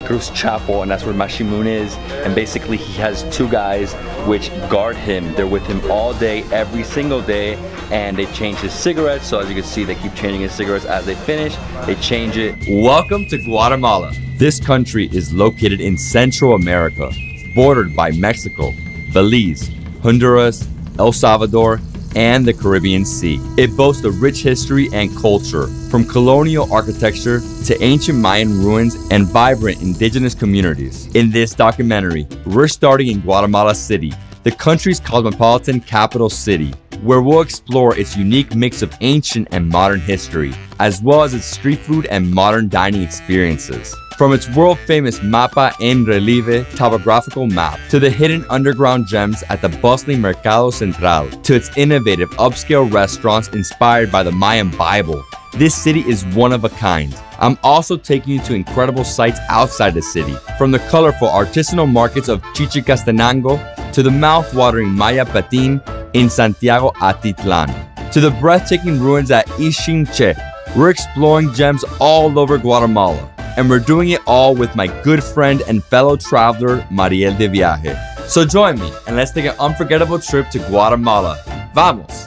Cruz Chapel, and that's where Mashimun is. And basically he has two guys which guard him. They're with him all day, every single day, and they change his cigarettes. So as you can see, they keep changing his cigarettes as they finish. They change it. Welcome to Guatemala. This country is located in Central America, bordered by Mexico, Belize, Honduras, El Salvador, and the Caribbean Sea. It boasts a rich history and culture, from colonial architecture to ancient Mayan ruins and vibrant indigenous communities. In this documentary, we're starting in Guatemala City, the country's cosmopolitan capital city, where we'll explore its unique mix of ancient and modern history, as well as its street food and modern dining experiences. From its world-famous Mapa en Relieve topographical map, to the hidden underground gems at the bustling Mercado Central, to its innovative upscale restaurants inspired by the Mayan Bible, this city is one of a kind. I'm also taking you to incredible sights outside the city, from the colorful artisanal markets of Chichicastenango to the mouth-watering Maya patin in Santiago Atitlan, to the breathtaking ruins at Iximche. We're exploring gems all over Guatemala, and we're doing it all with my good friend and fellow traveler, Mariel de Viaje. So join me, and let's take an unforgettable trip to Guatemala. Vamos!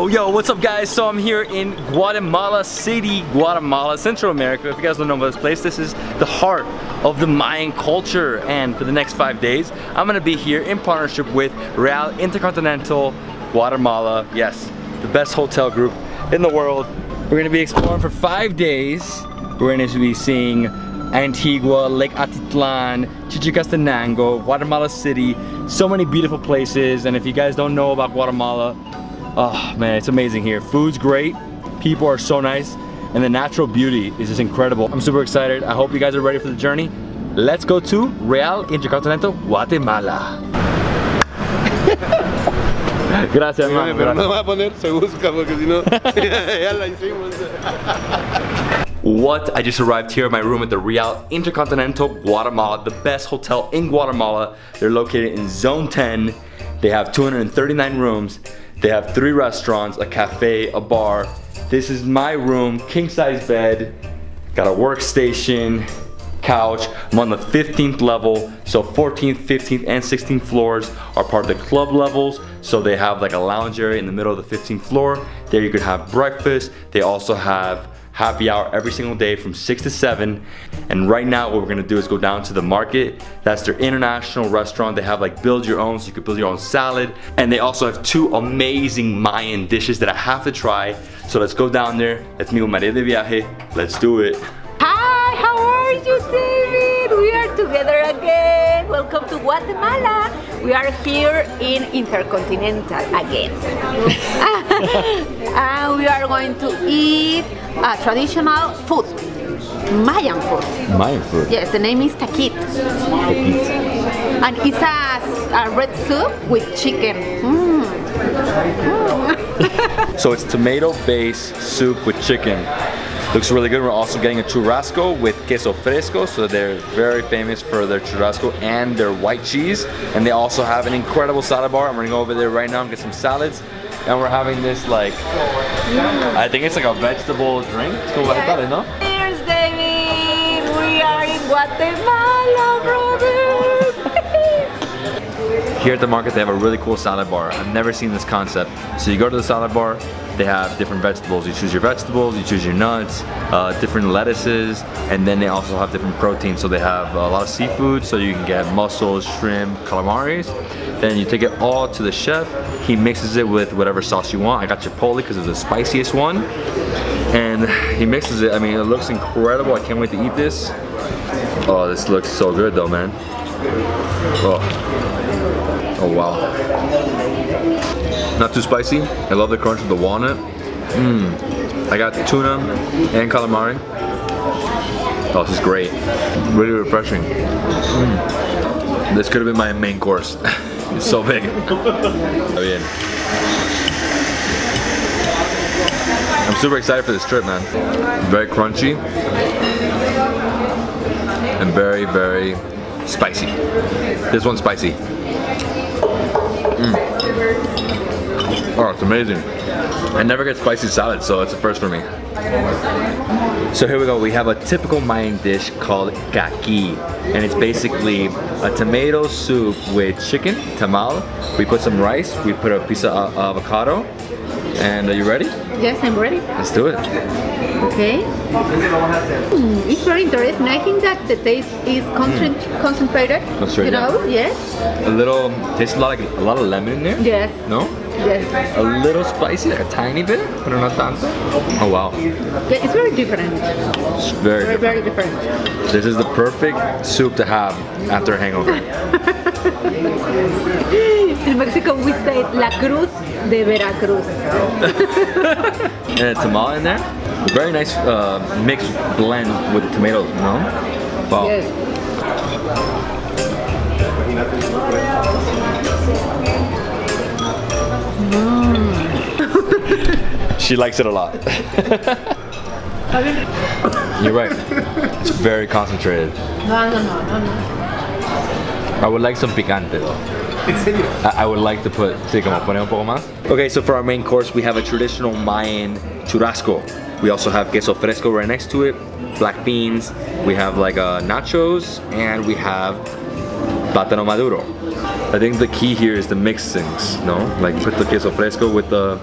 Yo, what's up guys? So I'm here in Guatemala City, Guatemala, Central America. If you guys don't know about this place, this is the heart of the Mayan culture. And for the next 5 days, I'm gonna be here in partnership with Real Intercontinental Guatemala. Yes, the best hotel group in the world. We're gonna be exploring for 5 days. We're gonna be seeing Antigua, Lake Atitlan, Chichicastenango, Guatemala City. So many beautiful places. And if you guys don't know about Guatemala, oh man, it's amazing here. Food's great, people are so nice, and the natural beauty is just incredible. I'm super excited. I hope you guys are ready for the journey. Let's go to Real Intercontinental Guatemala. Gracias, hermano. Pero no va a poner se busca porque si no ya la hicimos. What? I just arrived here at my room at the Real Intercontinental Guatemala, the best hotel in Guatemala. They're located in Zone 10. They have 239 rooms. They have 3 restaurants, a cafe, a bar. This is my room, king size bed, got a workstation, couch. I'm on the 15th level, so 14th, 15th, and 16th floors are part of the club levels. So they have like a lounge area in the middle of the 15th floor. There you could have breakfast. They also have happy hour every single day from 6 to 7. And right now what we're gonna do is go down to the market. That's their international restaurant. They have like build your own, so you can build your own salad. And they also have 2 amazing Mayan dishes that I have to try. So let's go down there. Let's meet with Mariel de Viaje. Let's do it. Hi, how are you, David? We are together again. Welcome to Guatemala. We are here in Intercontinental again. And we are going to eat traditional food, Mayan food. Mayan food? Yes, the name is taquit. And it's a red soup with chicken. So it's tomato-based soup with chicken. Looks really good. We're also getting a churrasco with queso fresco, so they're very famous for their churrasco and their white cheese. And they also have an incredible salad bar. I'm gonna go over there right now and get some salads. And we're having this like, I think it's like a vegetable drink. No? Cheers, David! We are in Guatemala, brothers! Here at the market, they have a really cool salad bar. I've never seen this concept. So you go to the salad bar, they have different vegetables. You choose your vegetables, you choose your nuts, different lettuces, and then they also have different proteins. So they have a lot of seafood, so you can get mussels, shrimp, calamaris. Then you take it all to the chef. He mixes it with whatever sauce you want. I got chipotle because it's the spiciest one. And he mixes it. I mean, it looks incredible. I can't wait to eat this. Oh, this looks so good though, man. Oh wow. Not too spicy. I love the crunch of the walnut. I got tuna and calamari. Oh, this is great. Really refreshing. This could have been my main course. It's so big. I'm super excited for this trip, man. Very crunchy and very, very spicy. This one's spicy. Oh, it's amazing. I never get spicy salad, so it's a first for me. So here we go. We have a typical Mayan dish called kaki, and it's basically a tomato soup with chicken, tamal. We put some rice, we put a piece of avocado, and are you ready? Yes, I'm ready. Let's do it. Okay. It's very interesting. I think that the taste is concentrated. You know, yes. A little, tastes like a lot of lemon in there. Yes. No? Yes. A little spicy, like a tiny bit, but not tanto. Oh wow. Yeah, it's very different. It's very different. This is the perfect soup to have after a hangover. In Mexico we say La Cruz de Veracruz. And a tamal in there. A very nice mixed blend with the tomatoes, you know? Wow. Yes. She likes it a lot. You're right. It's very concentrated. No. I would like some picante though. I would like to put, sí, como poner un poco más. Okay, so for our main course, we have a traditional Mayan churrasco. We also have queso fresco right next to it, black beans. We have like nachos, and we have plátano maduro. I think the key here is the mixings, no? Like put the queso fresco with the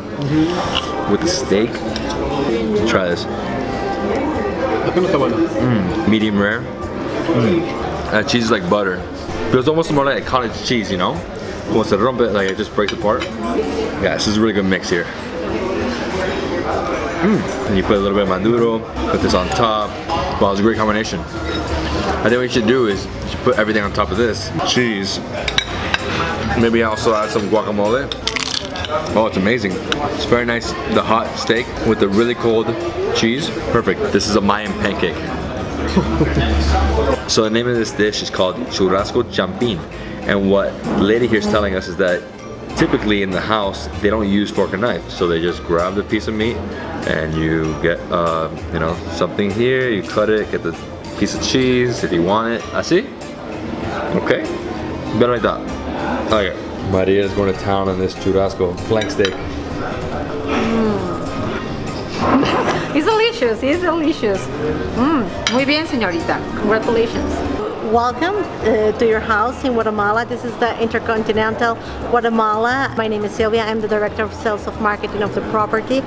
steak. Let's try this. Medium rare. That cheese is like butter. Feels almost more like a cottage cheese, you know? Once it rompe, like it just breaks apart. Yeah, this is a really good mix here. And you put a little bit of maduro, put this on top. Wow, it's a great combination. I think what you should do is you should put everything on top of this. Cheese. Maybe also add some guacamole. Oh, it's amazing. It's very nice. The hot steak with the really cold cheese. Perfect. This is a Mayan pancake. So the name of this dish is called churrasco champín. And what the lady here is telling us is that typically in the house, they don't use fork and knife. So they just grab the piece of meat and you get, you know, something here, you cut it, get the piece of cheese if you want it. Así? Okay. Better like that. Okay. Maria is going to town on this churrasco flank steak. It's delicious, it's delicious. Muy bien, señorita. Congratulations. Welcome to your house in Guatemala. This is the Intercontinental Guatemala. My name is Sylvia. I'm the Director of Sales of Marketing of the property.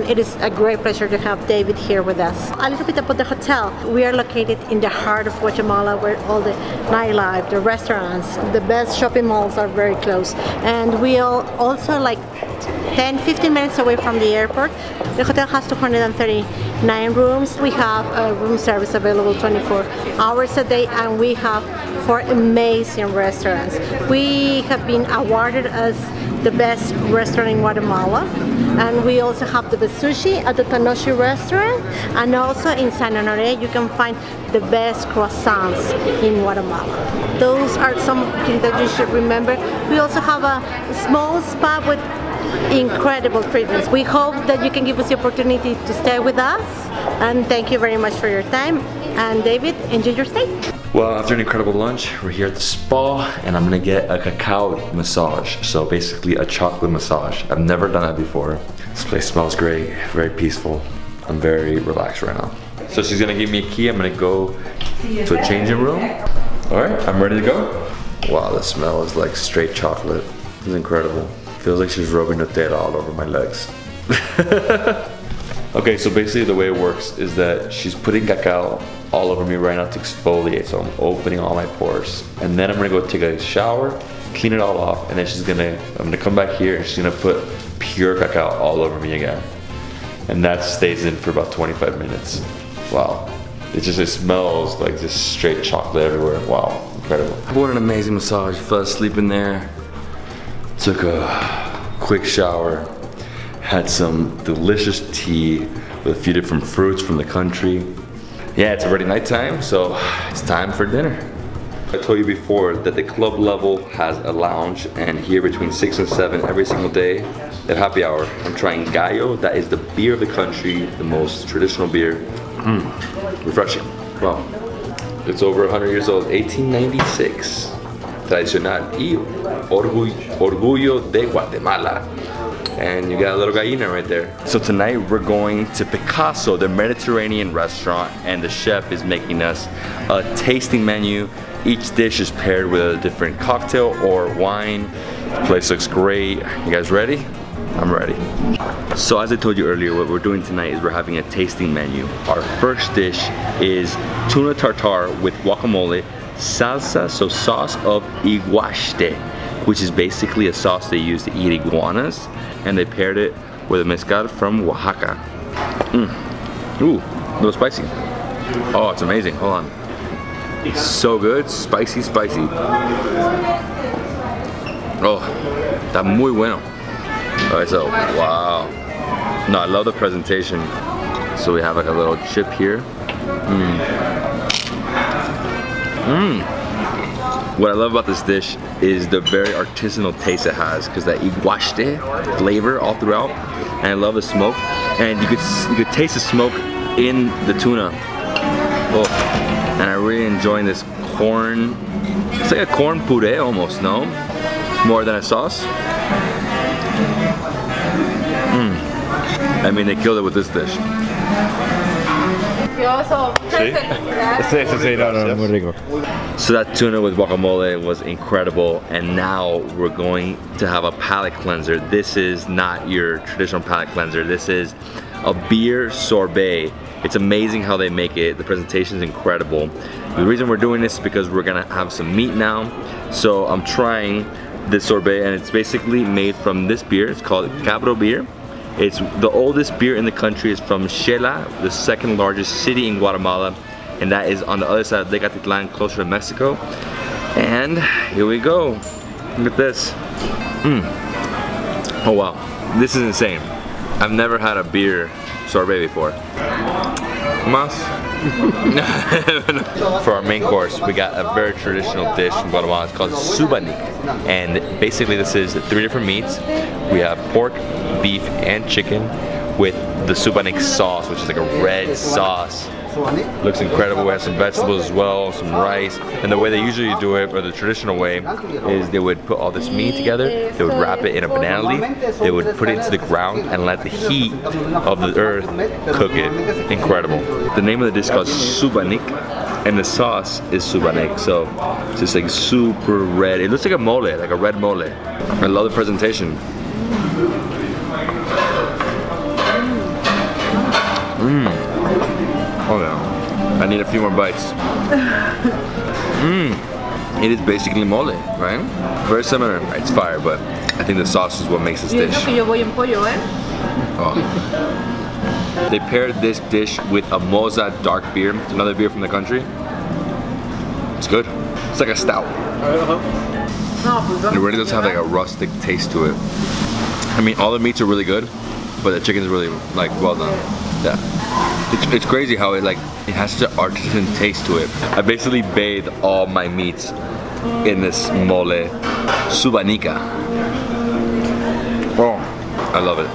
It is a great pleasure to have David here with us. A little bit about the hotel. We are located in the heart of Guatemala where all the nightlife, the restaurants, the best shopping malls are very close. And we are also like 10-15 minutes away from the airport. The hotel has 239 rooms. We have a room service available 24 hours a day, and we have 4 amazing restaurants. We have been awarded as the best restaurant in Guatemala, and we also have the best sushi at the Tanoshi restaurant, and also in San Honore you can find the best croissants in Guatemala. Those are some things that you should remember. We also have a small spa with incredible treatments. We hope that you can give us the opportunity to stay with us, and thank you very much for your time. And David, enjoy your stay. Well, after an incredible lunch, we're here at the spa and I'm gonna get a cacao massage. So basically a chocolate massage. I've never done that before. This place smells great, very peaceful. I'm very relaxed right now. So she's gonna give me a key. I'm gonna go to a changing room. All right, I'm ready to go. Wow, the smell is like straight chocolate. It's incredible. Feels like she's rubbing Nutella all over my legs. Okay, so basically the way it works is that she's putting cacao all over me right now to exfoliate. So I'm opening all my pores. And then I'm gonna go take a shower, clean it all off, and then I'm gonna come back here and she's gonna put pure cacao all over me again. And that stays in for about 25 minutes. Wow. It smells like just straight chocolate everywhere. Wow, incredible. What an amazing massage. Fell asleep in there. Took a quick shower, had some delicious tea with a few different fruits from the country. Yeah, it's already nighttime, so it's time for dinner. I told you before that the club level has a lounge, and here between 6 and 7 every single day at happy hour, I'm trying Gallo. That is the beer of the country, the most traditional beer. Refreshing. Wow. It's over 100 years old, 1896. Tradicional. Orgullo de Guatemala. And you got a little gallina right there. So tonight we're going to Picasso, the Mediterranean restaurant, and the chef is making us a tasting menu. Each dish is paired with a different cocktail or wine. The place looks great. You guys ready? I'm ready. So as I told you earlier, what we're doing tonight is we're having a tasting menu. Our first dish is tuna tartare with guacamole, salsa, so sauce of iguaste, which is basically a sauce they use to eat iguanas, and they paired it with a mezcal from Oaxaca. Ooh, a little spicy. Oh, it's amazing. Hold on. It's so good, spicy, spicy. Oh, está muy bueno. Alright, so wow. No, I love the presentation. So we have like a little chip here. What I love about this dish is the very artisanal taste it has, because that iguaste flavor all throughout, and I love the smoke. And you could taste the smoke in the tuna. Oh, and I'm really enjoying this corn. It's like a corn puree almost, no? More than a sauce. I mean, they killed it with this dish. So that tuna with guacamole was incredible, and now we're going to have a palate cleanser. This is not your traditional palate cleanser. This is a beer sorbet. It's amazing how they make it. The presentation is incredible. The reason we're doing this is because we're gonna have some meat now. So I'm trying this sorbet, and it's basically made from this beer. It's called Cabro beer. It's the oldest beer in the country. It's from Xela, the second largest city in Guatemala, and that is on the other side of Lake Atitlan, closer to Mexico. And here we go. Look at this. Oh wow, this is insane. I've never had a beer sorbet before. Mas? For our main course, we got a very traditional dish from Guatemala. It's called subanik, and basically this is 3 different meats. We have pork, beef, and chicken with the subanik sauce, which is like a red sauce. Looks incredible. We have some vegetables as well, some rice, and the way they usually do it, or the traditional way, is they would put all this meat together, they would wrap it in a banana leaf, they would put it into the ground and let the heat of the earth cook it. Incredible. The name of the dish is called subanik, and the sauce is subanik, so it's just like super red. It looks like a mole, like a red mole. I love the presentation. Oh yeah, I need a few more bites. It is basically mole, right? Very similar. It's fire, but I think the sauce is what makes this dish. Oh. They paired this dish with a Moza dark beer. It's another beer from the country. It's good. It's like a stout. It really does have like a rustic taste to it. I mean, all the meats are really good, but the chicken is really like well done. Yeah. It's crazy how it has such an artisan taste to it. I basically bathe all my meats in this mole subanica. Oh, I love it.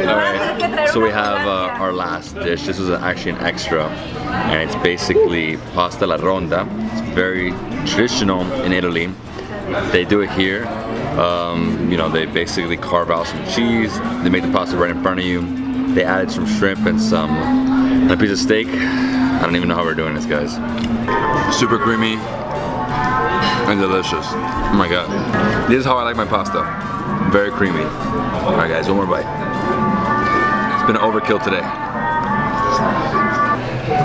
Alright, so we have our last dish. This is actually an extra, and it's basically pasta alla ronda. It's very traditional in Italy. They do it here. You know, they basically carve out some cheese. They make the pasta right in front of you. They added some shrimp and a piece of steak. I don't even know how we're doing this, guys. Super creamy and delicious. Oh my god. This is how I like my pasta. Very creamy. Alright guys, one more bite. It's been an overkill today.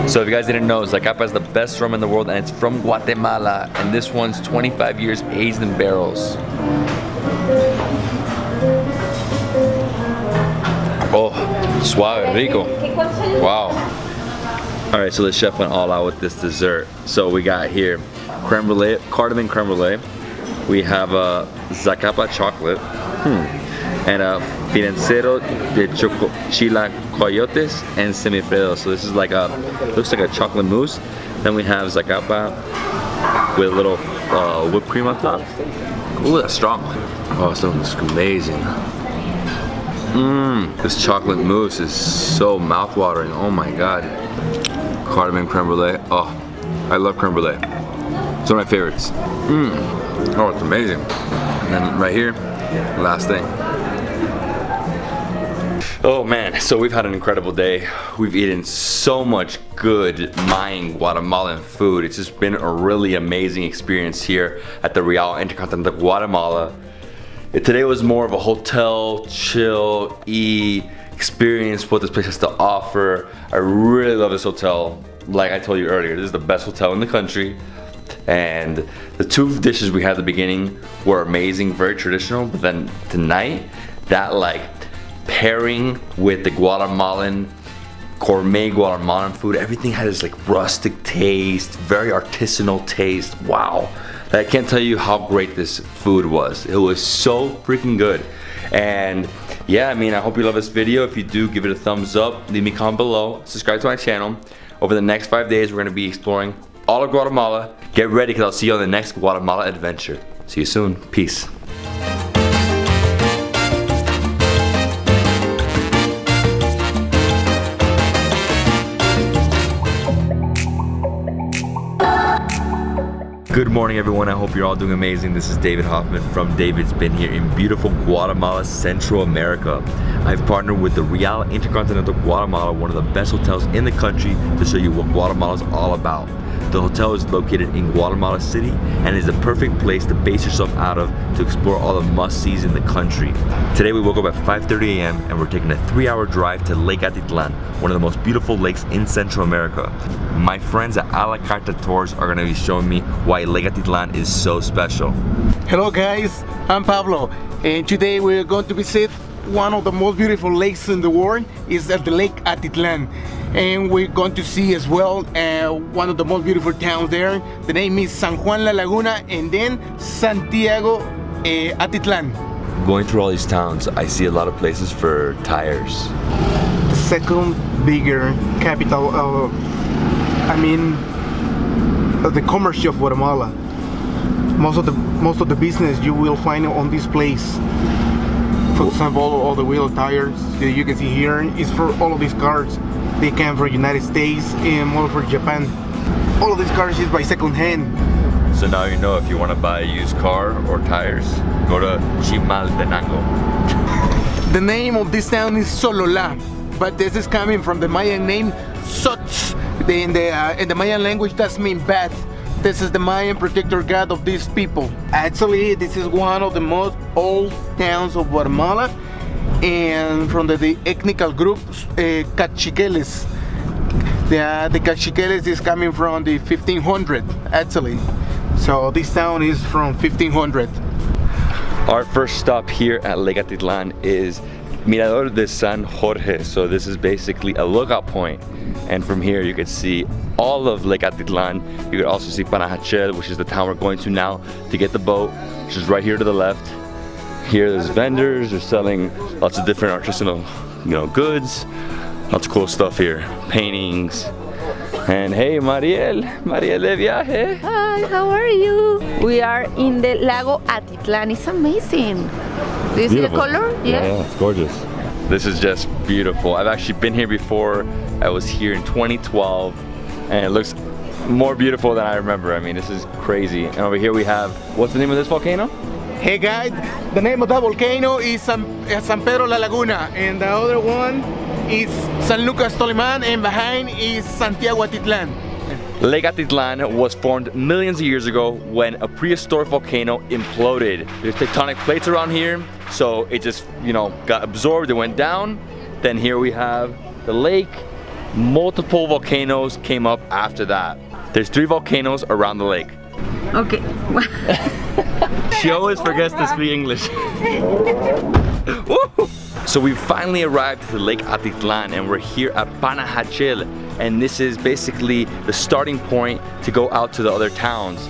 So if you guys didn't know, Zacapa is the best rum in the world, and it's from Guatemala, and this one's 25 years aged in barrels. Oh, suave, rico. Wow. Alright, so the chef went all out with this dessert. So we got here creme brulee, cardamom creme brulee. We have a Zacapa chocolate. And a financiero de chilacoyotes and semifredo. So this is like looks like a chocolate mousse. Then we have Zacapa with a little whipped cream on top. Ooh, that's strong. Oh, this looks amazing. This chocolate mousse is so mouth-watering. Oh my god. Cardamom creme brulee. Oh, I love creme brulee. It's one of my favorites. Oh, it's amazing. And then right here, last thing. Oh man, so we've had an incredible day. We've eaten so much good Mayan Guatemalan food. It's just been a really amazing experience here at the Real Intercontinental Guatemala. Today was more of a hotel, chill, eat, experience what this place has to offer. I really love this hotel. Like I told you earlier, this is the best hotel in the country. And the two dishes we had at the beginning were amazing, very traditional, but then tonight, that like pairing with the Guatemalan, gourmet Guatemalan food, everything had this like rustic taste, very artisanal taste. Wow. I can't tell you how great this food was. It was so freaking good. And yeah, I mean, I hope you love this video. If you do, give it a thumbs up, leave me a comment below, subscribe to my channel. Over the next 5 days, we're gonna be exploring all of Guatemala. Get ready, because I'll see you on the next Guatemala adventure. See you soon. Peace. Good morning everyone, I hope you're all doing amazing. This is David Hoffman from Davidsbeenhere in beautiful Guatemala, Central America. I've partnered with the Real Intercontinental Guatemala, one of the best hotels in the country, to show you what Guatemala is all about. The hotel is located in Guatemala City and is the perfect place to base yourself out of to explore all the must-sees in the country. Today we woke up at 5:30 a.m. and we're taking a 3-hour drive to Lake Atitlan, one of the most beautiful lakes in Central America. My friends at A La Carta Tours are going to be showing me why Lake Atitlan is so special. Hello guys, I'm Pablo, and today we're going to visit one of the most beautiful lakes in the world. Is at the Lake Atitlan, and we're going to see as well one of the most beautiful towns there. The name is San Juan La Laguna, and then Santiago Atitlan. Going through all these towns, I see a lot of places for tires. The second bigger capital of, the commerce of Guatemala. Most of the business you will find on this place. For example, all the wheel tires that you can see here is for all of these cars. They come from United States and more for Japan. All of these cars is by second hand. So now you know, if you want to buy a used car or tires, go to Chichicastenango. The name of this town is Solola, but this is coming from the Mayan name Sots. In the Mayan language, that means bad. This is the Mayan protector god of these people. Actually, this is one of the most old towns of Guatemala, and from the ethnical group Cachiqueles. The Cachiqueles is coming from the 1500 actually. So this town is from 1500. Our first stop here at Lake Atitlan is Mirador de San Jorge. So this is basically a lookout point, and from here you can see all of Lake Atitlan. You could also see Panajachel, which is the town we're going to now to get the boat, which is right here to the left. Here there's vendors, they're selling lots of different artisanal, goods. Lots of cool stuff here, paintings. And hey, Mariel de Viaje. Hi, how are you? We are in the Lago Atitlan. It's amazing. Do you see the color? Yes. Yeah, it's gorgeous. This is just beautiful. I've actually been here before. I was here in 2012, and it looks more beautiful than I remember. I mean, this is crazy. And over here we have, what's the name of this volcano? Hey guys, the name of that volcano is San Pedro La Laguna, and the other one is San Lucas Toliman, and behind is Santiago Atitlan. Lake Atitlan was formed millions of years ago when a prehistoric volcano imploded. There's tectonic plates around here, so it just, got absorbed, it went down. Then here we have the lake. Multiple volcanoes came up after that. There's 3 volcanoes around the lake. Okay. She always forgets to speak English. So we finally arrived to Lake Atitlan, and we're here at Panajachel, and this is basically the starting point to go out to the other towns.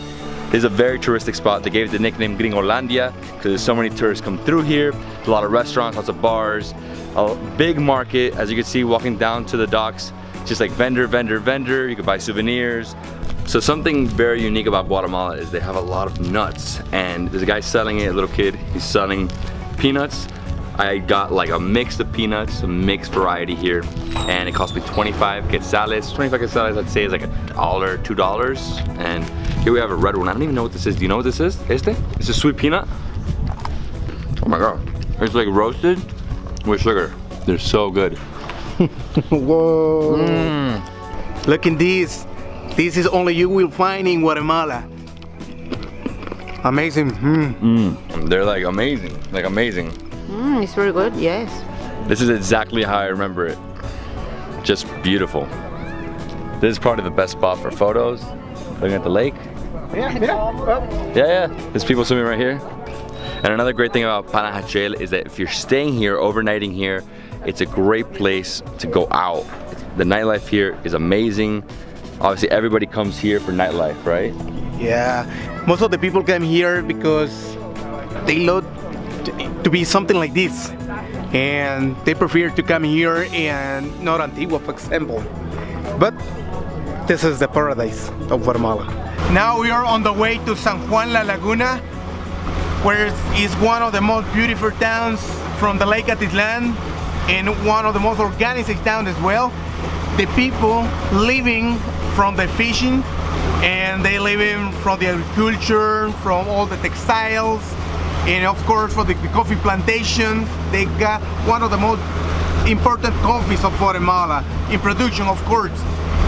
This is a very touristic spot. They gave it the nickname Gringolandia because there's so many tourists come through here. There's a lot of restaurants, lots of bars, a big market. As you can see, walking down to the docks, just like vendor. You can buy souvenirs. So something very unique about Guatemala is they have a lot of nuts, and there's a guy selling it, a little kid, he's selling peanuts. I got like a mix of peanuts, a mixed variety here, and it cost me 25 quetzales. 25 quetzales I'd say is like $1, $2, and Here we have a red one. I don't even know what this is. Do you know what this is? Este? This is sweet peanut. Oh my god. It's like roasted with sugar. They're so good. Whoa. Look at this. This is only you will find in Guatemala. Amazing. They're like amazing. Like amazing. It's very good, yes. This is exactly how I remember it. Just beautiful. This is probably the best spot for photos. Looking at the lake. Yeah. There's people swimming right here. And another great thing about Panajachel is that if you're staying here, overnighting here, it's a great place to go out. The nightlife here is amazing. Obviously, everybody comes here for nightlife, right? Yeah. Most of the people come here because they love to be something like this. And they prefer to come here and not Antigua, for example. But this is the paradise of Guatemala. Now we are on the way to San Juan La Laguna, where it's one of the most beautiful towns from the Lake Atitlan and one of the most organic towns as well. The people living from the fishing and they living from the agriculture, from all the textiles, and of course for the coffee plantations. They got one of the most important coffees of Guatemala in production, of course.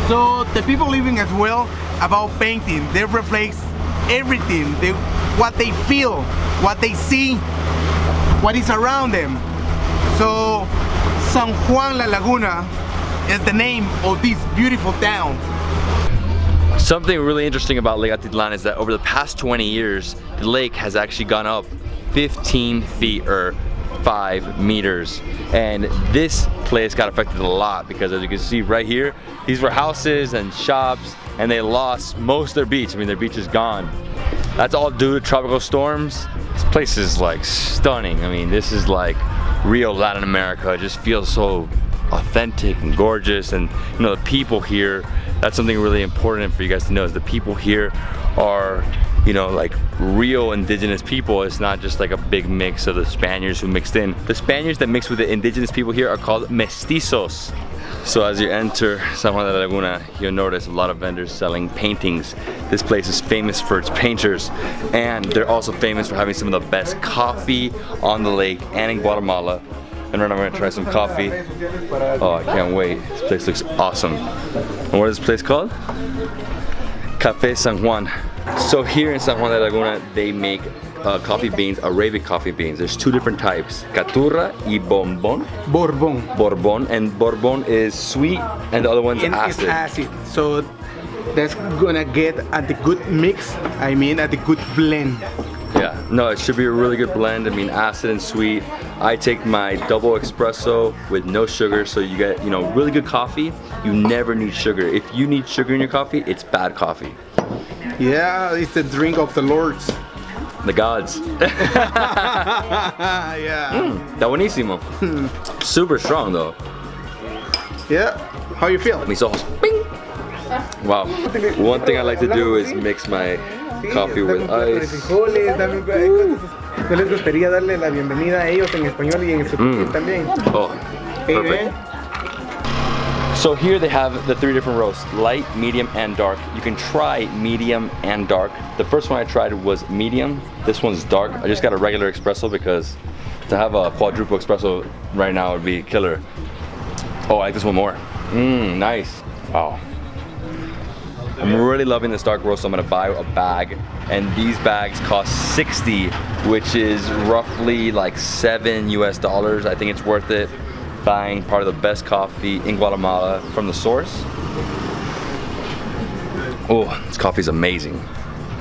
So the people living as well about painting, they reflect everything, what they feel, what they see, what is around them. So San Juan La Laguna is the name of this beautiful town. Something really interesting about Lake Atitlan is that over the past 20 years, the lake has actually gone up 15 feet or 5 meters. And this place got affected a lot because, as you can see right here, these were houses and shops and they lost most of their beach. I mean, their beach is gone. That's all due to tropical storms. This place is like stunning. I mean, this is like real Latin America. It just feels so authentic and gorgeous. And you know, the people here, that's something really important for you guys to know, is the people here are, you know, like real indigenous people. It's not just like a big mix of the Spaniards who mixed in. The Spaniards that mix with the indigenous people here are called mestizos. So as you enter San Juan de la Laguna, you'll notice a lot of vendors selling paintings. This place is famous for its painters, and they're also famous for having some of the best coffee on the lake and in Guatemala. And right now we're gonna try some coffee. Oh, I can't wait. This place looks awesome. And what is this place called? Café San Juan. So here in San Juan de la Laguna, they make coffee beans, Arabic coffee beans. There's two different types, Caturra y Bombón. Bourbon. Bourbon, and Bourbon is sweet and the other one's acid. It's acid, so that's gonna get at the good mix, I mean at the good blend. Yeah, no, it should be a really good blend. I mean, acid and sweet. I take my double espresso with no sugar, so you get, you know, really good coffee. You never need sugar. If you need sugar in your coffee, it's bad coffee. Yeah, it's the drink of the lords. The gods. Yeah. Está buenísimo. Super strong though. Yeah. How you feel? Mis ojos. Bing. Wow. One thing I like to do is mix my coffee with ice. ¿No les gustaría darle la bienvenida a ellos en español y en su también? Oh, perfect. So here they have the 3 different roasts, light, medium, and dark. You can try medium and dark. The first one I tried was medium. This one's dark. I just got a regular espresso because to have a quadruple espresso right now would be killer. Oh, I like this one more. Nice. Wow. I'm really loving this dark roast, so I'm gonna buy a bag. And these bags cost 60, which is roughly like $7 US. I think it's worth it. Buying part of the best coffee in Guatemala from the source. Oh, this coffee is amazing.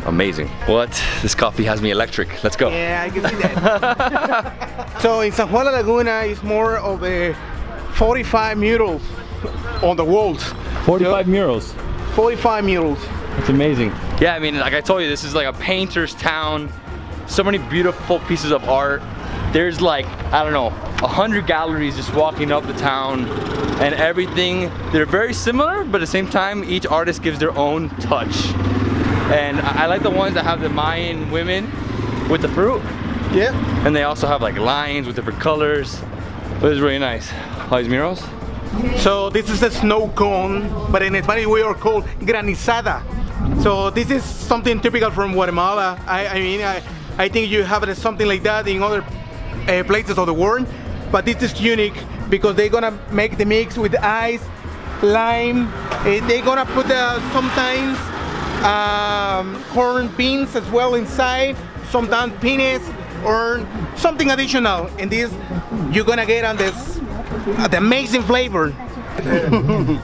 Amazing. What? This coffee has me electric. Let's go. Yeah, I can see that. So in San Juan La Laguna, it's more of a 45 murals on the walls. 45 murals. 45 murals. That's amazing. Yeah, I mean, like I told you, this is like a painter's town. So many beautiful pieces of art. There's like, I don't know, 100 galleries just walking up the town, and everything, they're very similar, but at the same time, each artist gives their own touch. And I like the ones that have the Mayan women with the fruit. Yeah. And they also have like lines with different colors. It was really nice. All these murals. So this is a snow cone, but in Spanish we are called granizada. So this is something typical from Guatemala. I think you have something like that in other places of the world, but this is unique because they're gonna make the mix with ice, lime. They're gonna put sometimes corn beans as well inside, sometimes peanuts or something additional. And this you're gonna get on this the amazing flavor.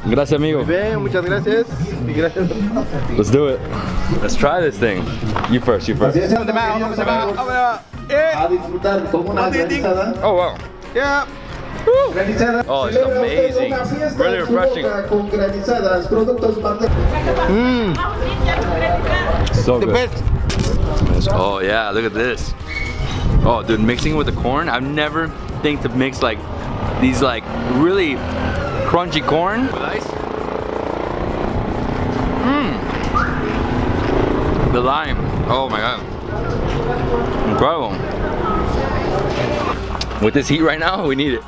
Gracias, amigo. Bien, muchas gracias. Let's do it. Let's try this thing. You first, you first. Open the mouth, open the mouth, open the mouth. Oh, wow. Yeah. Oh, it's amazing. Really refreshing. So The good. best. Oh, yeah, look at this. Oh, dude, mixing it with the corn. I've never think to mix like these like really crunchy corn with ice. The lime. Oh my god. Incredible. With this heat right now, we need it.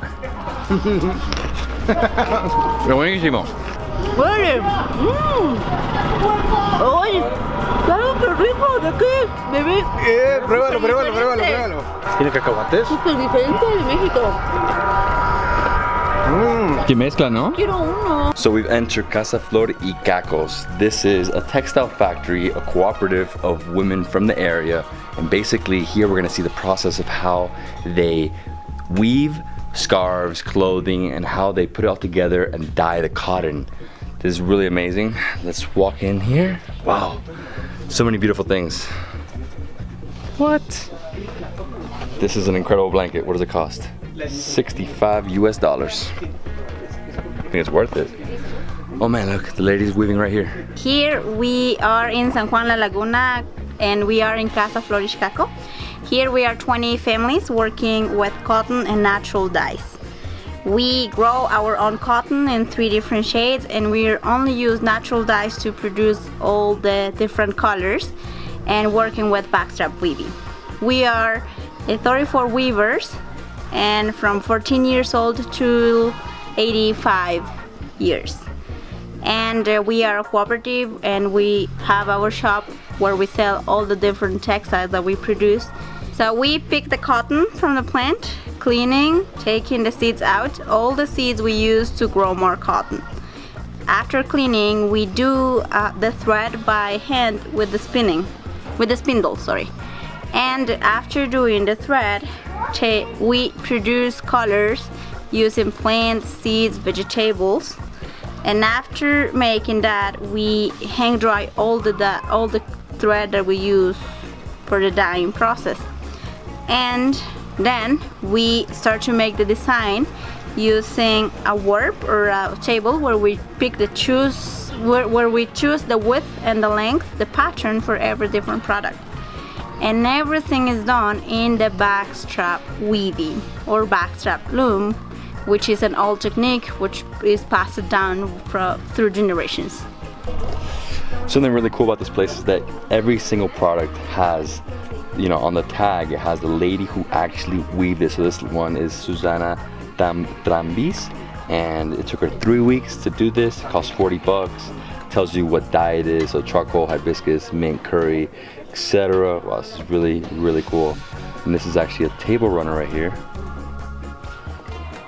Buenísimo. Oye, oye, claro que rico, ¿de qué? Bebé. Pruébalo, pruébalo, pruébalo, pruébalo. ¿Tiene cacahuates? Súper diferente de México. Que mezcla, ¿no? Quiero uno. So we've entered Casa Flor y Cacos. This is a textile factory, a cooperative of women from the area. And basically here we're gonna see the process of how they weave scarves, clothing, and how they put it all together and dye the cotton. This is really amazing. Let's walk in here. Wow, so many beautiful things. What? This is an incredible blanket. What does it cost? $65 US. I think it's worth it. Oh man, look, the lady's weaving right here. Here we are in San Juan La Laguna and we are in Casa Flor y Caco. Here we are 20 families working with cotton and natural dyes. We grow our own cotton in 3 different shades and we only use natural dyes to produce all the different colors and working with backstrap weaving. We are 34 weavers and from 14 years old to 85 years. And we are a cooperative and we have our shop where we sell all the different textiles that we produce. So we pick the cotton from the plant, cleaning, taking the seeds out, all the seeds we use to grow more cotton. After cleaning, we do the thread by hand with the spindle, sorry. And after doing the thread, we produce colors using plants, seeds, vegetables. And after making that, we hang dry all the thread that we use for the dyeing process. And then we start to make the design using a warp or a table where we pick where we choose the width and the length, the pattern for every different product. And everything is done in the backstrap weaving or backstrap loom, which is an old technique which is passed down through generations. Something really cool about this place is that every single product has, you know, on the tag, it has the lady who actually weaved it. So this one is Susana Trambis, and it took her 3 weeks to do this. It cost $40. Tells you what dye it is, so charcoal, hibiscus, mint, curry, etc. Wow, this is really, really cool. And this is actually a table runner right here.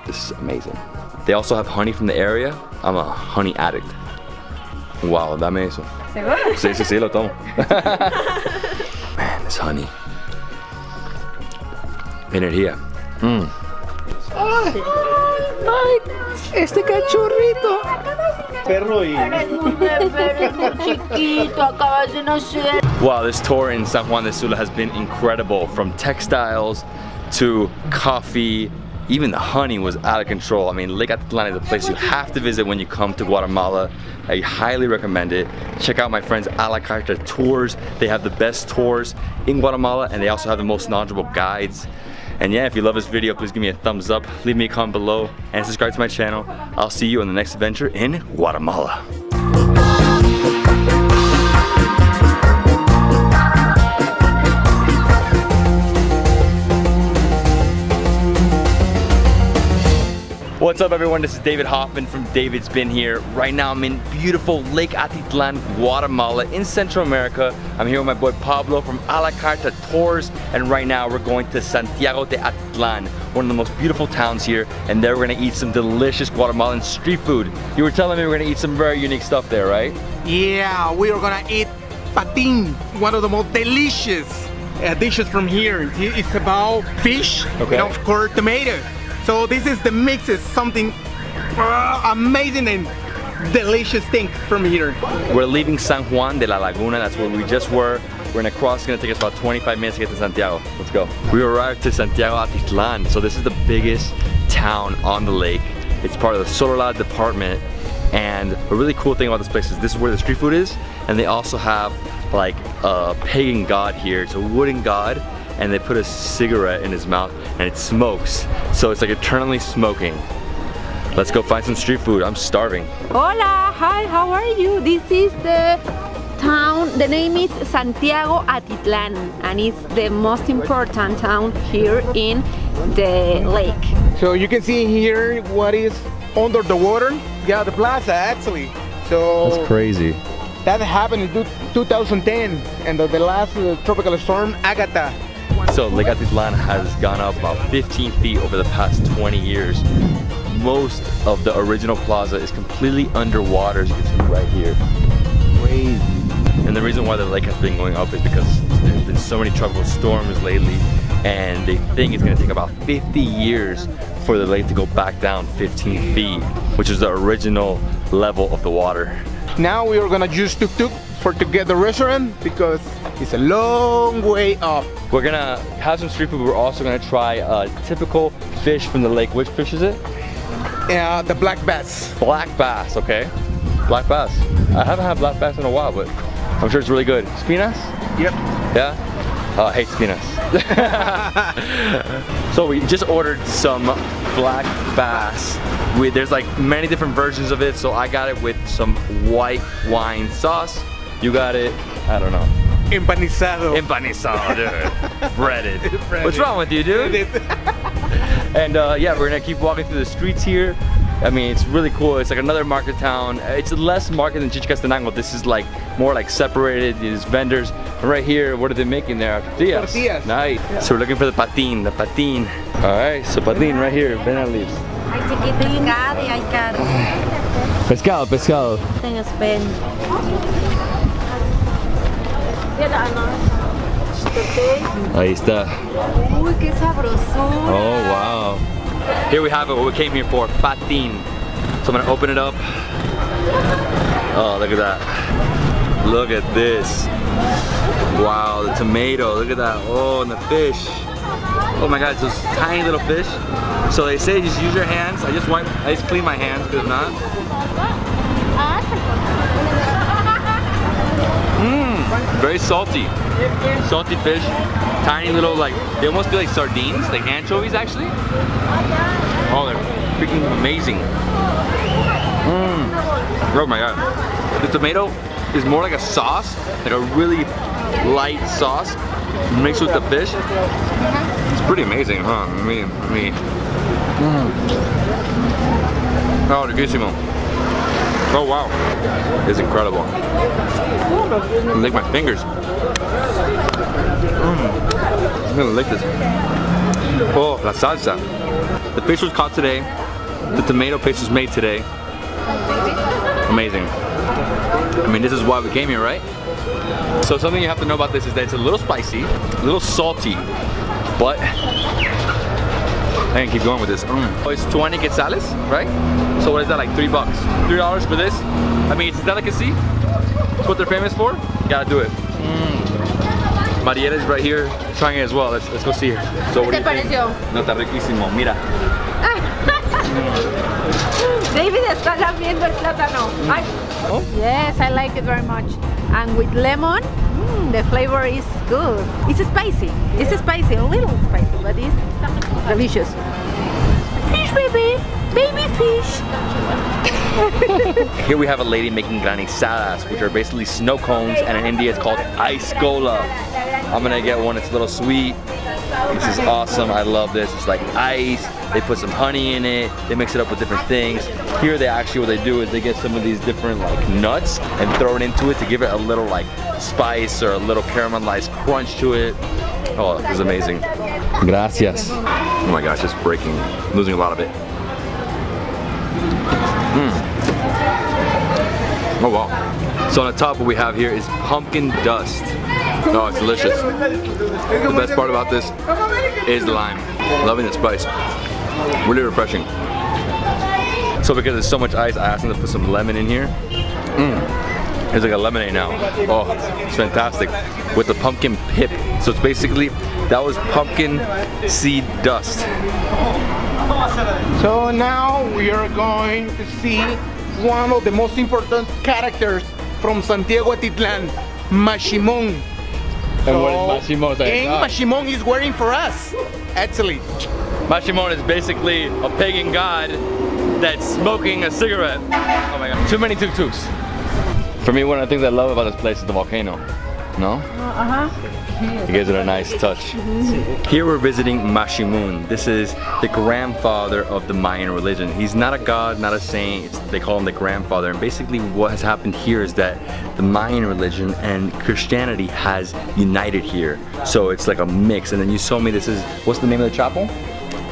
This is amazing. They also have honey from the area. I'm a honey addict. Wow, dame eso. ¿Seguro? Sí, sí, sí, lo tomo. Man, this honey. Energía. Ay, este cachorrito. Perro y... Wow, this tour in San Juan de Sula has been incredible. From textiles to coffee, even the honey was out of control. I mean, Lake Atitlan is a place you have to visit when you come to Guatemala. I highly recommend it. Check out my friends a la carte tours. They have the best tours in Guatemala and they also have the most knowledgeable guides. And yeah, if you love this video, please give me a thumbs up, leave me a comment below, and subscribe to my channel. I'll see you on the next adventure in Guatemala. What's up everyone, this is David Hoffman from Davidsbeenhere. Right now I'm in beautiful Lake Atitlan, Guatemala in Central America. I'm here with my boy Pablo from A La Carta Tours, and right now we're going to Santiago Atitlan, one of the most beautiful towns here, and there we're gonna eat some delicious Guatemalan street food. You were telling me we're gonna eat some very unique stuff there, right? Yeah, we are gonna eat patin, one of the most delicious dishes from here. It's about fish and of course tomato. So this is the mix, is something amazing and delicious thing from here. We're leaving San Juan de la Laguna, that's where we just were. We're gonna cross, it's gonna take us about 25 minutes to get to Santiago. Let's go. We arrived to Santiago Atitlan. So this is the biggest town on the lake. It's part of the Sololá department. And a really cool thing about this place is this is where the street food is. And they also have like a pagan god here. It's a wooden god. And they put a cigarette in his mouth and it smokes. So it's like eternally smoking. Let's go find some street food. I'm starving. Hola, hi, how are you? This is the town, the name is Santiago Atitlan, and it's the most important town here in the lake. So you can see here what is under the water. Yeah, the plaza actually. So that's crazy. That happened in 2010 and the last tropical storm, Agatha. So Lake Atitlan has gone up about 15 feet over the past 20 years. Most of the original plaza is completely underwater, as you can see right here. Crazy. And the reason why the lake has been going up is because there's been so many tropical storms lately, and they think it's going to take about 50 years for the lake to go back down 15 feet, which is the original level of the water. Now we are gonna use tuk-tuk to get the restaurant because it's a long way up. We're gonna have some street food. We're also gonna try a typical fish from the lake. Which fish is it? The black bass. Black bass, okay. Black bass. I haven't had black bass in a while, but I'm sure it's really good. Spinas? Yep. Yeah? I hate spinas. So we just ordered some black bass. There's like many different versions of it, so I got it with some white wine sauce. You got it, I don't know. Empanizado. Empanizado, dude. Breaded. What's wrong with you, dude? And yeah, we're gonna keep walking through the streets here. I mean, it's really cool. It's like another market town. It's less market than Chichicastenango. This is like more like separated. These vendors. And right here, what are they making there? Tortillas. Tortillas. Nice. Yeah. So we're looking for the patin. The patin. All right. So patin right here. Banana leaves. Hay pescado y hay carne. Pescado, pescado. Tengo pen. Ahí está. Uy, qué sabrosura. Oh wow. Here we have it, what we came here for, patin. So I'm gonna open it up. Oh, look at that. Look at this. Wow, the tomato, look at that. Oh, and the fish. Oh my God, it's those tiny little fish. So they say just use your hands. I just clean my hands, because if not. Mmm, very salty. Salty fish, tiny little, like, they almost feel like sardines, like anchovies actually. Oh, they're freaking amazing. Mmm. Oh my God. The tomato is more like a sauce, like a really light sauce mixed with the fish. It's pretty amazing, huh? Oh, riquísimo. Oh wow. It's incredible. I lick my fingers. I'm gonna lick this. Oh, la salsa. The fish was caught today. The tomato paste was made today. Amazing. I mean, this is why we came here, right? So something you have to know about this is that it's a little spicy, a little salty, but I can keep going with this. Oh, it's 20 quetzales, right? So what is that, like $3? $3 for this? I mean, it's a delicacy. It's what they're famous for. You gotta do it. Mariel is right here trying it as well. Let's go see her. So what do you think? No, está riquísimo. Mira. David está lamiendo el plátano. Oh? Yes, I like it very much. And with lemon, the flavor is good. It's spicy. It's spicy, a little spicy, but it's delicious. Fish, baby. Baby fish. Here we have a lady making granizadas, which are basically snow cones, and in India it's called ice gola. I'm gonna get one, it's a little sweet. This is awesome. I love this. It's like ice. They put some honey in it. They mix it up with different things. Here they actually, what they do is they get some of these different like nuts and throw it into it to give it a little like spice or a little caramelized crunch to it. Oh, this is amazing. Gracias. Oh my gosh, it's breaking. I'm losing a lot of it. Oh wow. So on the top, what we have here is pumpkin dust. Oh, it's delicious. The best part about this is the lime. Loving the spice. Really refreshing. So because there's so much ice, I asked them to put some lemon in here. It's like a lemonade now. Oh, it's fantastic. With the pumpkin pip. So it's basically, that was pumpkin seed dust. So now we are going to see one of the most important characters from Santiago Atitlan, Mashimon. And what is Mashimon? Mashimon is wearing for us, actually. Mashimon is basically a pagan god that's smoking a cigarette. Oh my god. Too many tuk-tuks. For me, one of the things I love about this place is the volcano. No? It gives it a nice touch. Here we're visiting Mashimon. This is the grandfather of the Mayan religion. He's not a god, not a saint. They call him the grandfather. And basically what has happened here is that the Mayan religion and Christianity has united here. So it's like a mix. And then you told me this is, what's the name of the chapel?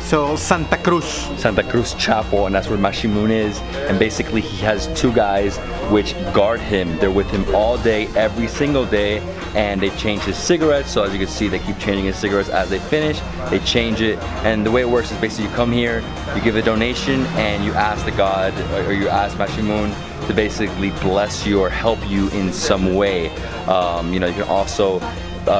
So Santa Cruz Chapel, and that's where Mashimon is. And basically he has two guys which guard him. They're with him all day, every single day, and they change his cigarettes. So as you can see, they keep changing his cigarettes as they finish. They change it, and the way it works is basically you come here, you give a donation, and you ask the god, or you ask Mashimon to basically bless you or help you in some way. You know, you can also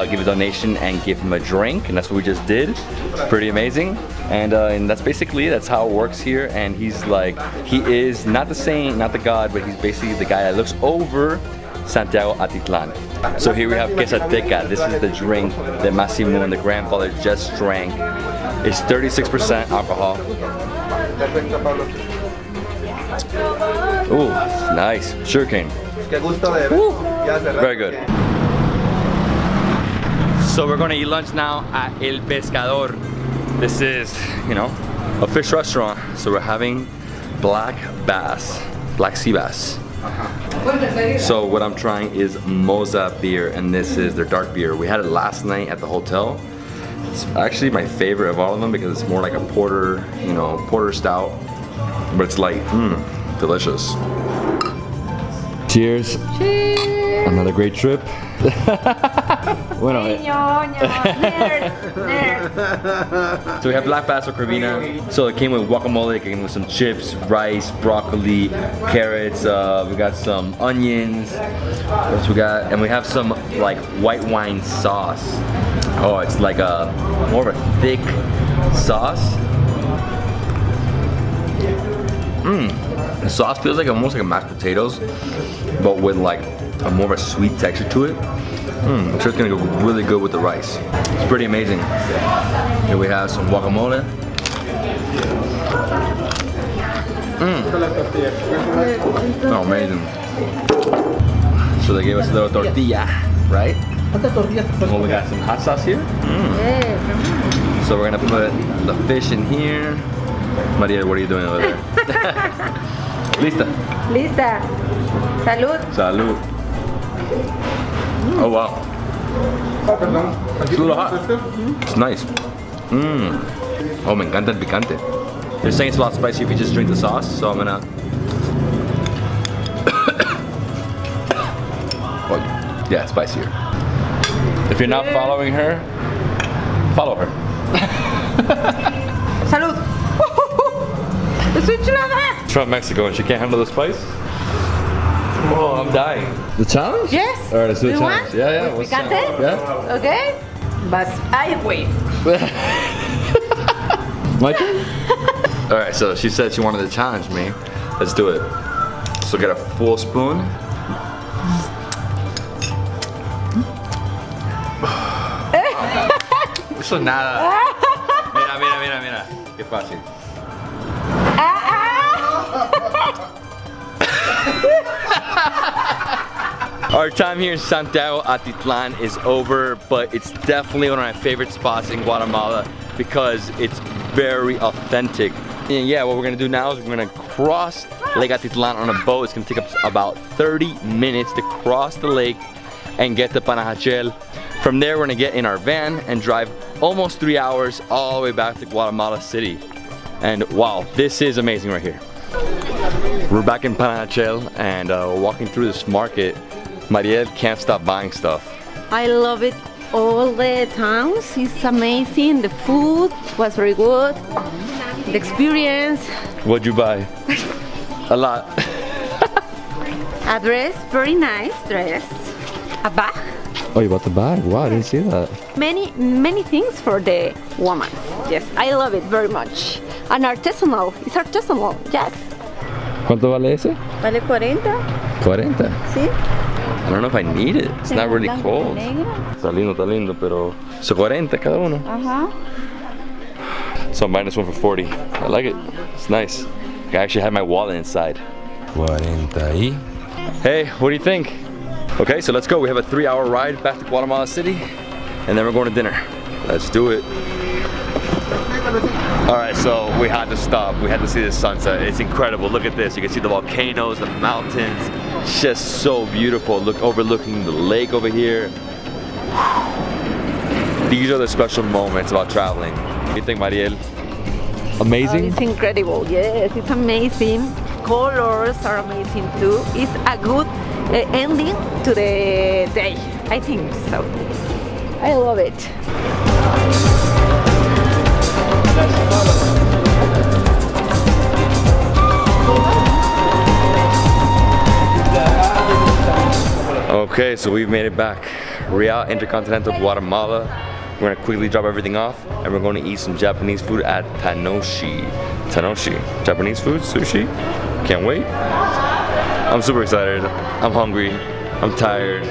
give a donation and give him a drink, and that's what we just did. It's pretty amazing. And that's basically it. That's how it works here. And he's like, he is not the saint, not the god, but he's basically the guy that looks over Santiago Atitlan. So here we have quesateca. This is the drink that Mashimon, the grandfather, just drank. It's 36% alcohol. Ooh, nice. Sugarcane. Very good. So we're gonna eat lunch now at El Pescador. This is, you know, a fish restaurant. So we're having black sea bass. So what I'm trying is Moza beer, and this is their dark beer. We had it last night at the hotel. It's actually my favorite of all of them because it's more like a porter, you know, porter stout, but it's like, delicious. Cheers. Cheers. Another great trip. Bueno, so we have black bass or cremina. So it came with guacamole, it came with some chips, rice, broccoli, carrots. We got some onions. What else we got? And we have some like white wine sauce. Oh, it's like a more of a thick sauce. The sauce feels like almost like a mashed potatoes, but with like a more of a sweet texture to it. I'm sure it's gonna go really good with the rice. It's pretty amazing. Here we have some guacamole. Oh, amazing. So they gave us a little tortilla, right? Well, we got some hot sauce here. So we're gonna put the fish in here. Mariel, what are you doing over there? Lista. Lista. Salud. Salud. Oh wow. It's a little hot. It's nice. Oh, me encanta el picante. They're saying it's a lot spicy if you just drink the sauce, so I'm gonna. Well, yeah, it's spicier. If you're not following her, follow her. Salud. She's from Mexico and she can't handle the spice. Oh, I'm dying. The challenge? Yes. All right, let's do the challenge. Want? Yeah, yeah. What's the challenge? Yeah. Okay. But I wait. My turn? All right, so she said she wanted to challenge me. Let's do it. So get a full spoon. Eso nada. Mira, mira, mira, mira. Qué fácil. All Our time here in Santiago Atitlan is over, but it's definitely one of my favorite spots in Guatemala because it's very authentic. And yeah, what we're gonna do now is we're gonna cross Lake Atitlan on a boat. It's gonna take us about 30 minutes to cross the lake and get to Panajachel. From there, we're gonna get in our van and drive almost 3 hours all the way back to Guatemala City. And wow, this is amazing right here. We're back in Panajachel and we're walking through this market. Mariel can't stop buying stuff. I love it all the times. It's amazing. The food was very good. The experience. What'd you buy? A lot. A dress, very nice dress. A bag. Oh, you bought the bag? Wow, I didn't see that. Many things for the woman. Yes, I love it very much. And artisanal. It's artisanal. Yes. ¿Cuánto vale ese? Vale 40. 40. Sí. I don't know if I need it. It's not really cold. Está lindo, pero... So 40 cada uno. So I'm buying this one for 40. I like it. It's nice. I actually had my wallet inside. 40 y... Hey, what do you think? Okay, so let's go. We have a 3-hour ride back to Guatemala City, and then we're going to dinner. Let's do it. All right, so we had to stop. We had to see the sunset. It's incredible. Look at this. You can see the volcanoes, the mountains. It's just so beautiful. Look, overlooking the lake over here. These are the special moments about traveling. What do you think, Mariel? Amazing? Oh, it's incredible. Yes, it's amazing. Colors are amazing too. It's a good ending to the day, I think so. I love it. Okay, so we've made it back. Real Intercontinental Guatemala. We're gonna quickly drop everything off and we're going to eat some Japanese food at Tanoshi. Tanoshi. Japanese food? Sushi? Can't wait. I'm super excited. I'm hungry. I'm tired.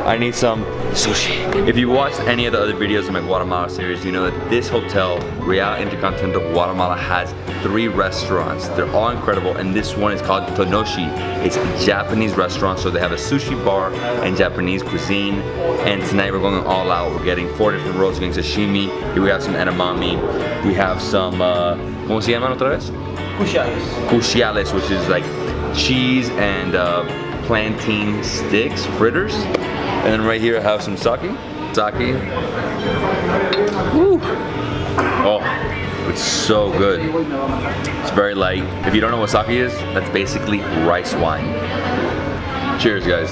I need some sushi. If you watched any of the other videos in my Guatemala series, you know that this hotel, Real Intercontinental Guatemala, has 3 restaurants. They're all incredible, and this one is called Tanoshi. It's a Japanese restaurant, so they have a sushi bar and Japanese cuisine. And tonight we're going all out. We're getting 4 different rolls. We're getting sashimi. Here we have some edamame. We have some, ¿cómo se llaman otra vez? Cuciales. Cuciales, which is like cheese and plantain sticks, fritters. And then right here I have some sake. Sake. Woo. Oh, it's so good. It's very light. If you don't know what sake is, that's basically rice wine. Cheers, guys.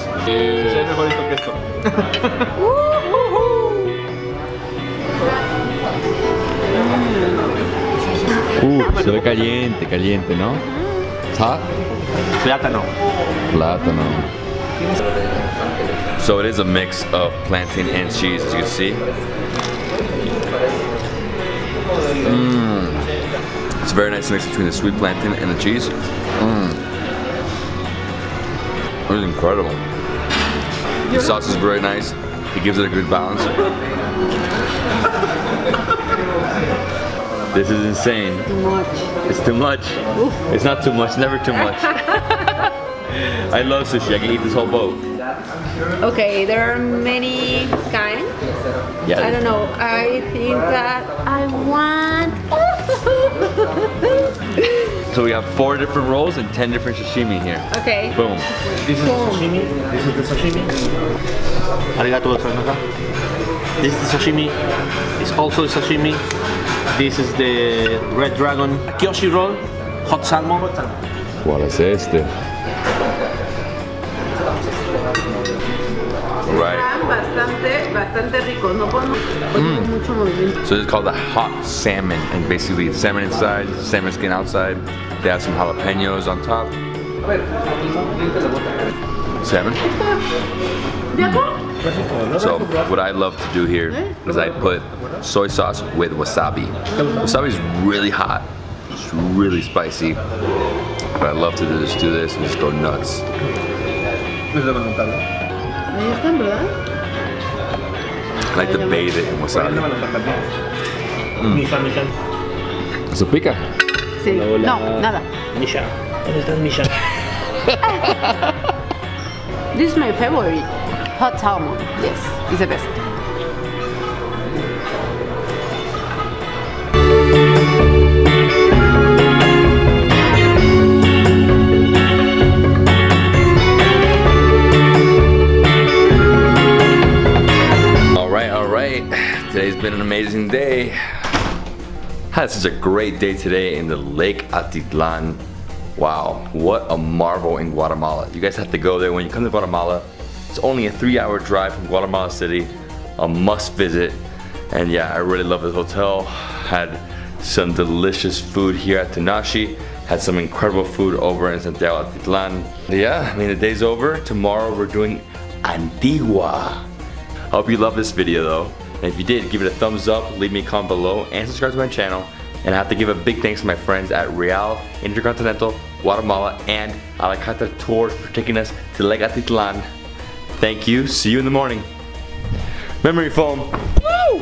Se ve caliente, caliente, ¿no? It's hot? Plátano. Plátano. So it is a mix of plantain and cheese, as you can see. It's a very nice mix between the sweet plantain and the cheese. It was incredible. The sauce is very nice. It gives it a good balance. This is insane. Too much. It's too much. Oof. It's not too much, never too much. I love sushi. I can eat this whole boat. Okay, there are many kinds. Yeah. I don't know. I think that I want. So we have 4 different rolls and 10 different sashimi here. Okay. Boom. This is the sashimi. This is the sashimi. Arigato gozaimasu. This is the sashimi. It's also the sashimi. This is the red dragon kyoshi roll, hot salmon. ¿Cuál es este? Right. Bastante rico. No podemos mucho movimiento. So this is called the hot salmon, and basically salmon inside, salmon skin outside. They have some jalapenos on top. Salmon. So what I love to do here is I put soy sauce with wasabi. Wasabi is really hot. It's really spicy. But I love to just do this and just go nuts. I like to bathe it in wasabi. ¿Eso pica? Sí. No, nada. Misha. ¿Dónde estás, Misha? This is my favorite. Hot salmon. Yes, it's the best. All right. Today's been an amazing day. Had such a great day today in the Lake Atitlan. Wow, what a marvel in Guatemala. You guys have to go there when you come to Guatemala. It's only a 3-hour drive from Guatemala City. A must visit. And yeah, I really love this hotel. Had some delicious food here at Tenashi. Had some incredible food over in Santiago Atitlan. Yeah, I mean the day's over. Tomorrow we're doing Antigua. I hope you love this video though. And if you did, give it a thumbs up, leave me a comment below, and subscribe to my channel. And I have to give a big thanks to my friends at Real, Intercontinental, Guatemala, and Alacata Tours for taking us to Lake Atitlan. Thank you, see you in the morning. Memory foam, woo!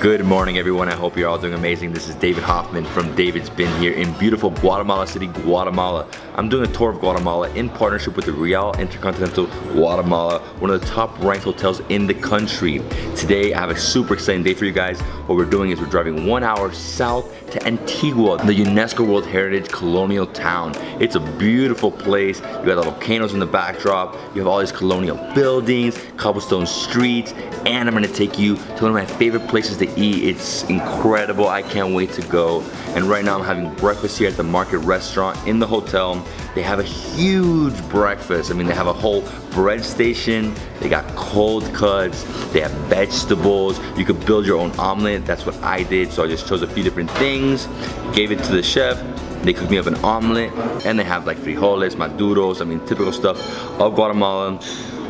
Good morning everyone, I hope you're all doing amazing. This is David Hoffman from Davidsbeenhere in beautiful Guatemala City, Guatemala. I'm doing a tour of Guatemala in partnership with the Real Intercontinental Guatemala, one of the top ranked hotels in the country. Today I have a super exciting day for you guys. What we're doing is we're driving 1 hour south to Antigua, the UNESCO World Heritage colonial town. It's a beautiful place. You got the volcanoes in the backdrop, you have all these colonial buildings, cobblestone streets, and I'm gonna take you to one of my favorite places to eat. It's incredible, I can't wait to go. And right now I'm having breakfast here at the Market Restaurant in the hotel. They have a huge breakfast. I mean, they have a whole bread station, they got cold cuts, they have vegetables, you could build your own omelet. That's what I did, so I just chose a few different things, gave it to the chef, they cooked me up an omelet, and they have like frijoles, maduros, I mean typical stuff of Guatemala.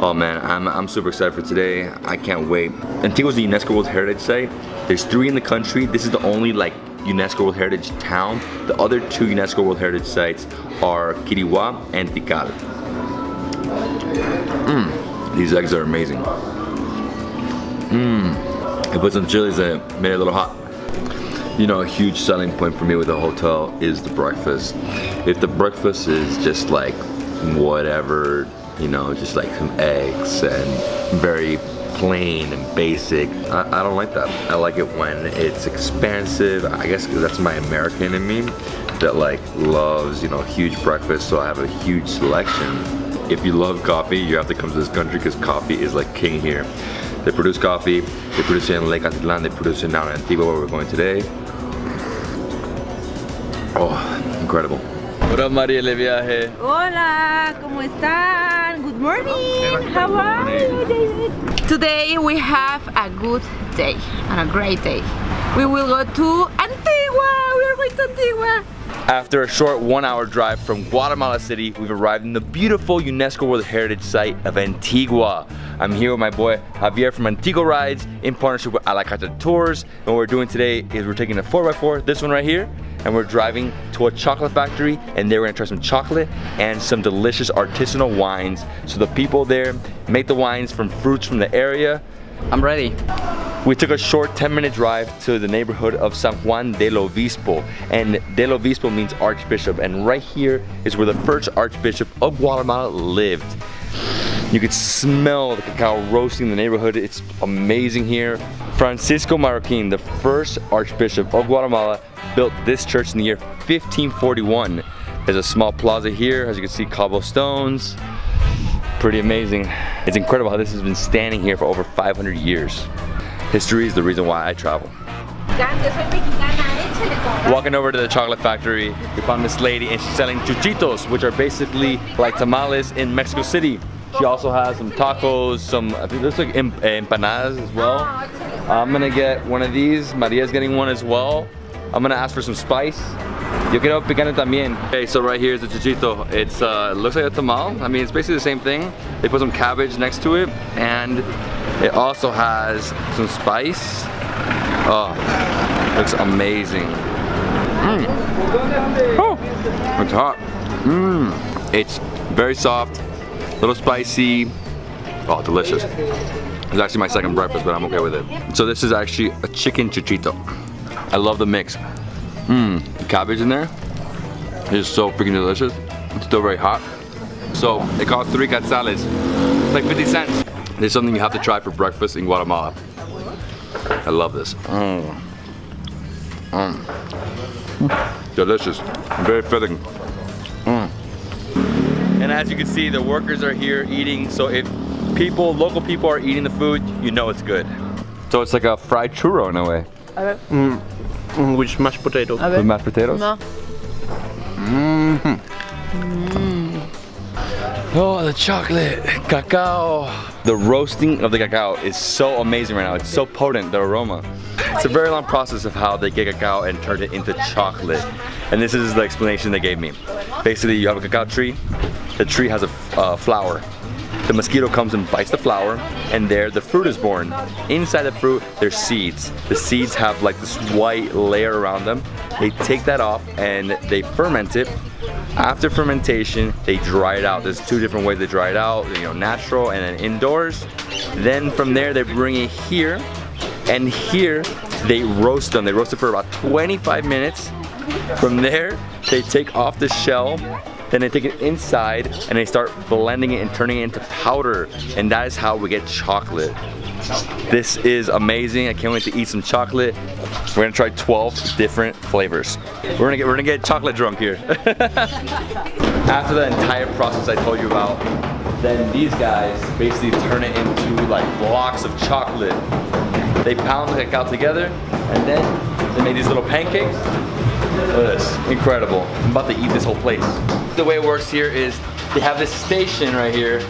Oh man, I'm super excited for today. I can't wait. Antigua is the UNESCO World Heritage Site. There's 3 in the country. This is the only like UNESCO World Heritage town. The other 2 UNESCO World Heritage sites are Quiriguá and Tikal. These eggs are amazing. I put some chilies in it, made it a little hot. You know, a huge selling point for me with the hotel is the breakfast. If the breakfast is just like whatever, you know, just like some eggs and very plain and basic, I don't like that. I like it when it's expansive. I guess because that's my American in me that like loves, you know, huge breakfast, so I have a huge selection. If you love coffee, you have to come to this country because coffee is like king here. They produce coffee, they produce it in Lake Atitlan, they produce it now in Antigua where we're going today. Oh, incredible. What up, Mariel de Viaje? Hola, ¿cómo están? Good morning. How are you, David? Today we have a good day and a great day. We will go to Antigua. We are going to Antigua. After a short 1 hour drive from Guatemala City, we've arrived in the beautiful UNESCO World Heritage Site of Antigua. I'm here with my boy Javier from Antigua Rides in partnership with Alacata Tours. And what we're doing today is we're taking a 4x4, this one right here, and we're driving to a chocolate factory, and there we're gonna try some chocolate and some delicious artisanal wines. So the people there make the wines from fruits from the area. I'm ready. We took a short 10-minute drive to the neighborhood of San Juan del Obispo, and del Obispo means archbishop, and right here is where the first archbishop of Guatemala lived. You could smell the cacao roasting in the neighborhood. It's amazing here. Francisco Marroquin, the first archbishop of Guatemala, built this church in the year 1541. There's a small plaza here, as you can see, cobblestones. Pretty amazing. It's incredible how this has been standing here for over 500 years. History is the reason why I travel. Walking over to the chocolate factory, we found this lady and she's selling chuchitos, which are basically like tamales in Mexico City. She also has some tacos, some, I think there's like empanadas as well. I'm gonna get one of these, Maria's getting one as well. I'm gonna ask for some spice. Yo quiero picante también. Okay, so right here is the chuchito. It's it looks like a tamal. I mean, it's basically the same thing. They put some cabbage next to it, and it also has some spice. Oh, looks amazing. Oh, it's hot. It's very soft, a little spicy, Oh, delicious. It's actually my second breakfast, but I'm okay with it. So this is actually a chicken chichito. I love the mix. The cabbage in there is so freaking delicious. It's still very hot. So it costs 3 quetzales. It's like 50 cents. It's something you have to try for breakfast in Guatemala. I love this. Delicious. Very filling. And as you can see, the workers are here eating. So if local people are eating the food, you know it's good. So it's like a fried churro in a way. With mashed potatoes. With mashed potatoes? No. Oh, the chocolate, cacao. The roasting of the cacao is so amazing right now. It's so potent, the aroma. It's a very long process of how they get cacao and turn it into chocolate. And this is the explanation they gave me. Basically, you have a cacao tree. The tree has a flower. The mosquito comes and bites the flower, and there the fruit is born. Inside the fruit, there's seeds. The seeds have like this white layer around them. They take that off and they ferment it. After fermentation, they dry it out. There's 2 different ways they dry it out, natural and then indoors. Then from there, they bring it here, and here they roast them. They roast it for about 25 minutes. From there, they take off the shell, then they take it inside and they start blending it and turning it into powder. And that is how we get chocolate. This is amazing. I can't wait to eat some chocolate. We're gonna try 12 different flavors. We're gonna get chocolate drunk here. After the entire process I told you about, then these guys basically turn it into like blocks of chocolate. They pound the cacao together, and then they make these little pancakes. Look at this, incredible. I'm about to eat this whole place. The way it works here is they have this station right here.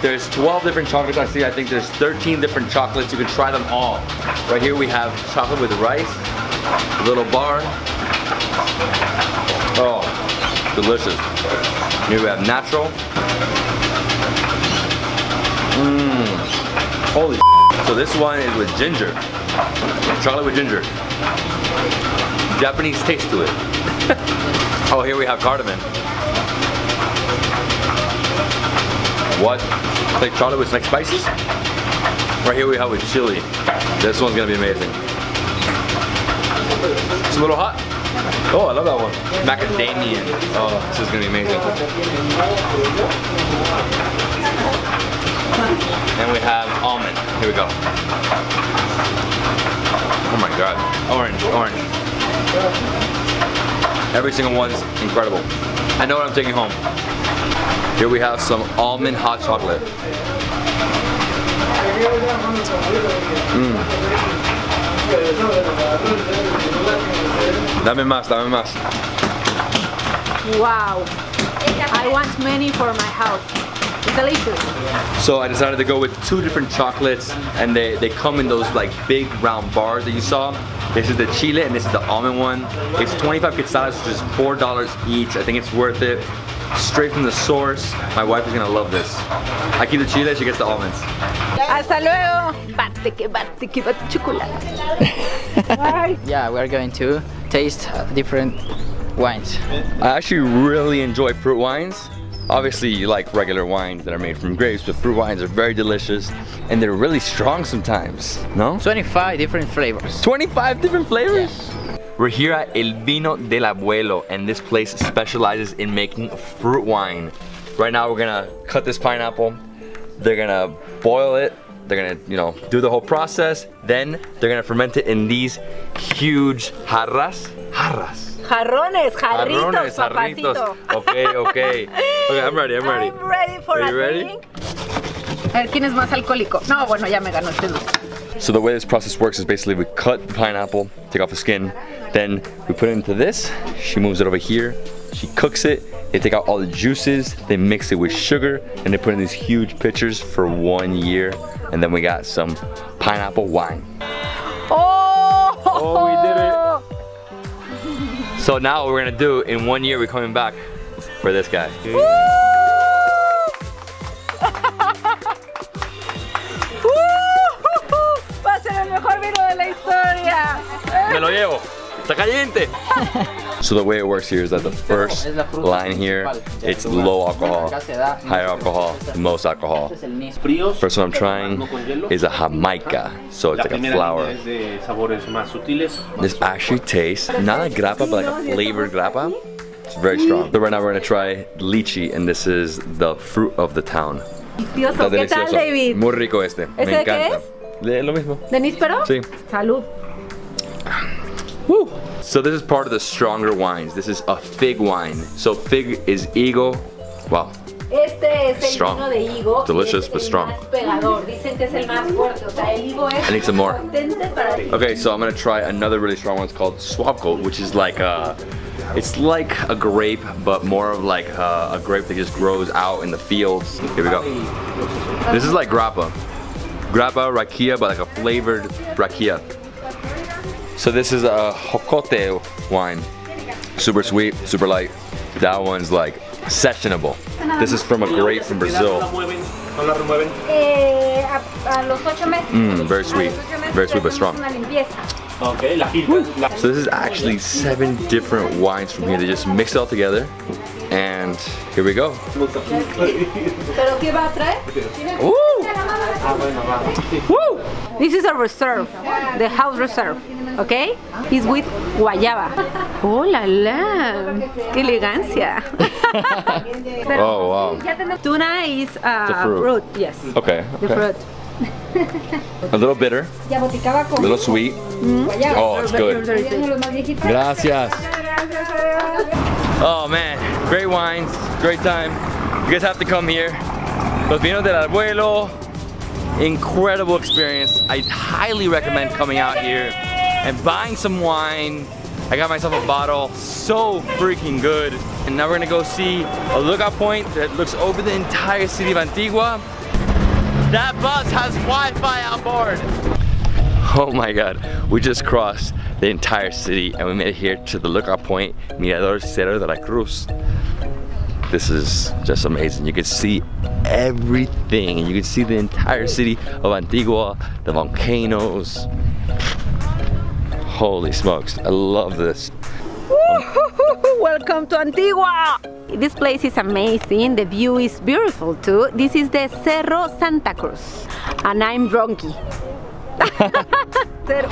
There's 12 different chocolates. I think there's 13 different chocolates. You can try them all. Right here we have chocolate with rice, a little bar. Oh, delicious. Here we have natural. Holy. So this one is with ginger. Chocolate with ginger. Japanese taste to it. Oh, here we have cardamom. What? It's like chocolate with like spices. Right here we have with chili. This one's gonna be amazing. It's a little hot. Oh, I love that one. Macadamia. Oh, this is gonna be amazing. And we have almond. Here we go. Oh my god. Orange, orange. Every single one's incredible. I know what I'm taking home. Here we have some almond hot chocolate. Dame más, dame más. Wow. I want many for my house. It's delicious. So I decided to go with 2 different chocolates, and they come in those like big round bars that you saw. This is the chile and this is the almond one. It's 25 quetzales, which is $4 each. I think it's worth it. Straight from the source. My wife is gonna love this. I keep the chile, she gets the almonds. Hasta luego. Bate chocolate. Yeah, we're going to taste different wines. I actually really enjoy fruit wines. Obviously you like regular wines that are made from grapes, but fruit wines are very delicious and they're really strong sometimes, no? 25 different flavors. 25 different flavors? Yeah. We're here at El Vino del Abuelo, and this place specializes in making fruit wine. Right now we're gonna cut this pineapple, they're gonna boil it, they're gonna, do the whole process, then they're gonna ferment it in these huge jarras. Jarrones, jarritos, papacito. Okay. Okay, I'm ready. I'm ready for a drink. A ver, ¿quién es más alcohólico? No, bueno, ya me ganó este dulce. So the way this process works is basically we cut the pineapple, take off the skin, then we put it into this. She moves it over here. She cooks it. They take out all the juices. They mix it with sugar, and they put it in these huge pitchers for 1 year. And then we got some pineapple wine. Oh, we did it. So now what we're gonna do, in 1 year we're coming back for this guy. Va a ser el mejor vino de la historia. Me lo llevo. Está caliente. So the way it works here is that the first line here, it's low alcohol, higher alcohol, most alcohol. First one I'm trying is a Jamaica, so it's like a flower. This actually tastes not like grappa, but like a flavored grappa. It's very strong. So right now we're gonna try lychee, and this is the fruit of the town. Delicioso. ¿Qué tal, David? Muy rico este. Me ¿Ese qué encanta. Lo mismo. ¿De níspero? Sí. Salud. Woo. So this is part of the stronger wines. This is a fig wine. So fig is higo. Wow. Este es el Strong. vino de higo. Delicious, but strong. Más pegador. Dicen que es el más fuerte. O sea, el higo es I need some more. potente para el... Okay, so I'm gonna try another really strong one. It's called swab coat, which is like it's like a grape, but more of like a grape that just grows out in the fields. Here we go. This is like grappa. Grappa, rakia, but like a flavored rakia. So this is a jocote wine. Super sweet, super light. That one's like sessionable. This is from a grape from Brazil. Very sweet but strong. So this is actually 7 different wines from here. They just mix it all together, and here we go. Woo! Woo! This is a reserve, the house reserve, okay? It's with guayaba. Oh la la, qué elegancia. Oh wow. Tuna is fruit, yes. Okay. The fruit. A little bitter, a little sweet. Oh, it's good. Gracias. Oh man, great wines, great time. You guys have to come here. Los vinos del abuelo, incredible experience. I highly recommend coming out here and buying some wine. I got myself a bottle, so freaking good. And now we're gonna go see a lookout point that looks over the entire city of Antigua. That bus has Wi-Fi on board. Oh my God, we just crossed the entire city and we made it here to the lookout point, Mirador Cerro de la Cruz. This is just amazing. You can see everything, and you can see the entire city of Antigua, the volcanoes. Holy smokes, I love this. Welcome to Antigua! This place is amazing, the view is beautiful too. This is the Cerro Santa Cruz, and I'm drunky.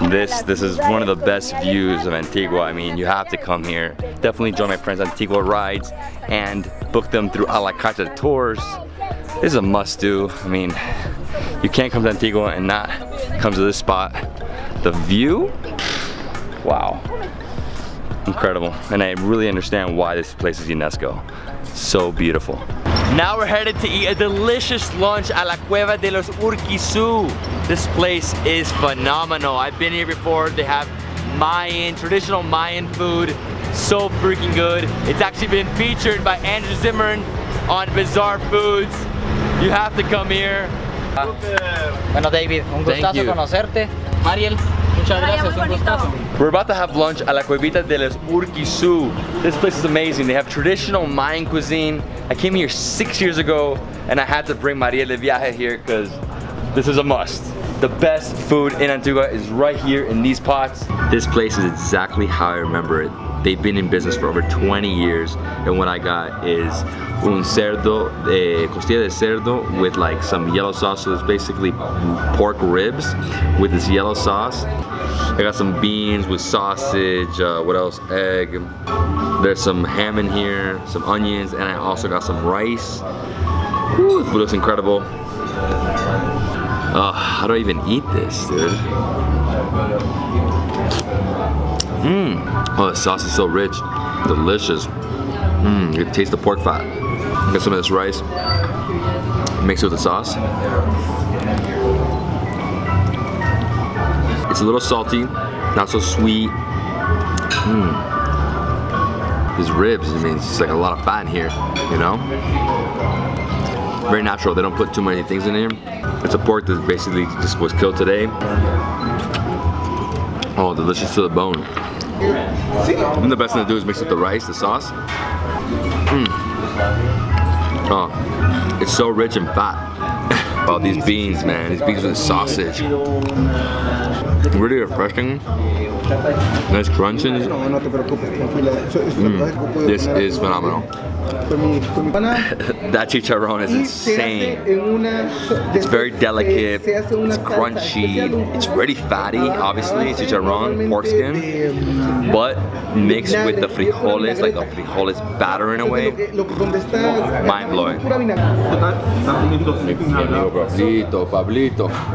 This is one of the best views of Antigua. I mean, you have to come here. Definitely join my friends Antigua Rides and book them through a la carte tours. This is a must do. I mean, you can't come to Antigua and not come to this spot. The view, wow, incredible. And I really understand why this place is UNESCO. So beautiful. Now we're headed to eat a delicious lunch at La Cueva de los Urquizú. This place is phenomenal. I've been here before. They have Mayan, traditional Mayan food. So freaking good. It's actually been featured by Andrew Zimmern on Bizarre Foods. You have to come here. Bueno, David, un gustazo conocerte. Mariel, muchas gracias, un gustazo. We're about to have lunch at La Cuevita de los Urquizú. This place is amazing. They have traditional Mayan cuisine. I came here 6 years ago and I had to bring Mariel de Viaje here because this is a must. The best food in Antigua is right here in these pots. This place is exactly how I remember it. They've been in business for over 20 years, and what I got is un cerdo, costilla de cerdo with like some yellow sauce. So it's basically pork ribs with this yellow sauce. I got some beans with sausage, what else? Egg. There's some ham in here, some onions, and I also got some rice. Woo, the food looks incredible. How do I even eat this, dude? Oh, the sauce is so rich, delicious. You can taste the pork fat. Get some of this rice, mix it with the sauce. It's a little salty, not so sweet. These ribs, I mean, it's just like a lot of fat in here, you know? Very natural, they don't put too many things in here. It's a pork that basically just was killed today. Oh, delicious to the bone. And the best thing to do is mix up the rice, the sauce. Oh, it's so rich and fat. Oh, these beans, man, these beans with the sausage. Really refreshing. Nice crunches. This is phenomenal. That chicharron is insane. It's very delicate, it's crunchy, it's really fatty, obviously, chicharron, pork skin, but mixed with the frijoles, like the frijoles batter in a way. Mind blowing.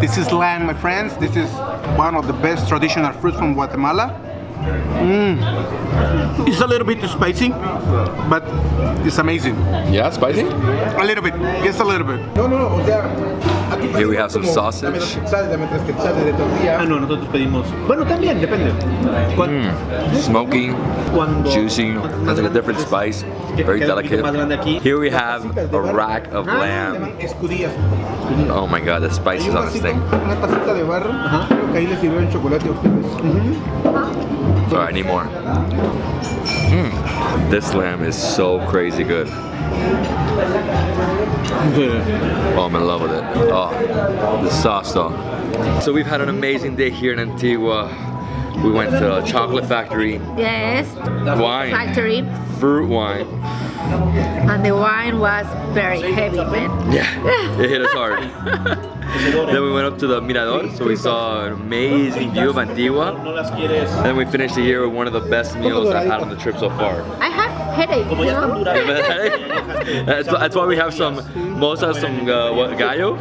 This is lamb, my friends. This is one of the best traditional fruits from Guatemala. It's a little bit spicy, but it's amazing. Yeah, spicy? A little bit, just a little bit. Here we have some sausage. Ah, no, nosotros pedimos. Bueno, también, depende. Smoky, juicy, has like a different spice, very delicate. Here we have a rack of lamb. Oh my god, the spice is on this thing. Alright, I need more. This lamb is so crazy good. Oh, I'm in love with it. Oh, the sauce though. So we've had an amazing day here in Antigua. We went to a chocolate factory. Yes. Wine. Factory. Fruit wine. And the wine was very heavy, man. Yeah, it hit us hard. Then we went up to the Mirador, so we saw an amazing view of Antigua. And then we finished the year with one of the best meals I've had on the trip so far. I have headache, you know? That's why we have some moza, some gallo,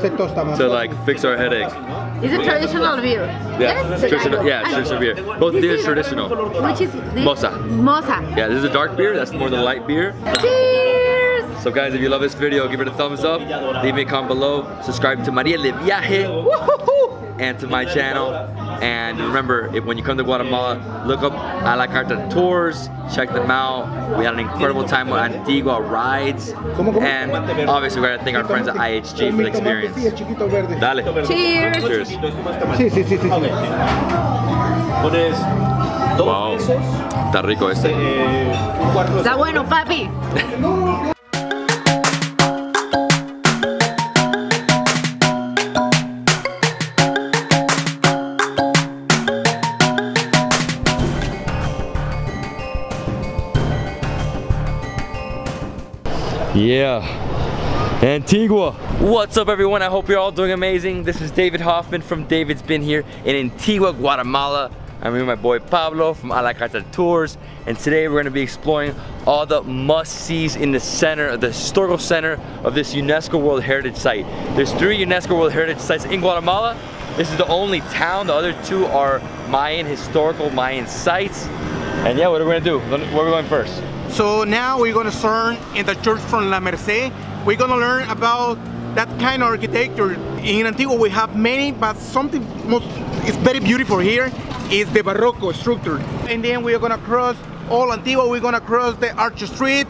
to like fix our headache. It's a traditional beer. Yeah, Yes, traditional, yeah, traditional beer. Both beers traditional. Which is this? Moza. Moza. Yeah, this is a dark beer, that's more the light beer. Cheers! So guys, if you love this video, give it a thumbs up, leave me a comment below, subscribe to Mariel de Viaje and to my channel. And remember, when you come to Guatemala, look up A La Carta Tours, check them out. We had an incredible time with Antigua rides. And obviously we gotta thank our friends at IHG for the experience. Dale. Cheers! Cheers. Wow, está rico este. Está bueno, papi. Yeah, Antigua. What's up everyone? I hope you're all doing amazing. This is David Hoffman from Davidsbeenhere in Antigua, Guatemala. I'm here with my boy Pablo from A La Carta Tours, and today we're going to be exploring all the must-sees in the center, the historical center of this UNESCO World Heritage Site. There's 3 UNESCO World Heritage Sites in Guatemala. This is the only town. The other 2 are Mayan, historical Mayan sites. And yeah, what are we going to do? Where are we going first? So now we're gonna learn in the church from La Merced. We're gonna learn about that kind of architecture. In Antigua we have many, but something is very beautiful here is the Barroco structure. And then we're gonna cross all Antigua. We're gonna cross the Arch Street,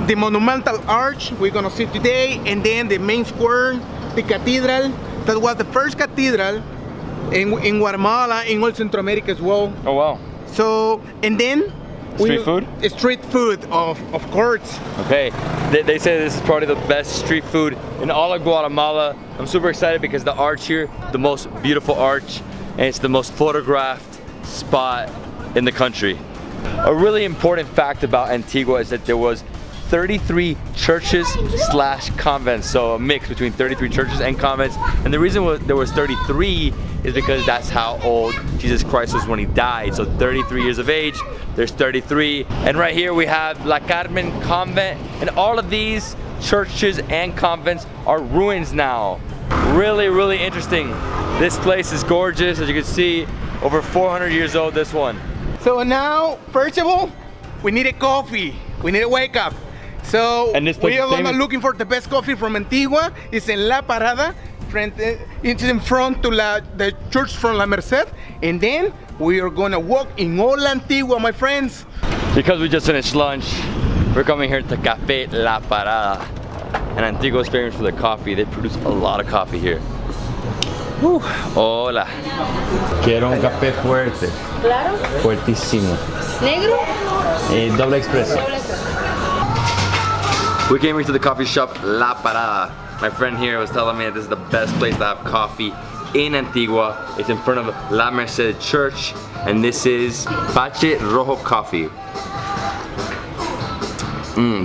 the Monumental Arch we're gonna see today, and then the main square, the cathedral. That was the first cathedral in Guatemala, in all Central America as well. Oh wow. So, and then street food? Street food, of course. Okay, they say this is probably the best street food in all of Guatemala. I'm super excited because the arch here, the most beautiful arch, and it's the most photographed spot in the country. A really important fact about Antigua is that there was 33 churches / convents, so a mix between 33 churches and convents. And the reason there was 33 is because that's how old Jesus Christ was when he died. So 33 years of age, there's 33. And right here we have La Carmen Convent, and all of these churches and convents are ruins now. Really, really interesting. This place is gorgeous, as you can see, over 400 years old, this one. So now, first of all, we need a coffee. We need to wake up. So we are gonna looking for the best coffee from Antigua. It's in La Parada. It's in front to the church from La Merced. And then we are gonna walk in all Antigua, my friends. Because we just finished lunch, we're coming here to Café La Parada. And Antigua is famous for their coffee. They produce a lot of coffee here. Hola. Quiero un café fuerte. Claro. Fuertísimo. Negro. Doble expreso. We came here to the coffee shop La Parada. My friend here was telling me that this is the best place to have coffee in Antigua. It's in front of La Merced Church, and this is Pache Rojo Coffee.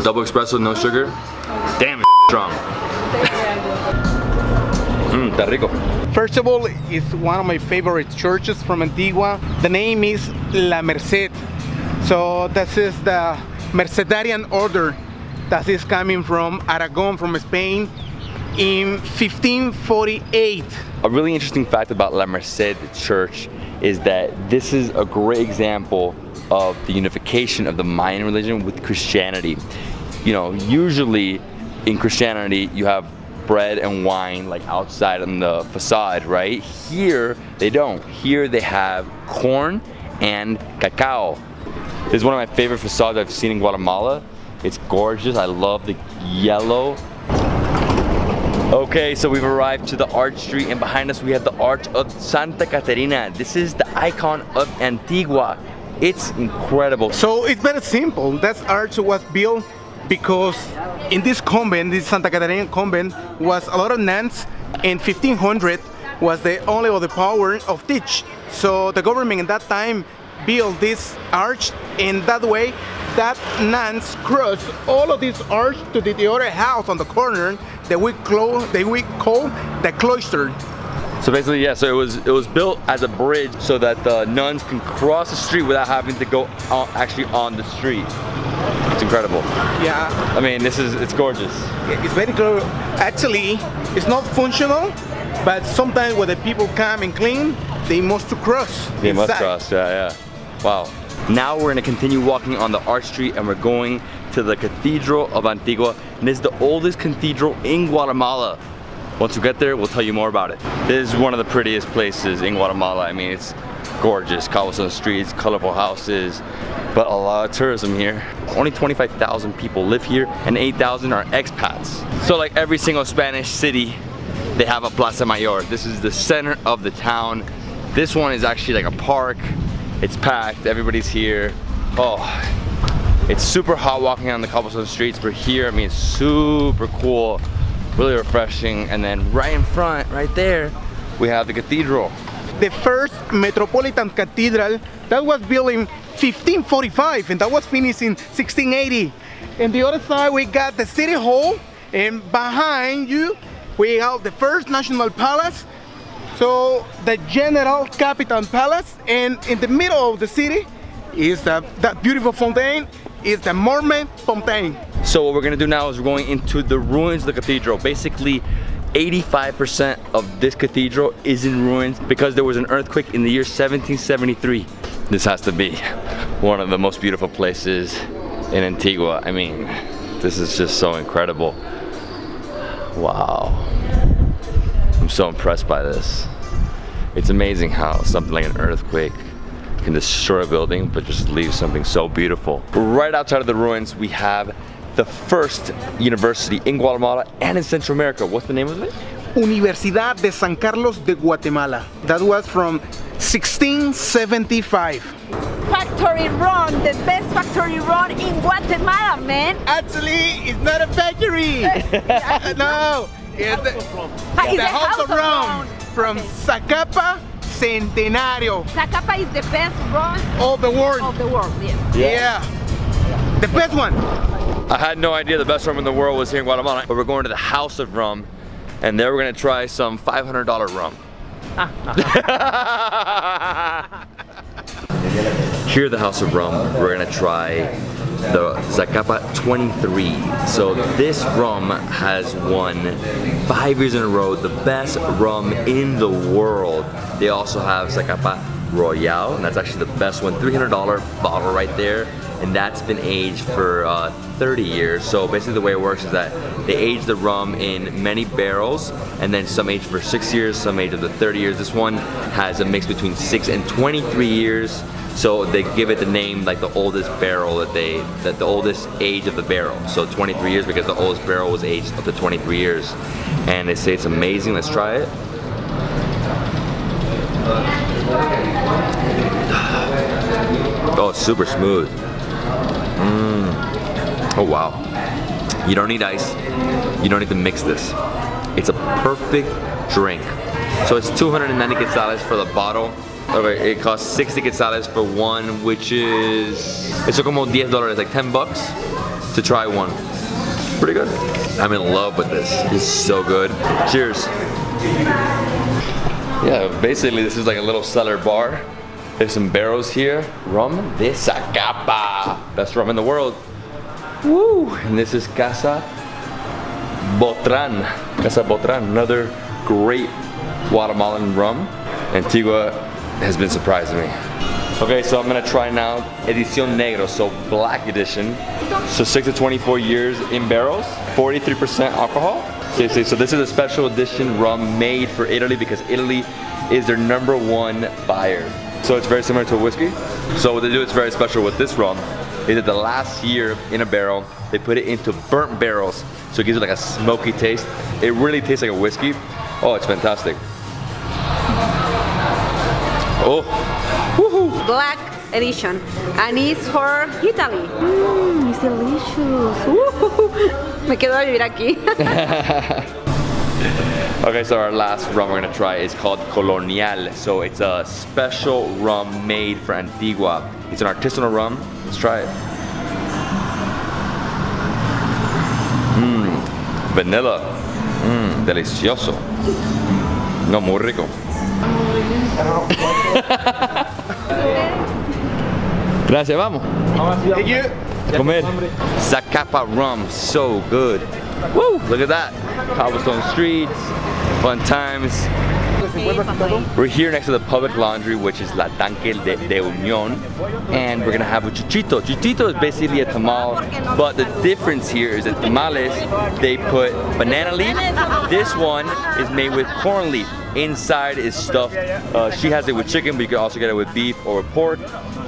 Double espresso, no sugar. Damn, it's strong. Está rico. First of all, it's one of my favorite churches from Antigua. The name is La Merced. So this is the Mercedarian order that is coming from Aragon, from Spain, in 1548. A really interesting fact about La Merced Church is that this is a great example of the unification of the Mayan religion with Christianity. You know, usually in Christianity you have bread and wine like outside on the facade, right? Here they don't. Here they have corn and cacao. This is one of my favorite facades I've seen in Guatemala. It's gorgeous. I love the yellow. Okay, so we've arrived to the Arch Street, and behind us we have the Arch of Santa Catarina. This is the icon of Antigua. It's incredible. So it's very simple. That arch was built because in this convent, this Santa Catarina convent, was a lot of nuns, and 1500 was the only of the power of teach. So the government in that time built this arch, and that way that nuns crossed all of this arch to the other house on the corner that we call the cloister. So basically, yeah, so it was built as a bridge so that the nuns can cross the street without having to go actually on the street. It's incredible. Yeah. I mean, it's gorgeous. It's very cool. Actually, it's not functional, but sometimes when the people come and clean, they must to cross. They must cross, yeah. Wow. Now we're gonna continue walking on the Arch Street, and we're going to the Cathedral of Antigua, and this is the oldest cathedral in Guatemala. Once we get there, we'll tell you more about it. This is one of the prettiest places in Guatemala. I mean, it's gorgeous. Cobblestone streets, colorful houses, but a lot of tourism here. Only 25,000 people live here, and 8,000 are expats. So like every single Spanish city, they have a Plaza Mayor. This is the center of the town. This one is actually like a park. It's packed, everybody's here. Oh, it's super hot walking on the cobblestone streets, but here, I mean, it's super cool, really refreshing. And then right in front, right there, we have the cathedral. The first Metropolitan Cathedral, that was built in 1545, and that was finished in 1680. And the other side, we got the City Hall, and behind you, we have the first National Palace, so the General Capitan Palace, and in the middle of the city is that beautiful fountain, is the Mormon Fountain. So what we're gonna do now is we're going into the ruins of the cathedral. Basically, 85% of this cathedral is in ruins because there was an earthquake in the year 1773. This has to be one of the most beautiful places in Antigua. I mean, this is just so incredible. Wow. I'm so impressed by this. It's amazing how something like an earthquake can destroy a building but just leave something so beautiful. Right outside of the ruins we have the first university in Guatemala and in Central America. What's the name of it? Universidad de San Carlos de Guatemala. That was from 1675. Factory run, the best factory run in Guatemala, man. Actually, it's not a factory. No, it's the House of Rum from Zacapa Centenario. Zacapa is the best run of the world. Of the world, yes. Yeah. The best one. I had no idea the best rum in the world was here in Guatemala, but we're going to the House of Rum, and there we're gonna try some $500 rum. Here at the House of Rum, we're gonna try the Zacapa 23. So this rum has won 5 years in a row the best rum in the world. They also have Zacapa Royale, and that's actually the best one, $300 bottle right there, and that's been aged for 30 years. So basically the way it works is that they age the rum in many barrels, and then some age for 6 years, some age up to 30 years. This one has a mix between 6 and 23 years. So they give it the name like the oldest barrel the oldest age of the barrel. So 23 years because the oldest barrel was aged up to 23 years. And they say it's amazing. Let's try it. Oh, it's super smooth. Oh wow. You don't need ice. You don't need to mix this. It's a perfect drink So it's 290 quetzales for the bottle. Okay, it costs 60 quetzales for one, which is, it's como $10, like 10 bucks to try one. Pretty good. I'm in love with this. It's so good. Cheers. Yeah, basically this is like a little cellar bar. There's some barrels here. Rum de Zacapa. Best rum in the world. Woo! And this is Casa Botran. Casa Botran, another great Guatemalan rum. Antigua has been surprising me. Okay, so I'm gonna try now Edición Negro, so black edition. So 6 to 24 years in barrels, 43% alcohol. So this is a special edition rum made for Italy because Italy is their #1 buyer. So it's very similar to a whiskey. So what they do is very special with this rum is that the last year in a barrel, they put it into burnt barrels. So it gives it like a smoky taste. It really tastes like a whiskey. Oh, it's fantastic. Oh, woohoo! Black edition, and it's for Italy. It's delicious. Me quedo a vivir aquí. Okay, so our last rum we're gonna try is called Colonial. So it's a special rum made for Antigua. It's an artisanal rum. Let's try it. Vanilla. Delicioso. No, muy rico. Gracias, vamos. Thank you. Comer. Zacapa rum, so good. Woo! Look at that. Cobblestone streets, fun times. We're here next to the public laundry, which is La Tanque de Unión, and we're gonna have a chichito. Chichito is basically a tamal, but the difference here is that tamales, they put banana leaf. This one is made with corn leaf. Inside is stuffed. She has it with chicken, but you can also get it with beef or with pork.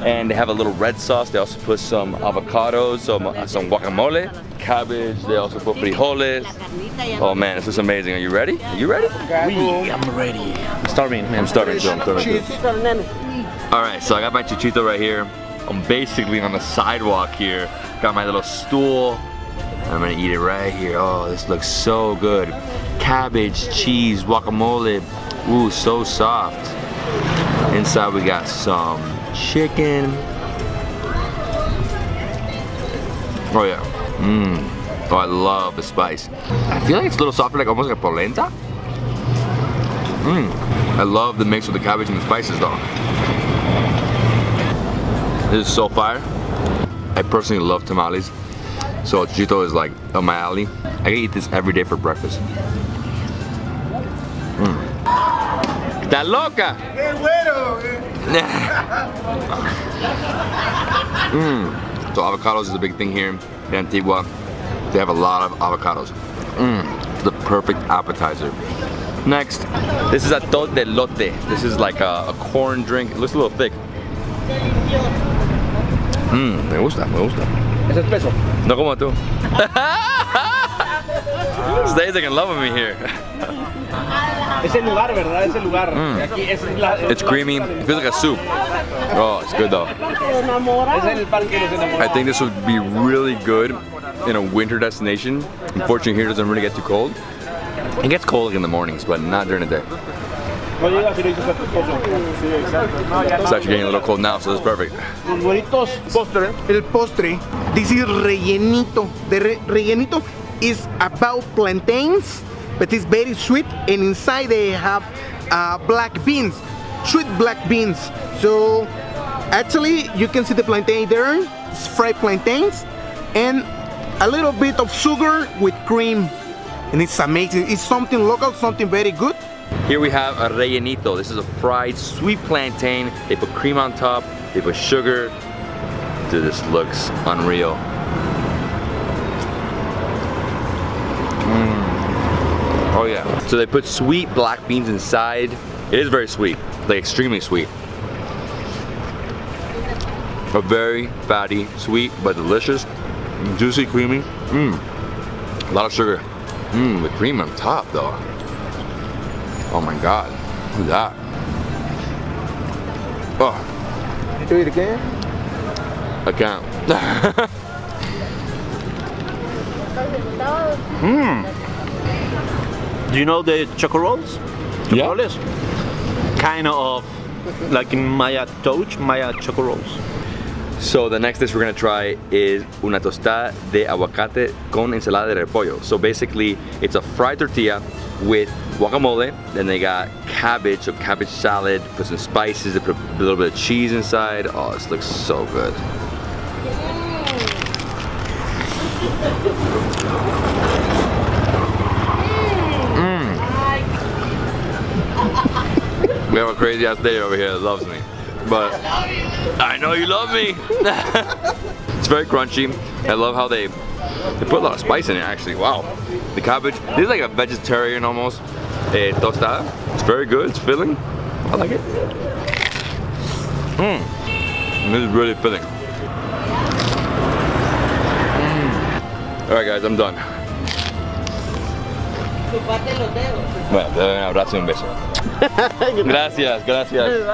And they have a little red sauce. They also put some avocados, some guacamole, cabbage. They also put frijoles. Oh man, this is amazing. Are you ready? Are you ready? I'm ready. I'm starving, man. I'm starving too. I'm starving too. All right, so I got my chichito right here. I'm basically on the sidewalk here. Got my little stool. I'm gonna eat it right here. Oh, this looks so good. Cabbage, cheese, guacamole. Ooh, so soft. Inside we got some chicken. Oh yeah. Oh, I love the spice. I feel like it's a little softer, like almost like a polenta. I love the mix with the cabbage and the spices though. This is so fire. I personally love tamales. So chichito is like up my alley. I can eat this every day for breakfast. ¡Está loca! So avocados is a big thing here in Antigua. They have a lot of avocados. The perfect appetizer. Next, this is atol de lote. This is like a corn drink. It looks a little thick. Me gusta, me gusta. Es espeso. No como tú. Stays in love with me here. Es el lugar, ¿verdad? Es el lugar. Aquí es It's creamy. It feels like a soup. Oh, it's good though. Es el parque de los enamorados. I think this would be really good in a winter destination. Unfortunately, here it doesn't really get too cold. It gets cold in the mornings, but not during the day. It's actually getting a little cold now, so it's perfect. El postre. This is rellenito. The rellenito is about plantains, but it's very sweet, and inside they have black beans, sweet black beans. So actually you can see the plantain there. It's fried plantains and a little bit of sugar with cream, and it's amazing. It's something local, something very good. Here we have a rellenito. This is a fried sweet plantain. They put cream on top, they put sugar. Dude, this looks unreal. Oh yeah. So they put sweet black beans inside. It is very sweet, like extremely sweet. A very fatty, sweet, but delicious. Juicy, creamy. A lot of sugar. The cream on top though. Oh my God, look at that. Oh. Do it again? I can't. Do you know the choco rolls? Yeah. Rolls. Kind of like in Maya touch, Maya choco rolls. So the next dish we're gonna try is una tostada de aguacate con ensalada de repollo. So basically, it's a fried tortilla with guacamole, then they got cabbage, so cabbage salad, put some spices, they put a little bit of cheese inside. Oh, this looks so good. We have a crazy ass day over here that loves me. But I know you love me. It's very crunchy. I love how they put a lot of spice in it actually. Wow. The cabbage, this is like a vegetarian almost tostada. It's very good, it's filling. I like it. This is really filling. Alright guys, I'm done. Bueno, te doy un abrazo y un beso. Gracias, gracias.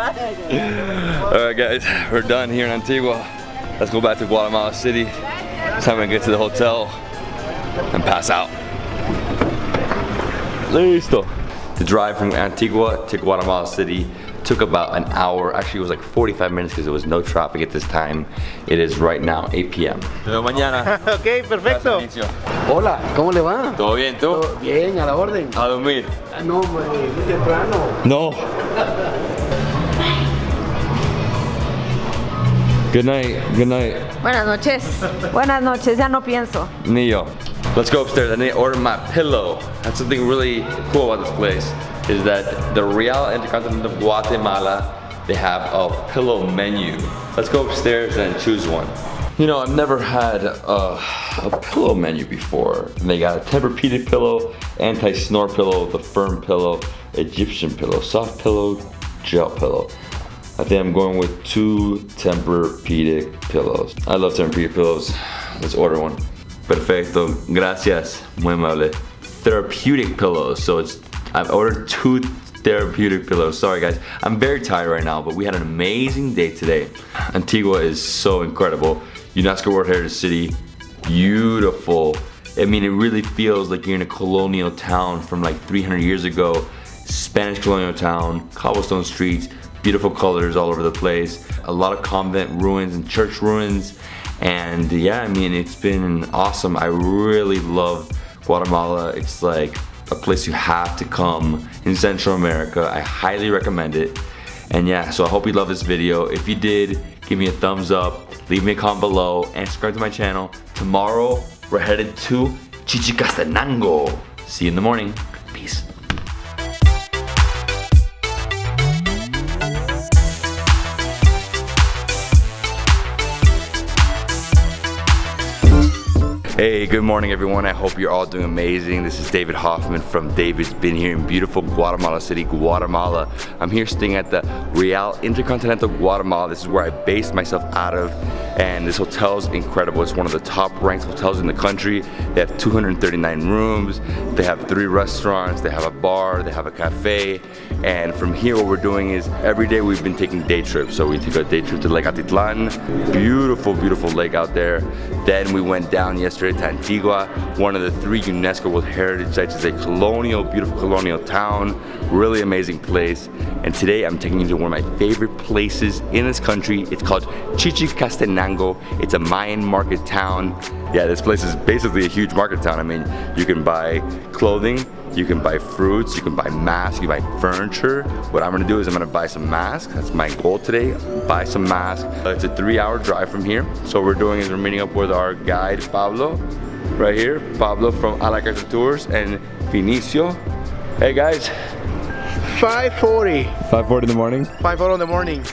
Alright guys, we're done here in Antigua. Let's go back to Guatemala City. It's time to get to the hotel and pass out. Listo. The drive from Antigua to Guatemala City took about an hour. Actually, it was like 45 minutes because there was no traffic at this time. It is right now 8 p.m. Pero mañana. Ok, perfecto. Hola, ¿cómo le va? ¿Todo bien, tú? Todo bien, a la orden. A dormir. No, muy temprano. No. Good night, good night. Buenas noches. Buenas noches, ya no pienso. Ni yo. Let's go upstairs. I need to order my pillow. That's something really cool about this place, is that the Real Intercontinental of Guatemala, they have a pillow menu. Let's go upstairs and choose one. You know, I've never had a pillow menu before. And they got a Tempur-Pedic pillow, anti-snore pillow, the firm pillow, Egyptian pillow, soft pillow, gel pillow. I think I'm going with 2 Tempur-Pedic pillows. I love Tempur-Pedic pillows. Let's order one. Perfecto, gracias, muy amable. Therapeutic pillows, so I've ordered 2 therapeutic pillows. Sorry guys, I'm very tired right now, but we had an amazing day today. Antigua is so incredible. UNESCO World Heritage City, beautiful. I mean, it really feels like you're in a colonial town from like 300 years ago. Spanish colonial town, cobblestone streets, beautiful colors all over the place. A lot of convent ruins and church ruins. And yeah, I mean, it's been awesome. I really love Guatemala. It's like a place you have to come in Central America. I highly recommend it. And yeah, so I hope you love this video. If you did, give me a thumbs up, leave me a comment below, and subscribe to my channel. Tomorrow, we're headed to Chichicastenango. See you in the morning. Peace. Hey, good morning everyone. I hope you're all doing amazing. This is David Hoffman from Davidsbeenhere in beautiful Guatemala City, Guatemala. I'm here staying at the Real Intercontinental Guatemala. This is where I based myself out of, and this hotel is incredible. It's one of the top ranked hotels in the country. They have 239 rooms. They have 3 restaurants. They have a bar. They have a cafe. And from here, what we're doing is every day we've been taking day trips. So we took a day trip to Lake Atitlan. Beautiful, beautiful lake out there. Then we went down yesterday to Antigua, one of the 3 UNESCO World Heritage Sites. It's a colonial, beautiful colonial town, really amazing place. And today I'm taking you to one of my favorite places in this country. It's called Chichicastenango. It's a Mayan market town. Yeah, this place is basically a huge market town. I mean, you can buy clothing, you can buy fruits, you can buy masks, you can buy furniture. What I'm gonna do is I'm gonna buy some masks. That's my goal today, buy some masks. It's a 3-hour drive from here. So what we're doing is we're meeting up with our guide, Pablo, right here. Pablo from A La Carta Tours, and Vinicio. Hey guys. 5:40. 5:40 in the morning? 5:40 in the morning.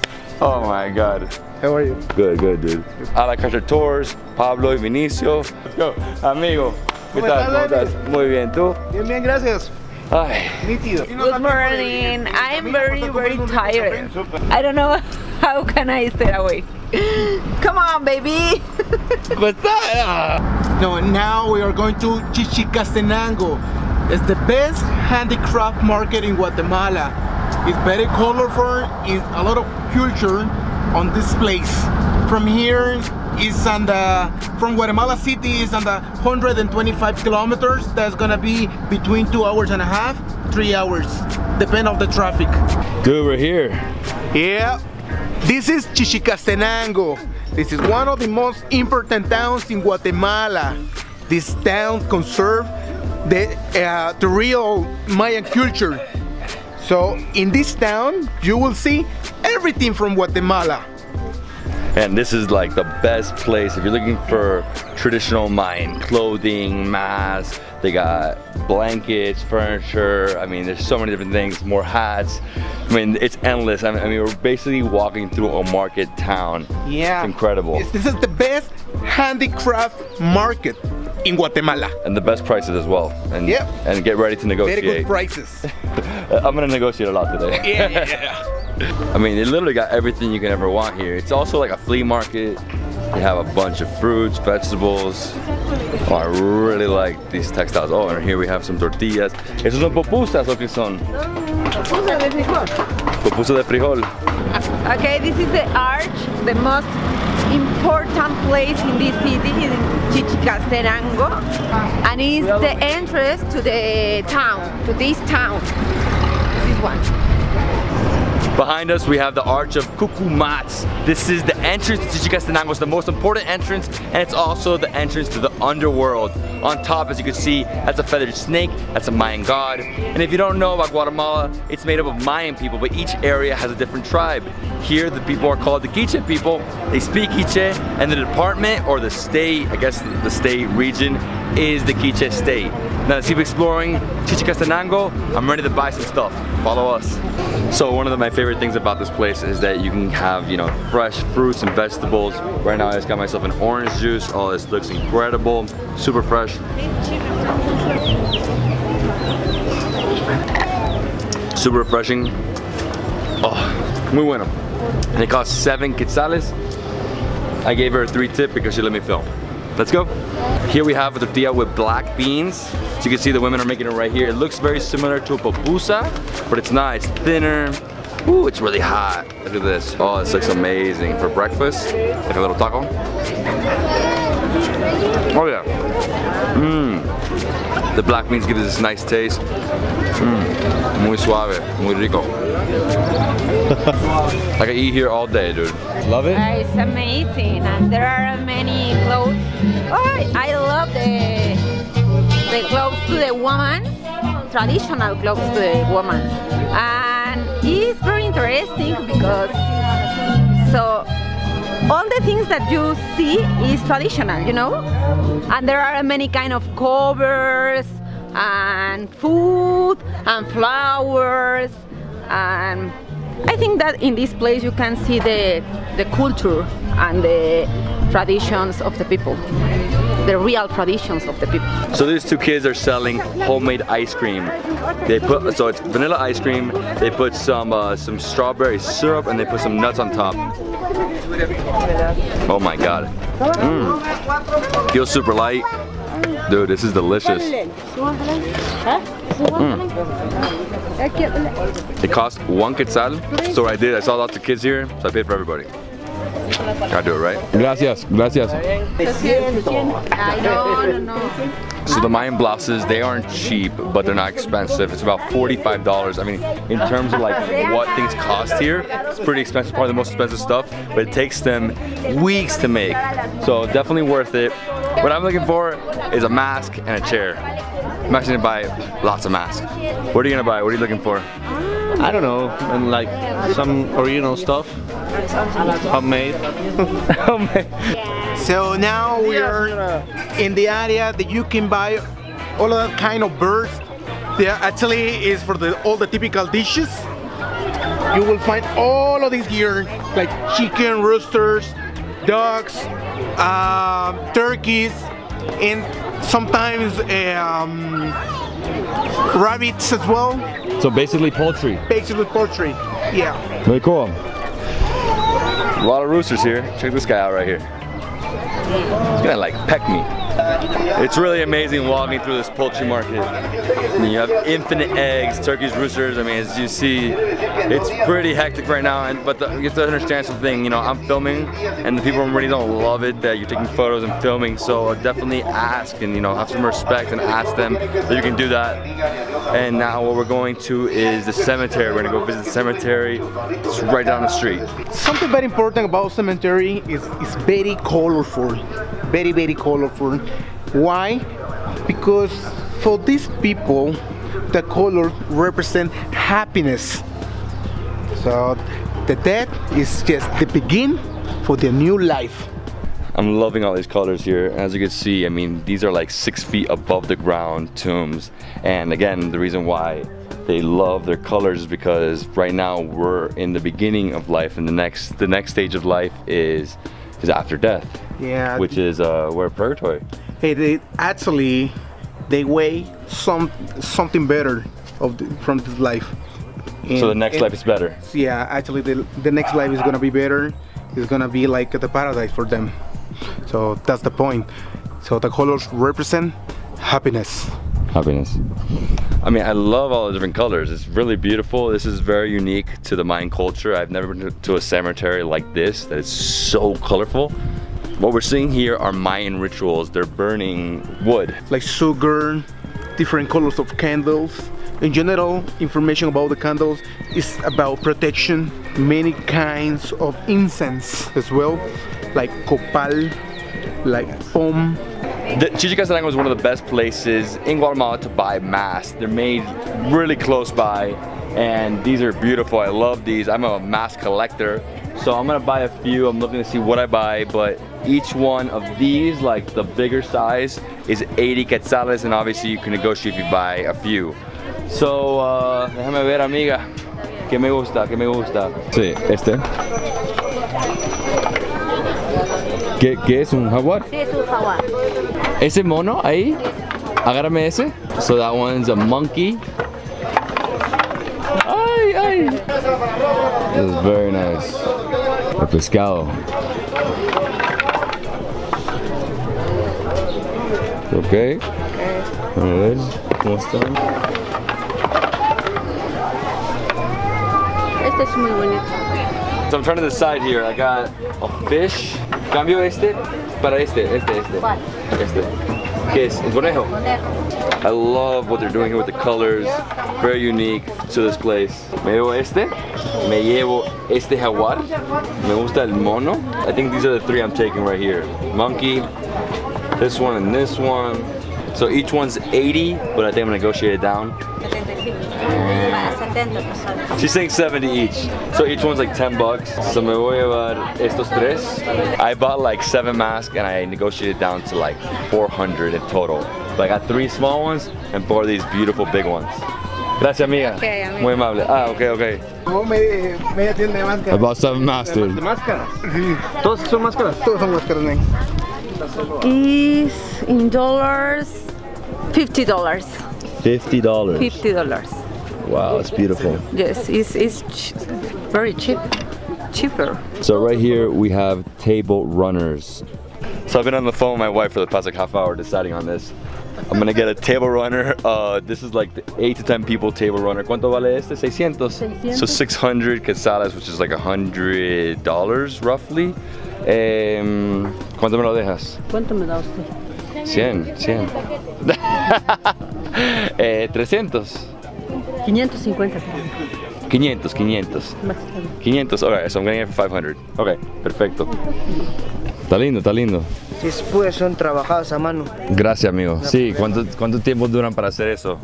Oh my God. How are you? Good, good, dude. A La Carta Tours, Pablo y Vinicio. Let's go. Amigo. ¿Qué tal? ¿Cómo estás? Muy bien, ¿tú? Bien, bien, gracias. Ay. Nítido. Good morning. I'm very tired. I don't know how can I stay awake. Come on, baby. No, now we are going to Chichicastenango. It's the best handicraft market in Guatemala. It's very colorful. It's a lot of culture on this place. From here is on the, from Guatemala City is on the 125 kilometers. That's gonna be between 2.5 hours, 3 hours, depend on the traffic. Dude, we're here. Yeah, this is Chichicastenango. This is one of the most important towns in Guatemala. This town conserves the real Mayan culture. So in this town, you will see everything from Guatemala. And this is like the best place if you're looking for traditional Mayan clothing, masks. They got blankets, furniture. I mean, there's so many different things, more hats. I mean, it's endless. I mean, we're basically walking through a market town. Yeah. It's incredible. This is the best handicraft market in Guatemala. And the best prices as well. And, yep. And get ready to negotiate. Very good prices. I'm gonna negotiate a lot today. Yeah. I mean, they literally got everything you can ever want here. It's also like a flea market. They have a bunch of fruits, vegetables. Oh, I really like these textiles. Oh, and here we have some tortillas. Esos son pupusas, ¿o qué son? Pupusa de frijol. Pupusa de frijol. Okay, this is the arch, the most important place in this city, in Chichicastenango, and it's the entrance to the town, to this town. This one. Behind us, we have the Arch of Cucumats. This is the entrance to Chichicastenango. It's the most important entrance, and it's also the entrance to the underworld. On top, as you can see, that's a feathered snake. That's a Mayan god. And if you don't know about Guatemala, it's made up of Mayan people, but each area has a different tribe. Here, the people are called the Quiche people. They speak Quiche, and the department, or the state, I guess the state region, is the Quiche state. Now let's keep exploring Chichicastenango. I'm ready to buy some stuff. Follow us. So one of my favorite things about this place is that you can have, you know, fresh fruits and vegetables. Right now I just got myself an orange juice. Oh, this looks incredible. Super fresh. Super refreshing. Oh, muy bueno. And it cost 7 quetzales. I gave her a 3 tip because she let me film. Let's go. Here we have a tortilla with black beans. So you can see the women are making it right here. It looks very similar to a pupusa, but it's not. It's thinner. Ooh, it's really hot. Look at this. Oh, this looks amazing. For breakfast, like a little taco. Oh yeah. Mmm. The black beans give it this nice taste. Mmm. Muy suave. Muy rico. I could eat here all day, dude. Love it? It's amazing, and there are many clothes. Oh, I love the clothes to the woman, traditional clothes to the woman, and it's very interesting because so all the things that you see is traditional, you know, and there are many kind of covers and food and flowers, and I think that in this place you can see the culture and the traditions of the people, the real traditions of the people. So these two kids are selling homemade ice cream. They put, so it's vanilla ice cream. They put some strawberry syrup and they put some nuts on top. Oh my god. Mmm. Feels super light. Dude, this is delicious. It cost 1 quetzal. So what I did, I saw lots of kids here, so I paid for everybody. Gotta do it, right? Gracias, gracias. So the Mayan blouses, they aren't cheap, but they're not expensive. It's about $45. I mean, in terms of like what things cost here, it's pretty expensive, probably the most expensive stuff, but it takes them weeks to make. So definitely worth it. What I'm looking for is a mask and a chair. I'm actually gonna buy lots of masks. What are you gonna buy? What are you looking for? I don't know, and like some original stuff, homemade. So now we are in the area that you can buy all of that kind of birds. There actually is for all the typical dishes. You will find all of these here, like chicken, roosters, ducks, turkeys, and sometimes rabbits as well. So basically poultry. Basically poultry, yeah. Very cool. A lot of roosters here. Check this guy out right here. He's gonna like peck me. It's really amazing walking through this poultry market. I mean, you have infinite eggs, turkeys, roosters. I mean, as you see, it's pretty hectic right now. But you have to understand something. You know, I'm filming, and the people really don't love it that you're taking photos and filming. So definitely ask and have some respect and ask them that you can do that. And now what we're going to is the cemetery. We're gonna go visit the cemetery. It's right down the street. Something very important about cemetery is it's very colorful. Very, very colorful. Why? Because for these people, the color represents happiness. So the death is just the begin for the new life. I'm loving all these colors here. As you can see, I mean, these are like 6 feet above the ground tombs. And again, the reason why they love their colors is because right now we're in the beginning of life, and the next stage of life is after death. Yeah. Which is where purgatory. Hey, they weigh something better from this life. And, so the next life is better. Yeah, actually the next life is gonna be better. It's gonna be like the paradise for them. So that's the point. So the colors represent happiness. Happiness. I mean, I love all the different colors. It's really beautiful. This is very unique to the Mayan culture. I've never been to a cemetery like this that is so colorful. What we're seeing here are Mayan rituals. They're burning wood. Like sugar, different colors of candles. In general, information about the candles is about protection. Many kinds of incense as well, like copal, like pom. The Chichicastenango is one of the best places in Guatemala to buy masks. They're made really close by, and these are beautiful. I love these. I'm a mask collector, so I'm gonna buy a few. I'm looking to see what I buy, but each one of these, like the bigger size, is 80 quetzales, and obviously you can negotiate if you buy a few. So, déjame ver, amiga. ¿Qué me gusta? ¿Qué me gusta? Sí, este. ¿Qué es un jaguar? Sí, es un jaguar. Ese mono ahí, agárrame ese. So that one's a monkey. Ay, ay. This is very nice. El pescado. Okay. A ver, ¿cómo están? Este es muy bonito. So I'm turning to the side here. I got a fish. Cambio este para este. ¿Cuál? Este. ¿Qué es? ¿Es conejo? Conejo. I love what they're doing here with the colors. Very unique to this place. Me llevo este. Me llevo este jaguar. Me gusta el mono. I think these are the three I'm taking right here. Monkey, this one, and this one. So each one's 80, but I think I'm gonna negotiate it down. She's saying 70 each. So each one's like 10 bucks. So me voy a llevar estos tres. I bought like 7 masks and I negotiated down to like 400 in total. But I got 3 small ones and 4 of these beautiful big ones. Gracias, amiga. Okay, amiga. Muy amable. Ah, okay. Media tienda de máscaras. About 7 masks, dude. ¿De máscaras? ¿Todos son máscaras? Todos son máscaras, nen. Is in dollars, $50. $50. $50. Wow, it's beautiful. Yes, it's very cheap, cheaper. So right here we have table runners. So I've been on the phone with my wife for the past like half hour deciding on this. I'm gonna get a table runner. This is like the 8 to 10 people table runner. ¿Cuánto vale este? 600. So 600 quetzales, which is like $100 roughly. ¿Cuánto me lo dejas? ¿Cuánto me da usted? 100. 300. 550. 500. 500, okay, so I'm getting it for 500. Okay, perfecto. Está lindo. Después son trabajados a mano. Gracias, amigo. Sí, ¿cuánto tiempo duran para hacer eso?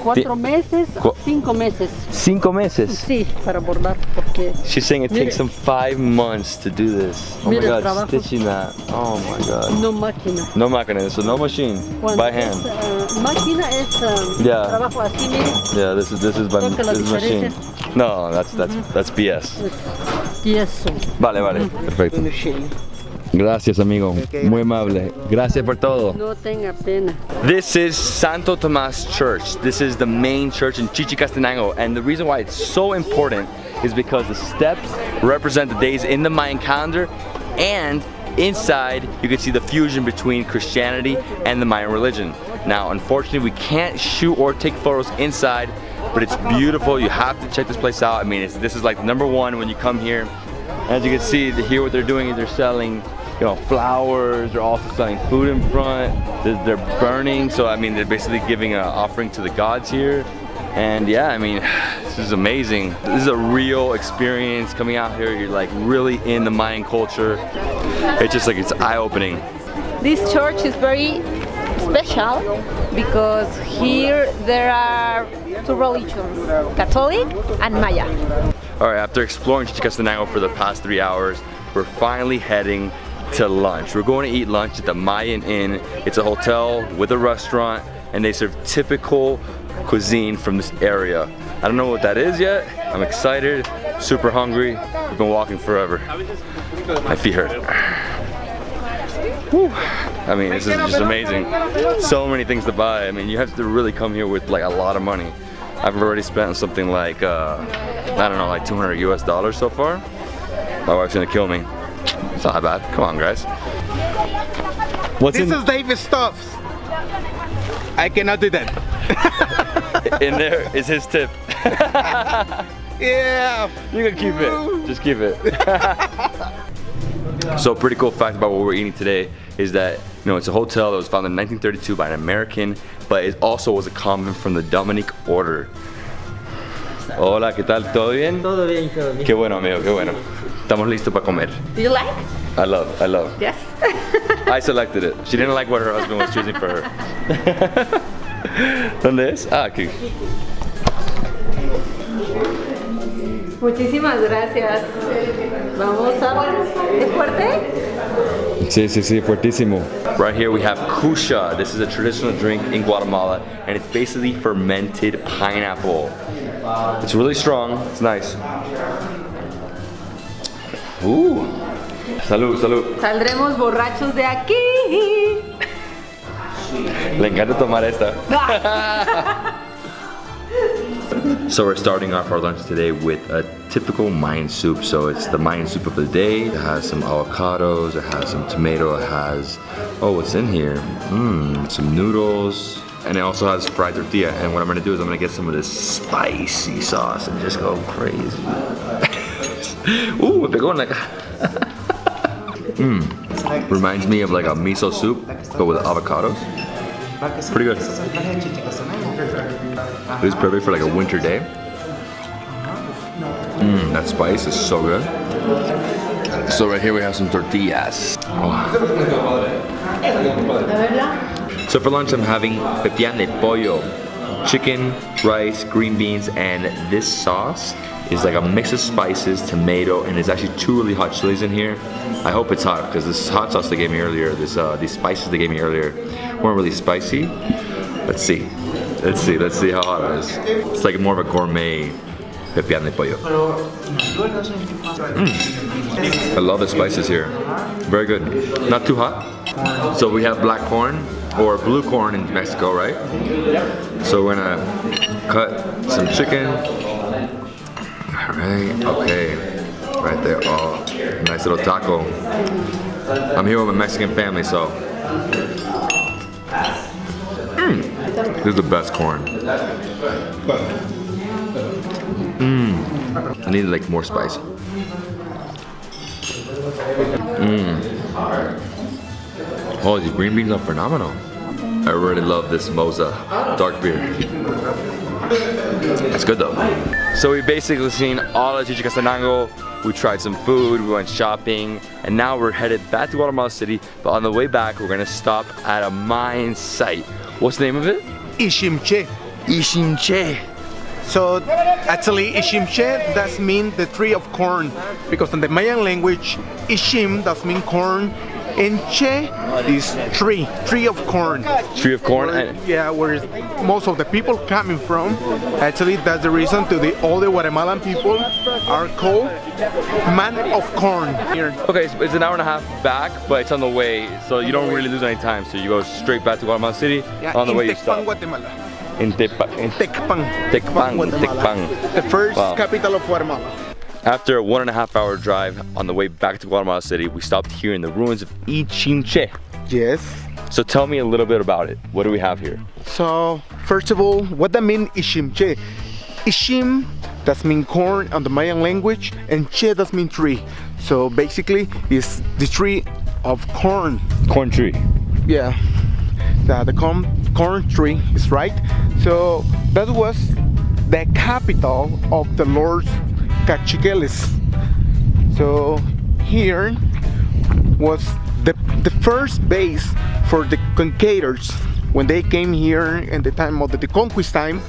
4 meses, 5 meses. 5 meses? Sí, para bordar, porque... She's saying it takes them 5 months to do this. Oh my God, stitching that. Oh my God. No máquina. No máquina, so no machine, by hand. Máquina es trabajo así mismo. Yeah, this is by machine. No, that's BS. Yeso. Vale, perfecto. Gracias, amigo. Muy amable. Gracias por todo. No tenga pena. This is Santo Tomás Church. This is the main church in Chichicastenango, and the reason why it's so important is because the steps represent the days in the Mayan calendar, and inside you can see the fusion between Christianity and the Mayan religion. Now unfortunately we can't shoot or take photos inside, but it's beautiful. You have to check this place out. I mean, this is like #1 when you come here. As you can see here, what they're doing is they're selling, you know, flowers. They're also selling food in front. They're burning, so I mean they're basically giving an offering to the gods here. And yeah, I mean, this is amazing. This is a real experience coming out here. You're like really in the Mayan culture. It's just like, it's eye-opening. This church is very special because here there are two religions, Catholic and Maya. All right, after exploring Chichicastenango for the past 3 hours, we're finally heading to lunch. We're going to eat lunch at the Mayan Inn. It's a hotel with a restaurant, and they serve typical cuisine from this area. I don't know what that is yet. I'm excited, super hungry. We've been walking forever. My feet hurt. Whew. I mean, this is just amazing. So many things to buy. I mean, you have to really come here with like a lot of money. I've already spent something like, I don't know, like $200 US so far. My wife's gonna kill me. It's not that bad. Come on, guys. This is David's stuff. I cannot do that. In there is his tip. Yeah. You can keep it. Just keep it. So pretty cool fact about what we're eating today is that, you know, it's a hotel that was founded in 1932 by an American, but it also was a convent from the Dominic order. Hola, ¿qué tal? ¿Todo bien? Todo bien, todo bien. Qué bueno, amigo, qué bueno. Estamos listos para comer. Do you like? I love. Yes. I selected it. She didn't like what her husband was choosing for her. ¿Dónde es? Ah, aquí. Muchísimas gracias. Vamos a... ¿Es fuerte? Sí, fuertísimo. Right here we have kusha. This is a traditional drink in Guatemala, and it's basically fermented pineapple. It's really strong. It's nice. Ooh. Salud, salud. Saldremos borrachos de aquí. Le encanta tomar esta. So we're starting off our lunch today with a typical Mayan soup. So it's the Mayan soup of the day. It has some avocados, it has some tomato, it has, oh, what's in here? Some noodles, and it also has fried tortilla. And what I'm gonna do is I'm gonna get some of this spicy sauce and just go crazy. Ooh, me pegó like. Reminds me of like a miso soup, but with avocados. Pretty good. This is perfect for like a winter day. That spice is so good. So right here we have some tortillas. Oh. So for lunch I'm having pepián de pollo, chicken, rice, green beans, and this sauce is like a mix of spices, tomato, and there's actually 2 really hot chilies in here. I hope it's hot because this hot sauce they gave me earlier, these spices they gave me earlier weren't really spicy. Let's see how hot it is. It's like more of a gourmet pepián de pollo. I love the spices here. Very good. Not too hot. So we have black corn or blue corn in Mexico, right? So we're gonna cut some chicken. Alright, okay. Right there. Oh, nice little taco. I'm here with my Mexican family, so. This is the best corn. I need like more spice. Oh, these green beans are phenomenal. I really love this Moza dark beer. It's good though. So we basically seen all of Chichicastenango. We tried some food, we went shopping, and now we're headed back to Guatemala City. But on the way back, we're gonna stop at a Mayan site. What's the name of it? Iximche. Iximche. So actually Iximche does mean the tree of corn, because in the Mayan language, Ixim does mean corn, and Che is tree of corn. Tree of corn? Yeah, where most of the people coming from. Actually, that's the reason all the Guatemalan people are called man of corn here. Okay, so it's an hour and a half back, but it's on the way, so you don't really lose any time. So you go straight back to Guatemala City. Yeah, on the way you stop. Guatemala. In Tecpan, Guatemala. Tecpan. The first capital of Guatemala. After a 1.5 hour drive on the way back to Guatemala City, we stopped here in the ruins of Iximche. Yes. So tell me a little bit about it. What do we have here? So, first of all, what that mean Iximche? Ixim, that mean corn on the Mayan language, and che does mean tree. So basically, it's the tree of corn. Corn tree. Yeah, the corn tree is right. So that was the capital of the Lord Cachiqueles. So here was the first base for the conquistadors when they came here in the time of the conquest time.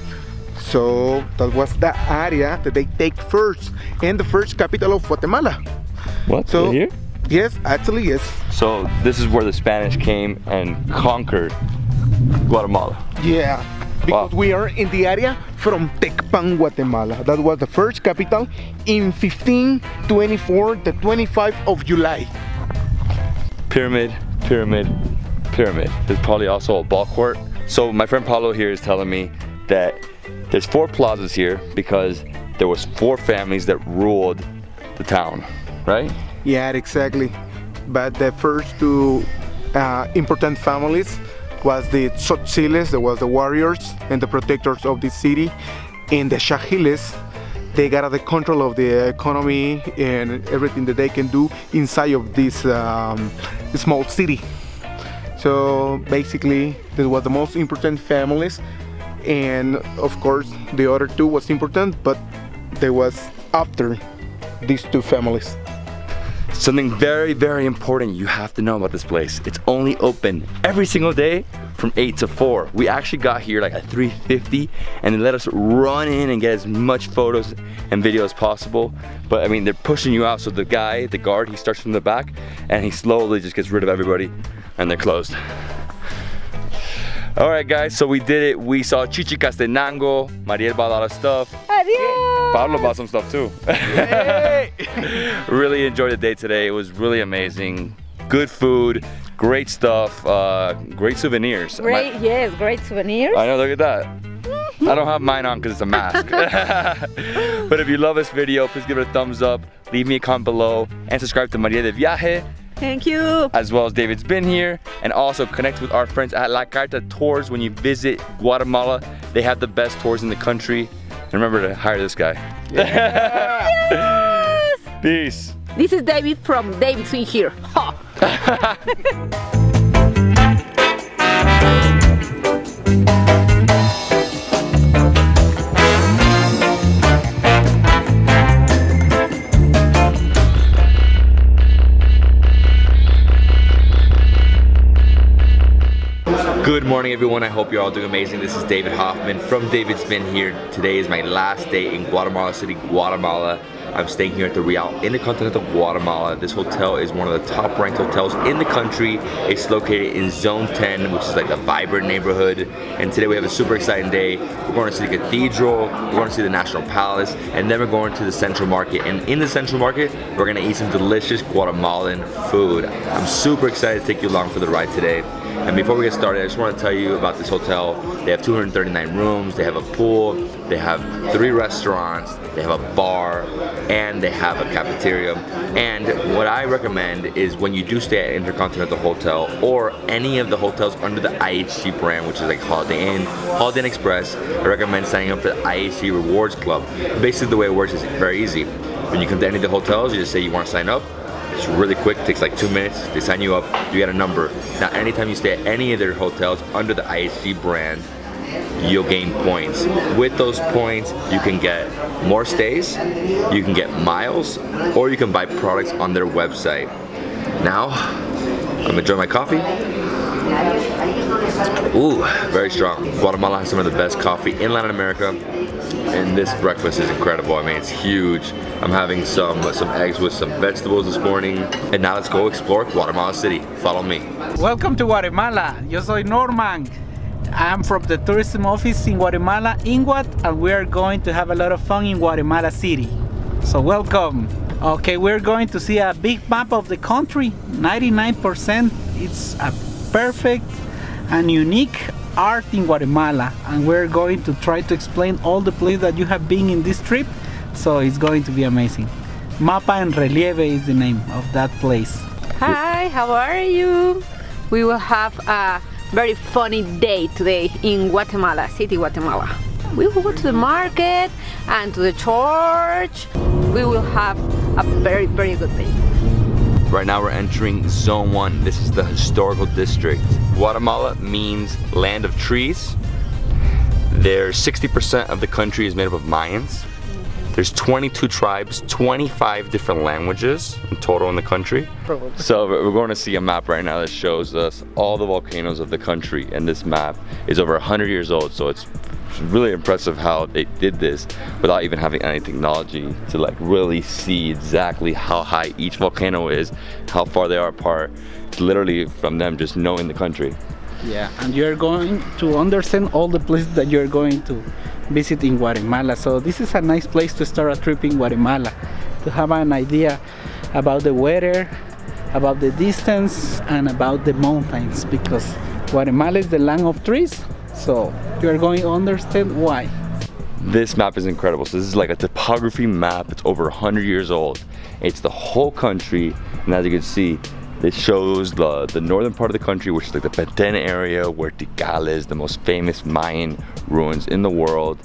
So that was the area that they take first, and the first capital of Guatemala. What? So right here? Yes, actually yes. So this is where the Spanish came and conquered Guatemala. Yeah, because we are in the area from Tecpan, Guatemala. That was the first capital in 1524, the 25th of July. Pyramid, pyramid, pyramid. There's probably also a ball court. So my friend Paulo here is telling me that there's 4 plazas here because there was 4 families that ruled the town, right? Yeah, exactly. But the first 2 important families was the Tzotziles, that was the warriors and the protectors of the city, and the Shahiles. They got the control of the economy and everything that they can do inside of this small city. So basically, this was the most important families, and of course the other 2 was important, but they was after these 2 families. Something very, very important you have to know about this place. It's only open every single day from 8 to 4. We actually got here like at 3:50 and they let us run in and get as much photos and video as possible. But I mean, they're pushing you out, so the guy, the guard, he starts from the back and he slowly just gets rid of everybody and they're closed. Alright guys, so we did it. We saw Chichicastenango. Mariel bought a lot of stuff. Adios! Pablo bought some stuff too. Really enjoyed the day today. It was really amazing. Good food, great stuff, great souvenirs. Great, yes, great souvenirs. I know, look at that. I don't have mine on because it's a mask. But if you love this video, please give it a thumbs up, leave me a comment below, and subscribe to Mariel de Viaje. Thank you. As well as Davidsbeenhere, and also connect with our friends at La Carta Tours when you visit Guatemala. They have the best tours in the country. And remember to hire this guy. Yeah. Yes. Peace. This is David from Davidsbeenhere. Ha. Good morning everyone, I hope you're all doing amazing. This is David Hoffman from Davidsbeenhere. Today is my last day in Guatemala City, Guatemala. I'm staying here at the Real Intercontinental Guatemala. This hotel is one of the top ranked hotels in the country. It's located in Zone 10, which is like a vibrant neighborhood. And today we have a super exciting day. We're going to see the cathedral, we're going to see the National Palace, and then we're going to the Central Market. And in the Central Market, we're going to eat some delicious Guatemalan food. I'm super excited to take you along for the ride today. And before we get started, I just want to tell you about this hotel. They have 239 rooms, they have a pool, they have 3 restaurants, they have a bar, and they have a cafeteria. And what I recommend is when you do stay at Intercontinental Hotel or any of the hotels under the IHG brand, which is like Holiday Inn, Holiday Inn Express, I recommend signing up for the IHG Rewards Club. Basically the way it works is very easy. When you come to any of the hotels, you just say you want to sign up. It's really quick, it takes like 2 minutes, they sign you up, you get a number. Now anytime you stay at any of their hotels under the IHG brand, you'll gain points. With those points, you can get more stays, you can get miles, or you can buy products on their website. Now, I'm enjoying my coffee. Ooh, very strong. Guatemala has some of the best coffee in Latin America, and this breakfast is incredible. I mean, it's huge. I'm having some eggs with some vegetables this morning. And now let's go explore Guatemala City. Follow me. Welcome to Guatemala. Yo soy Norman. I'm from the tourism office in Guatemala, Inguat, and we are going to have a lot of fun in Guatemala City. So welcome. Okay, we're going to see a big map of the country. 99%. It's a perfect and unique art in Guatemala, and we're going to try to explain all the places that you have been in this trip, so it's going to be amazing. Mapa en Relieve is the name of that place. Hi, how are you? We will have a very funny day today in Guatemala City, Guatemala. We will go to the market and to the church. We will have a very, very good day. Right now we're entering Zone 1. This is the historical district. Guatemala means land of trees. There's 60% of the country is made up of Mayans. There's 22 tribes, 25 different languages in total in the country. So we're going to see a map right now that shows us all the volcanoes of the country, and this map is over 100 years old, so it's really impressive how they did this without even having any technology to like really see exactly how high each volcano is, how far they are apart. It's literally from them just knowing the country. Yeah, and you're going to understand all the places that you're going to visit in Guatemala. So this is a nice place to start a trip in Guatemala, to have an idea about the weather, about the distance, and about the mountains, because Guatemala is the land of trees, so you're going to understand why. This map is incredible. So this is like a topography map. It's over 100 years old. It's the whole country, and as you can see, it shows the northern part of the country, which is like the Patin area, where Tikal is, the most famous Mayan ruins in the world.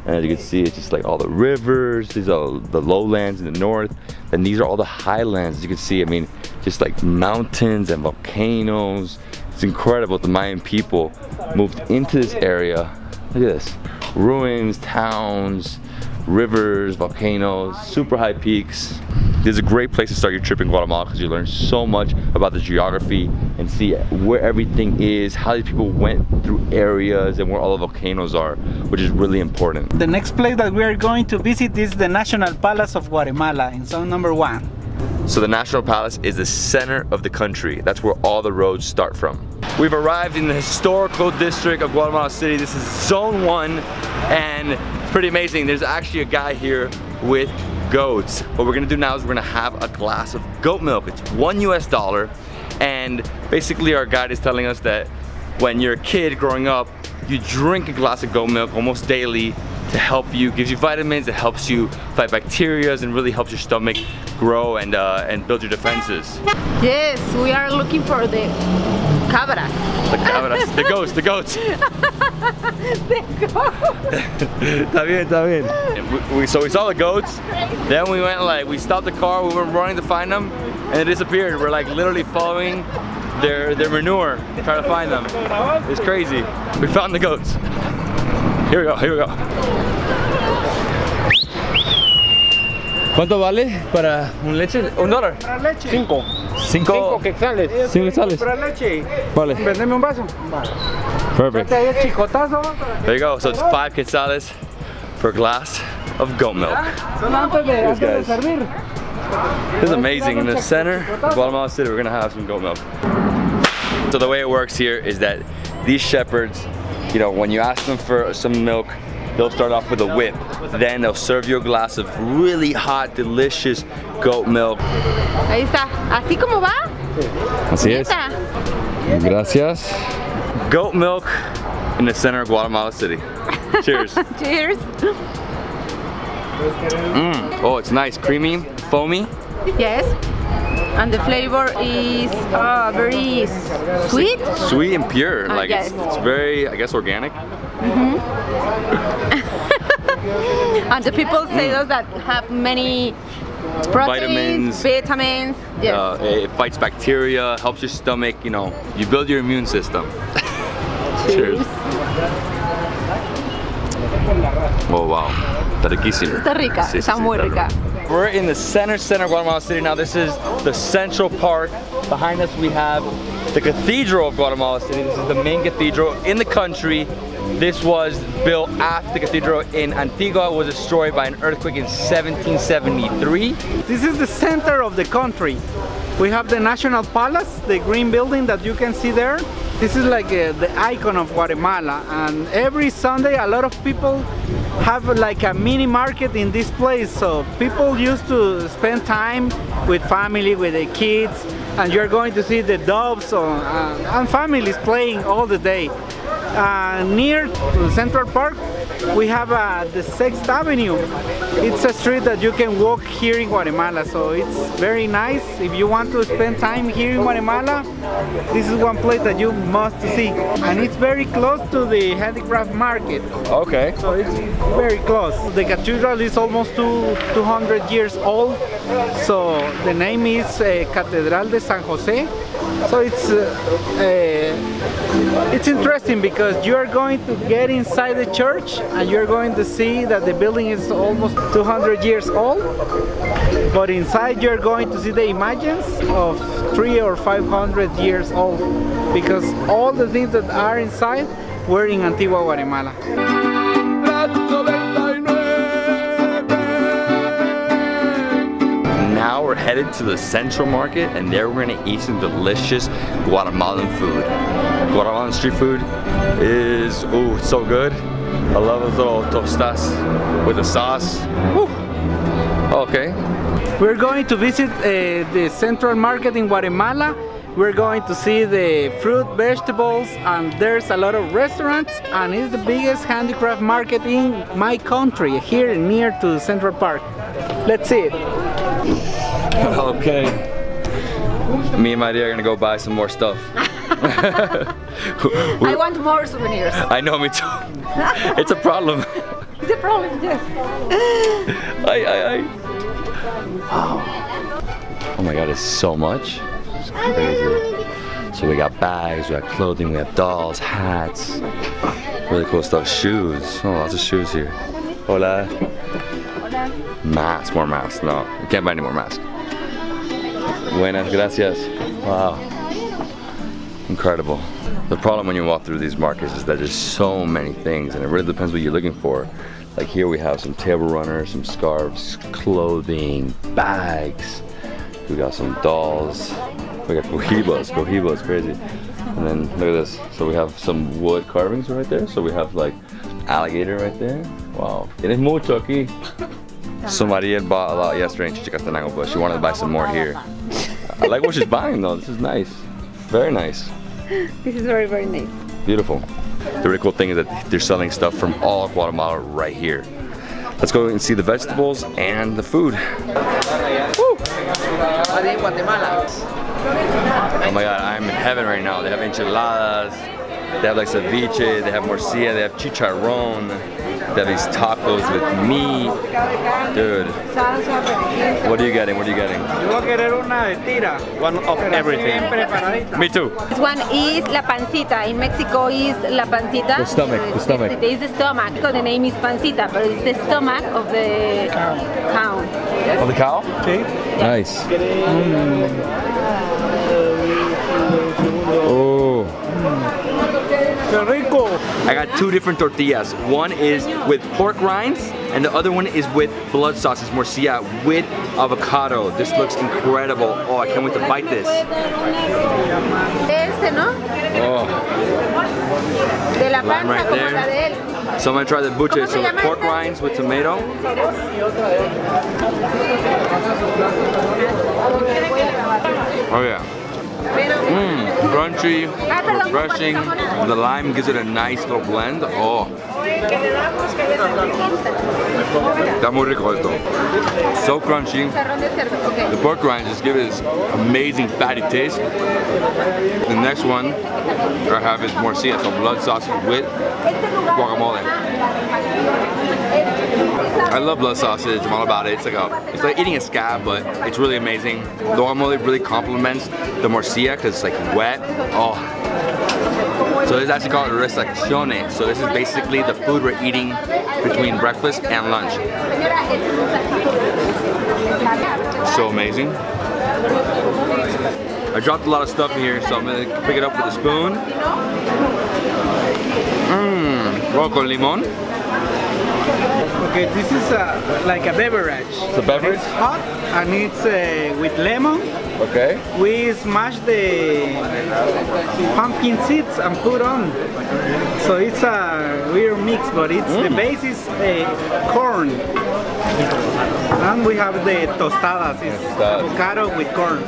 And as you can see, it's just like all the rivers. These are the lowlands in the north, and these are all the highlands. As you can see, I mean, just like mountains and volcanoes. It's incredible. The Mayan people moved into this area. Look at this. Ruins, towns, rivers, volcanoes, super high peaks. This is a great place to start your trip in Guatemala because you learn so much about the geography and see where everything is, how these people went through areas, and where all the volcanoes are, which is really important. The next place that we are going to visit is the National Palace of Guatemala in zone number 1. So the National Palace is the center of the country. That's where all the roads start from. We've arrived in the historical district of Guatemala City. This is zone 1, and it's pretty amazing. There's actually a guy here with goats. What we're gonna do now is we're gonna have a glass of goat milk. It's $1 US, and basically our guide is telling us that when you're a kid growing up, you drink a glass of goat milk almost daily to help you, gives you vitamins, it helps you fight bacteria, and really helps your stomach grow and build your defenses. Yes, we are looking for the cabras. The cabras, the goats, the goats. Está bien, está bien. And so we saw the goats, then we went we stopped the car, we were running to find them, and they disappeared. We're like literally following their manure, trying to find them. It's crazy. We found the goats. Here we go, here we go. ¿Cuánto vale para un leche? $1. Para leche. 5 5 quetzales. 5 quetzales. Para leche. Vale. Vendeme un vaso. Perfect. Chicotazo. There you go. So it's 5 quetzales for a glass of goat milk. This is amazing. In the center of Guatemala City, we're gonna have some goat milk. So the way it works here is that these shepherds, you know, when you ask them for some milk, they'll start off with a whip. Then they'll serve you a glass of really hot, delicious goat milk. Ahí está. ¿Así como va? Así es. Gracias. Goat milk in the center of Guatemala City. Cheers. Cheers. Oh, it's nice, creamy, foamy. Yes. And the flavor is very sweet. Sweet and pure. Like yes. it's very, I guess, organic. And the people say those that have many proteins, vitamins. Yes. It fights bacteria, helps your stomach, you know, you build your immune system. Cheers. Oh wow, está riquísimo. Está rica, Sí, está muy rica. We're in the center of Guatemala City now. This is the central part. Behind us we have the Cathedral of Guatemala City. This is the main cathedral in the country. This was built after the cathedral in Antigua was destroyed by an earthquake in 1773. This is the center of the country. We have the National Palace, the green building that you can see there. This is like the icon of Guatemala, and every Sunday a lot of people have like a mini market in this place, so people used to spend time with family, with their kids, and you're going to see the doves and families playing all the day. Near Central Park we have the 6th Avenue. It's a street that you can walk here in Guatemala, so it's very nice. If you want to spend time here in Guatemala, this is one place that you must see. And it's very close to the handicraft market. Okay. So it's very close. The cathedral is almost 200 years old, so the name is Catedral de San Jose. So it's interesting because you are going to get inside the church and you're going to see that the building is almost 200 years old, but inside you're going to see the images of 300 or 500 years old, because all the things that are inside were in Antigua Guatemala. Now we're headed to the Central Market, and there we're gonna eat some delicious Guatemalan food. Guatemalan street food is, ooh, it's so good. I love those little tostas with the sauce. Woo. Okay. We're going to visit the Central Market in Guatemala. We're going to see the fruit, vegetables, and there's a lot of restaurants, and it's the biggest handicraft market in my country, here near to Central Park. Let's see it. Okay. Me and Mariel are gonna go buy some more stuff. I want more souvenirs. I know, me too. It's a problem. It's a problem, yes. Wow. Oh my god, it's so much. It's crazy. So we got bags, we got clothing, we have dolls, hats, really cool stuff, shoes. Oh, lots of shoes here. Hola. Masks, more masks. No, you can't buy any more masks. Buenas, gracias. Wow. Incredible. The problem when you walk through these markets is that there's so many things, and it really depends what you're looking for. Like here we have some table runners, some scarves, clothing, bags. We got some dolls. We got cojibas, crazy. And then look at this. So we have some wood carvings right there. So we have like alligator right there. Wow. Tienes mucho aquí. So Mariel bought a lot yesterday in Chichicastenango, but she wanted to buy some more here. I like what she's buying though. This is nice. Very nice. This is very, very nice. Beautiful. The really cool thing is that they're selling stuff from all Guatemala right here. Let's go and see the vegetables and the food. Woo! Oh my god, I'm in heaven right now. They have enchiladas, they have like ceviche, they have morcilla, they have chicharrón, they have these tacos with meat. Dude, what are you getting? What are you getting? One of everything. Me too. This one is la pancita. In Mexico is la pancita. The stomach, the stomach. It is the stomach, because the name is pancita, but it's the stomach of the cow. Of the cow? Okay. Nice. Oh. I got two different tortillas. One is with pork rinds, and the other one is with blood sauces, morcilla, with avocado. This looks incredible. Oh, I can't wait to bite this. Oh. Lime right there. So I'm gonna try the buche, so the pork rinds with tomato. Oh yeah. Crunchy, refreshing. The lime gives it a nice little blend. Oh. Está muy rico esto. So crunchy. The pork rinds just give it this amazing fatty taste. The next one I have is morcilla, so blood sauce with guacamole. I love blood sausage. I'm all about it. It's like eating a scab, but it's really amazing. The guacamole really complements the morcilla because it's like wet. Oh. So this is actually called restazione. So this is basically the food we're eating between breakfast and lunch. So amazing. I dropped a lot of stuff in here, so I'm gonna pick it up with a spoon. Roll con limon. Okay, this is like a beverage. It's a beverage? It's hot and it's with lemon. Okay. We smash the pumpkin seeds and put on. So it's a weird mix, but it's the base is corn. And we have the tostadas, it's avocado with corn.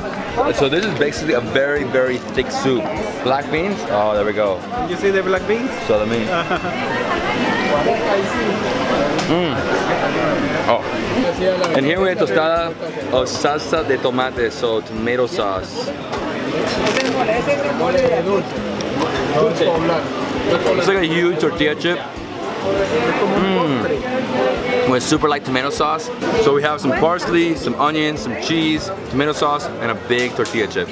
So this is basically a very, very thick soup. Black beans? Oh, there we go. You see the black beans? So let me. Oh. And here we have tostada of salsa de tomate, so tomato sauce. It's like a huge tortilla chip. With super light tomato sauce. So we have some parsley, some onions, some cheese, tomato sauce, and a big tortilla chip.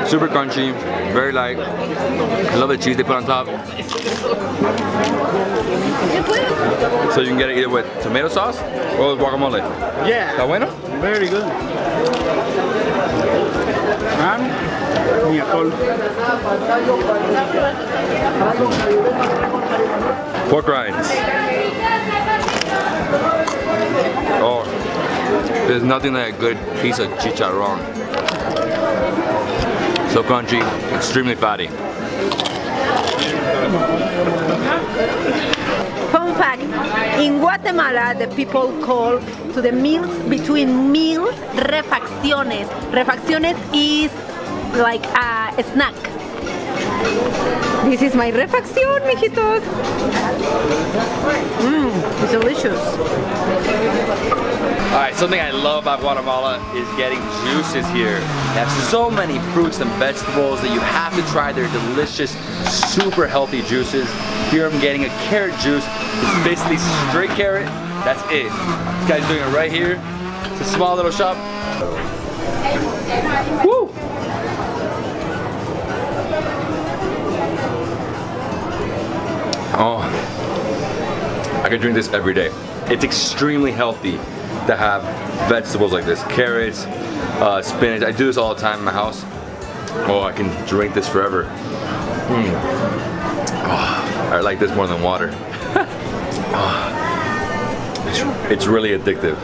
Super crunchy, very light. I love the cheese they put on top. So you can get it either with tomato sauce or with guacamole. Yeah. ¿Está bueno? Very good. Pork rinds. Oh, there's nothing like a good piece of chicharrón. So crunchy, extremely fatty. Fun fact, in Guatemala the people call to the meals between meals refacciones. Refacciones is like a snack. This is my refacción, mijitos. It's delicious. Alright, something I love about Guatemala is getting juices here. They have so many fruits and vegetables that you have to try their delicious, super healthy juices. Here I'm getting a carrot juice. It's basically straight carrot. That's it. This guy's doing it right here. It's a small little shop. Woo! Oh, I could drink this every day. It's extremely healthy to have vegetables like this. Carrots, spinach. I do this all the time in my house. Oh, I can drink this forever. Oh, I like this more than water. Oh, it's really addictive.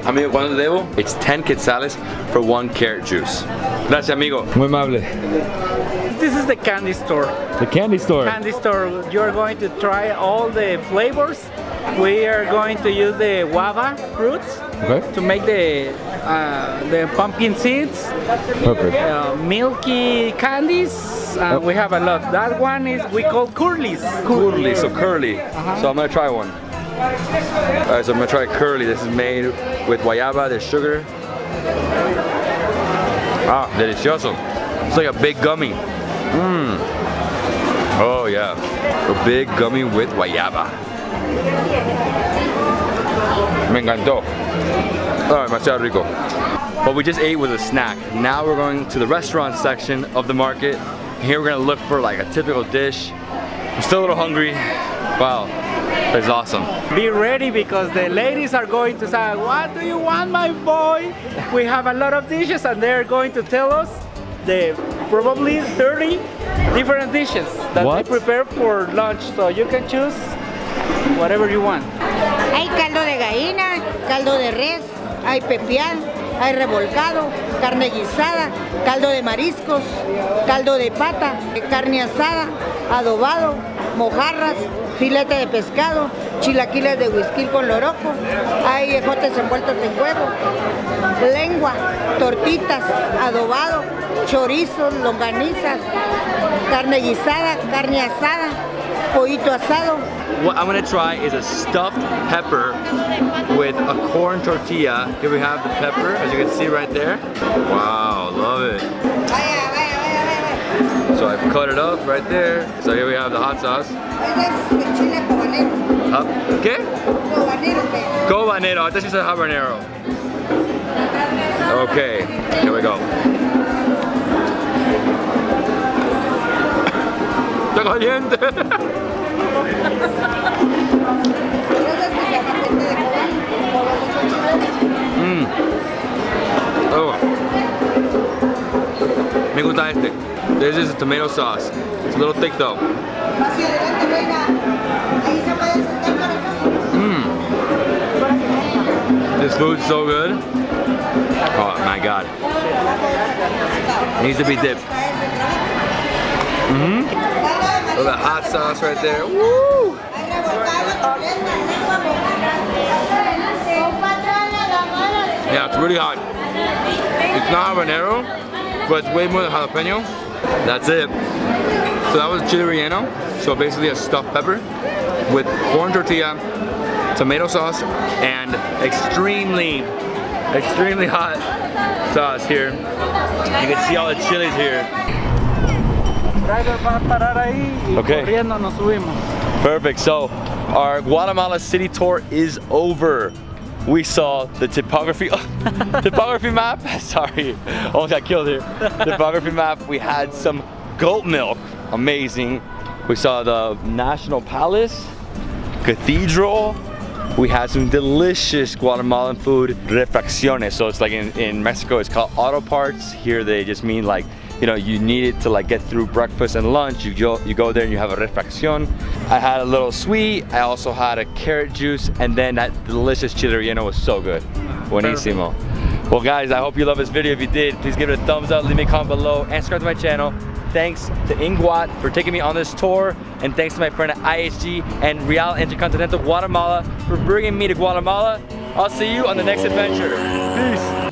Amigo, ¿cuánto debo? It's 10 quetzales for 1 carrot juice. Gracias, amigo. Muy amable. This is the candy store. The candy store. Candy store. You're going to try all the flavors. We are going to use the guava fruits to make the pumpkin seeds. Perfect. Milky candies. We have a lot. That one is we call curlies. Curly, so curly. So I'm gonna try one. Alright, so I'm gonna try curly. This is made with guayaba, there's sugar. Ah, delicioso. It's like a big gummy. Oh yeah, a big gummy with guayaba. Me encantó. Oh, demasiado rico. What we just ate was a snack. Now we're going to the restaurant section of the market. Here we're gonna look for like a typical dish. I'm still a little hungry. Wow, that's awesome. Be ready because the ladies are going to say, what do you want, my boy? We have a lot of dishes and they're going to tell us the probably 30 different dishes that they prepare for lunch. So you can choose whatever you want. Hay caldo de gallina, caldo de res, hay pepián, hay revolcado, carne guisada, caldo de mariscos, caldo de pata, carne asada, adobado, mojarras, filete de pescado, chilaquiles de whisky con loroco, hay ejotes envueltos en huevo, lengua, tortitas, adobado, chorizos, longanizas, carne guisada, carne asada, pollito asado. What I'm gonna try is a stuffed pepper with a corn tortilla. Here we have the pepper, as you can see right there. Wow, love it. So I've cut it up right there. So here we have the hot sauce. ¿Qué? Cobanero. I thought you said habanero. Okay, here we go. Está caliente. Oh. Me gusta este. This is a tomato sauce. It's a little thick though. This food's so good. Oh my god. It needs to be dipped. Look at the hot sauce right there. Woo! Yeah, it's really hot. It's not habanero, but it's way more than jalapeno. That's it. So that was chile relleno. So basically a stuffed pepper with corn tortilla, tomato sauce, and extremely hot sauce here. You can see all the chilies here. Okay. Perfect. So our Guatemala City tour is over. We saw the topography map. Sorry, almost got killed here. Topography map. We had some goat milk. Amazing. We saw the National Palace, Cathedral. We had some delicious Guatemalan food, refacciones. So it's like in Mexico, it's called auto parts. Here they just mean like, you know, you need it to like get through breakfast and lunch. You go there and you have a refacción. I had a little sweet. I also had a carrot juice, and then that delicious chile relleno was so good. Buenísimo. Well guys, I hope you love this video. If you did, please give it a thumbs up, leave me a comment below, and subscribe to my channel. Thanks to Inguat for taking me on this tour, and thanks to my friend at IHG and Real Intercontinental Guatemala for bringing me to Guatemala. I'll see you on the next adventure. Peace.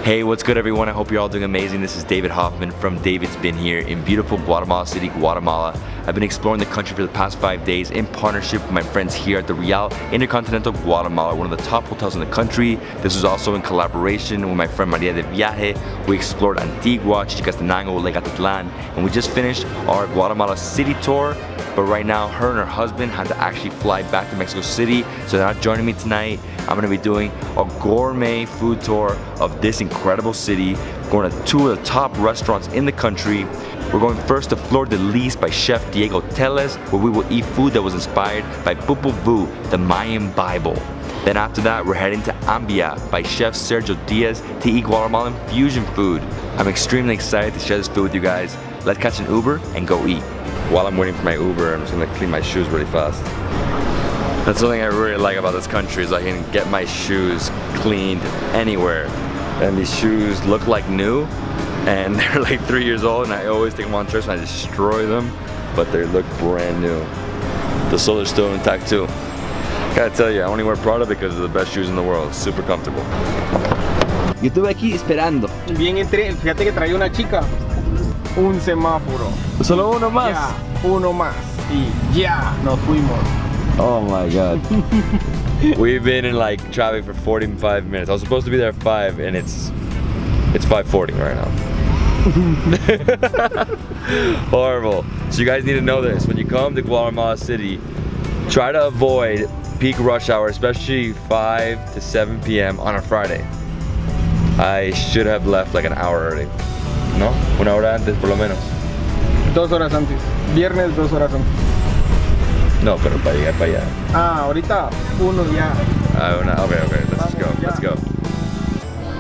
Hey, what's good everyone? I hope you're all doing amazing. This is David Hoffman from Davidsbeenhere in beautiful Guatemala City, Guatemala. I've been exploring the country for the past 5 days in partnership with my friends here at the Real Intercontinental Guatemala, one of the top hotels in the country. This was also in collaboration with my friend Mariel de Viaje. We explored Antigua, Chichicastenango, Lake Atitlan, and we just finished our Guatemala City tour. But right now, her and her husband had to actually fly back to Mexico City, so they're not joining me tonight. I'm gonna be doing a gourmet food tour of this incredible city, going to 2 of the top restaurants in the country. We're going first to Flor de Lis by Chef Diego Teles, where we will eat food that was inspired by Popol Vuh, the Mayan Bible. Then after that, we're heading to Ambia by Chef Sergio Diaz to eat Guatemalan fusion food. I'm extremely excited to share this food with you guys. Let's catch an Uber and go eat. While I'm waiting for my Uber, I'm just gonna clean my shoes really fast. That's something I really like about this country, is I can get my shoes cleaned anywhere. And these shoes look like new, and they're like 3 years old, and I always take them on trips and I destroy them, but they look brand new. The soles are still intact too. Gotta tell you, I only wear Prada because they're the best shoes in the world. Super comfortable. Yo estuve aquí esperando. Bien entré, fíjate que traía una chica. Un semáforo. ¿Solo uno más? Ya, uno más. Y ya, nos fuimos. Oh my god. We've been in like traffic for 45 minutes. I was supposed to be there at 5 and it's 5:40 right now. Horrible. So you guys need to know this. When you come to Guatemala City, try to avoid peak rush hour, especially 5 to 7 p.m. on a Friday. I should have left like an hour early. ¿No? Una hora antes por lo menos. 2 horas antes. Viernes 2 horas antes. No, pero para llegar para allá. Ah, ahorita uno ya. Okay, let's go, let's go.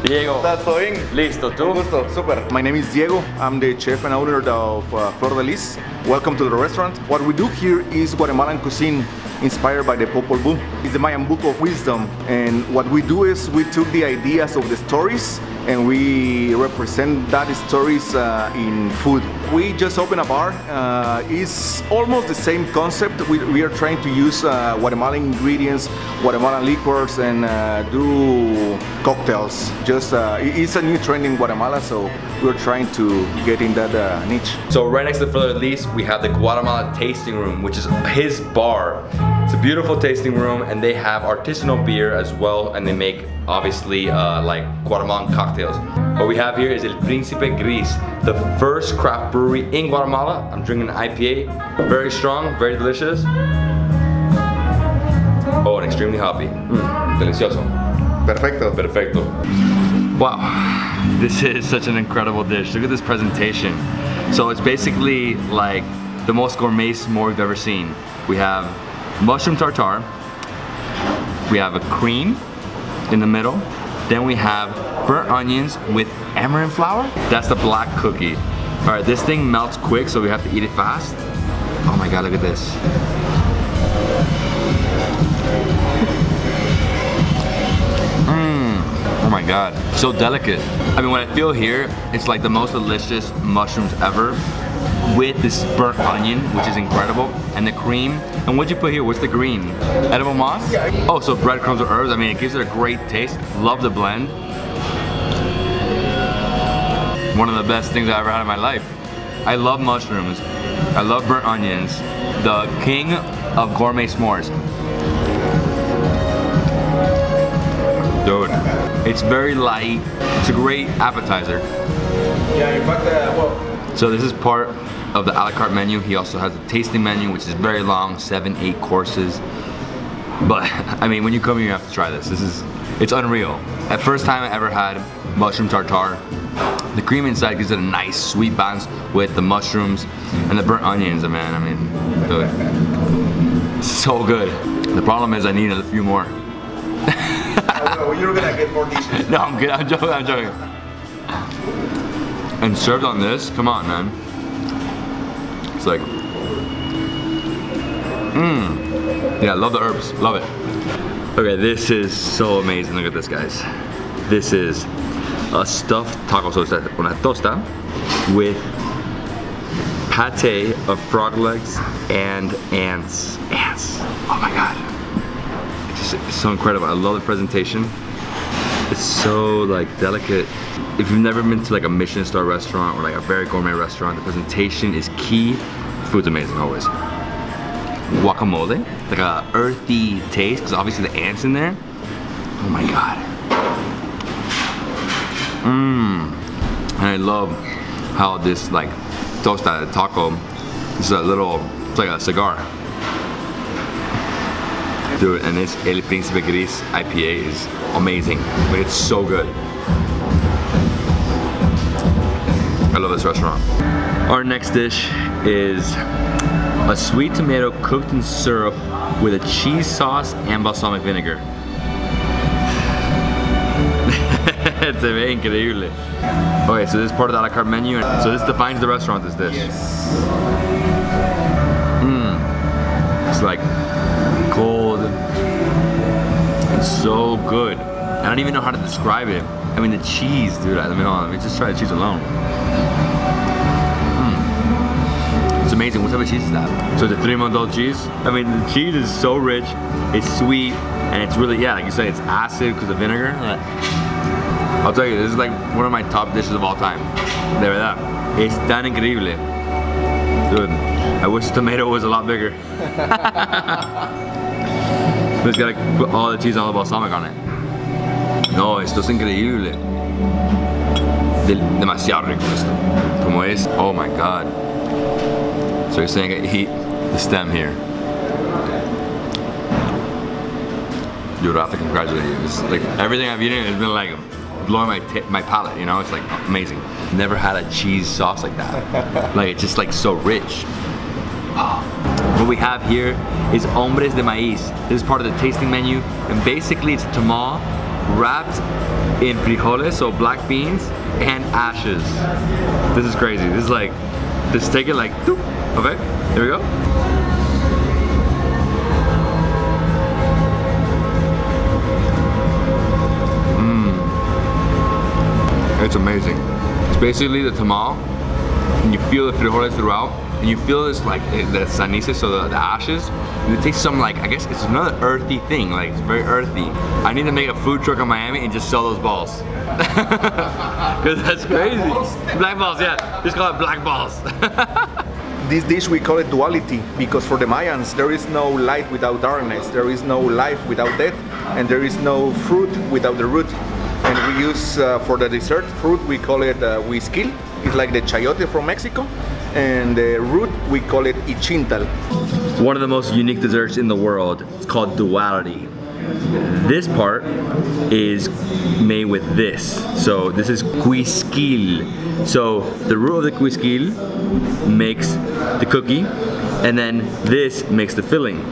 Diego. That's going. Listo, tú? Gusto, super. My name is Diego. I'm the chef and owner of Flor de Lis. Welcome to the restaurant. What we do here is Guatemalan cuisine inspired by the Popol Vuh. It's the Mayan Book of Wisdom, and what we do is we took the ideas of the stories and we represent that stories in food. We just opened a bar. It's almost the same concept. We are trying to use Guatemalan ingredients, Guatemalan liquors, and do cocktails. Just it's a new trend in Guatemala, so we're trying to get in that niche. So right next to Flor de Lis, we have the Guatemala Tasting Room, which is his bar. It's a beautiful tasting room, and they have artisanal beer as well, and they make obviously like Guatemalan cocktails. What we have here is El Príncipe Gris, the first craft brewery in Guatemala. I'm drinking an IPA, very strong, very delicious. Oh, and extremely hoppy. Delicioso. Perfecto. Perfecto. Wow, this is such an incredible dish. Look at this presentation. So it's basically like the most gourmet s'more we've ever seen. We have mushroom tartare, we have a cream in the middle, then we have burnt onions with amaranth flour. That's the black cookie. All right, this thing melts quick, so we have to eat it fast. Oh my god, look at this. Oh my god, so delicate. I mean, what I feel here, it's like the most delicious mushrooms ever with this burnt onion, which is incredible, and the cream. And what'd you put here? What's the green? Edible moss? Oh, so breadcrumbs or herbs. I mean, it gives it a great taste. Love the blend. One of the best things I ever had in my life. I love mushrooms. I love burnt onions. The king of gourmet s'mores. Dude, it's very light. It's a great appetizer. Yeah, in fact, well. So this is part of the a la carte menu. He also has a tasting menu, which is very long, 7-8 courses. But I mean, when you come here, you have to try this. It's unreal. At first time I ever had mushroom tartare. The cream inside gives it a nice sweet balance with the mushrooms and the burnt onions, man. I mean, dude, so good. The problem is I need a few more. Well, you're gonna get more dishes. No, I'm kidding. I'm joking. And served on this, come on, man. It's like, yeah, love the herbs, love it. Okay, this is so amazing. Look at this, guys. This is a stuffed taco sauce on a tosta with pate of frog legs and ants. Oh my God. It's so incredible. I love the presentation. It's so like delicate. If you've never been to like a Michelin star restaurant or like a very gourmet restaurant, the presentation is key. Food's amazing always. Guacamole, like a earthy taste, because obviously the ants in there. Oh my God. And I love how this like tosta taco is a little, it's like a cigar. Dude, and this El Príncipe Gris IPA is amazing. Like, it's so good. I love this restaurant. Our next dish is a sweet tomato cooked in syrup with a cheese sauce and balsamic vinegar. Se ve increíble. Okay, so this is part of the a la carte menu. So this defines the restaurant, this dish. Yes. It's like cold. It's so good. I don't even know how to describe it. I mean, the cheese, dude. I mean, hold on, let me just try the cheese alone. It's amazing. What type of cheese is that? So it's a 3-month-old cheese. I mean, the cheese is so rich. It's sweet, and it's really, yeah, like you said, it's acid because of vinegar. I'll tell you, this is like one of my top dishes of all time. De verdad. Es tan increíble. Dude, I wish the tomato was a lot bigger. Just gotta put all the cheese and all the balsamic on it. No, esto es increíble. Demasiado rico esto. Como es, oh my God. So you're saying I eat the stem here. Dude, I have to congratulate you. It's like everything I've eaten has been like blowing my palate, you know? It's like amazing. Never had a cheese sauce like that. Like it's just like so rich. Oh. What we have here is hombres de maíz. This is part of the tasting menu, and basically it's tamal wrapped in frijoles, so black beans, and ashes. This is crazy. This is like, just take it like, doop. Okay, here we go. It's amazing. It's basically the tamal, and you feel the frijoles throughout, and you feel this like the cenices, so the ashes. You taste some like, I guess it's another earthy thing, like it's very earthy. I need to make a food truck in Miami and just sell those balls. Because that's crazy. Black balls, yeah. Just call it black balls. This dish we call it duality, because for the Mayans there is no light without darkness, there is no life without death, and there is no fruit without the root. And we use for the dessert fruit, we call it huisquil. It's like the chayote from Mexico. And the root, we call it ichintal. One of the most unique desserts in the world. It's called duality. This part is made with this. So this is huisquil. So the root of the huisquil makes the cookie, and then this makes the filling.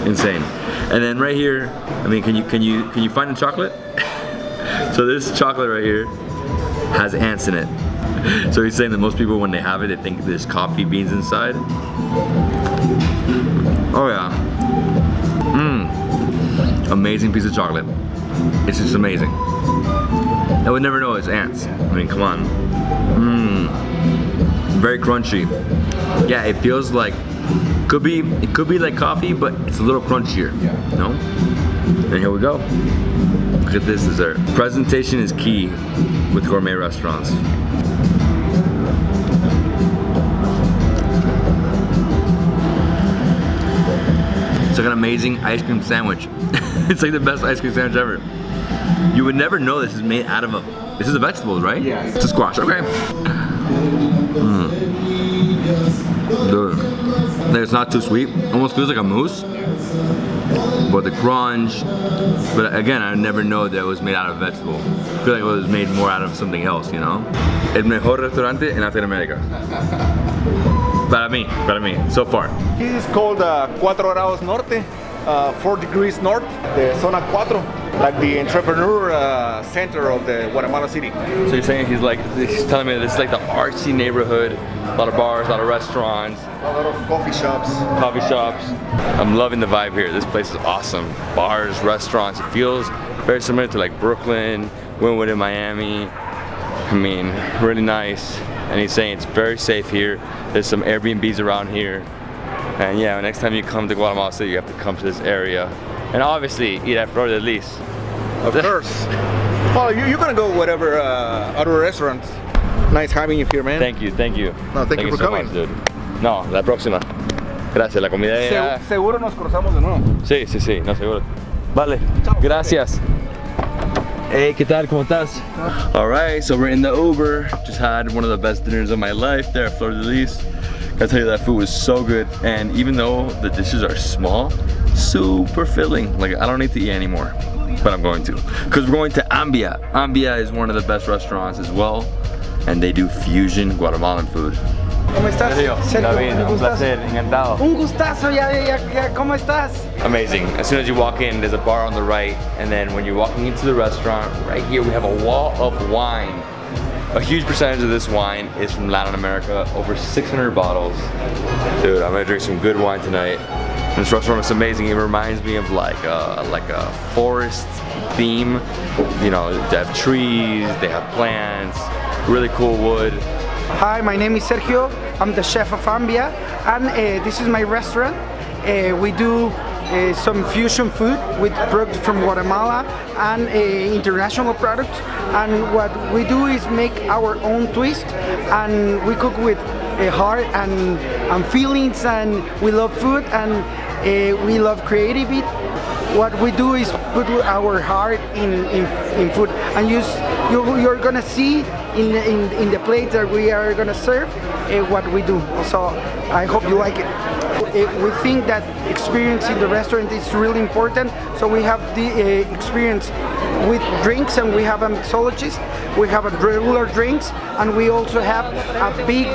Insane. And then right here, I mean, can you find the chocolate? So this chocolate right here has ants in it. So he's saying that most people, when they have it, they think there's coffee beans inside. Oh yeah. Amazing piece of chocolate. It's just amazing. I would never know it's ants. I mean, come on. Very crunchy. Yeah, it feels like, it could be like coffee, but it's a little crunchier, you know? And here we go. Look at this dessert. Presentation is key with gourmet restaurants. It's like an amazing ice cream sandwich. It's like the best ice cream sandwich ever. You would never know this is made out of this is a vegetable, right? Yeah. It's a squash, okay. Dude. It's not too sweet. Almost feels like a mousse. But the crunch. But again, I never know that it was made out of vegetable. I feel like it was made more out of something else, you know? El mejor restaurante en Latinoamérica. Para mí, so far. This is called 4 grados norte, 4 degrees north, the zona 4. Like the entrepreneur center of the Guatemala City. So you're saying he's telling me this is like the artsy neighborhood, a lot of bars, a lot of restaurants. A lot of coffee shops. I'm loving the vibe here. This place is awesome. Bars, restaurants. It feels very similar to like Brooklyn, Wynwood in Miami. I mean, really nice. And he's saying it's very safe here. There's some Airbnbs around here. And yeah, next time you come to Guatemala City, you have to come to this area. And obviously, eat at Flor de Lis. Of course. Well, you're gonna go whatever other restaurants. Nice having you here, man. Thank you. No, thank you for coming. Much, dude. No, la próxima. Gracias, la comida ya... Seguro nos cruzamos de nuevo. Sí, no, seguro. Vale, gracias. Hey, ¿qué tal? ¿Cómo estás? Alright, so we're in the Uber. Just had one of the best dinners of my life there at Flor de Lis. I tell you, that food was so good, and even though the dishes are small, super filling. Like, I don't need to eat anymore, but I'm going to, because we're going to Ambia. Ambia is one of the best restaurants as well, and they do fusion Guatemalan food. ¿Cómo estás? Sergio, David, un placer, encantado. Un gustazo, ya, ¿cómo estás? Amazing. As soon as you walk in, there's a bar on the right, and then when you're walking into the restaurant, right here we have a wall of wine. A huge percentage of this wine is from Latin America, over 600 bottles. Dude, I'm gonna drink some good wine tonight. And this restaurant is amazing. It reminds me of like a forest theme. You know, they have trees, they have plants, really cool wood. Hi, my name is Sergio. I'm the chef of Ambia, and this is my restaurant. We do some fusion food with products from Guatemala and international products, and what we do is make our own twist, and we cook with heart and feelings, and we love food, and we love creativity. What we do is put our heart in food, and you're gonna see in the plate that we are gonna serve what we do. So I hope you like it. We think that experience in the restaurant is really important, so we have the experience with drinks, and we have a mixologist, we have a regular drinks, and we also have a big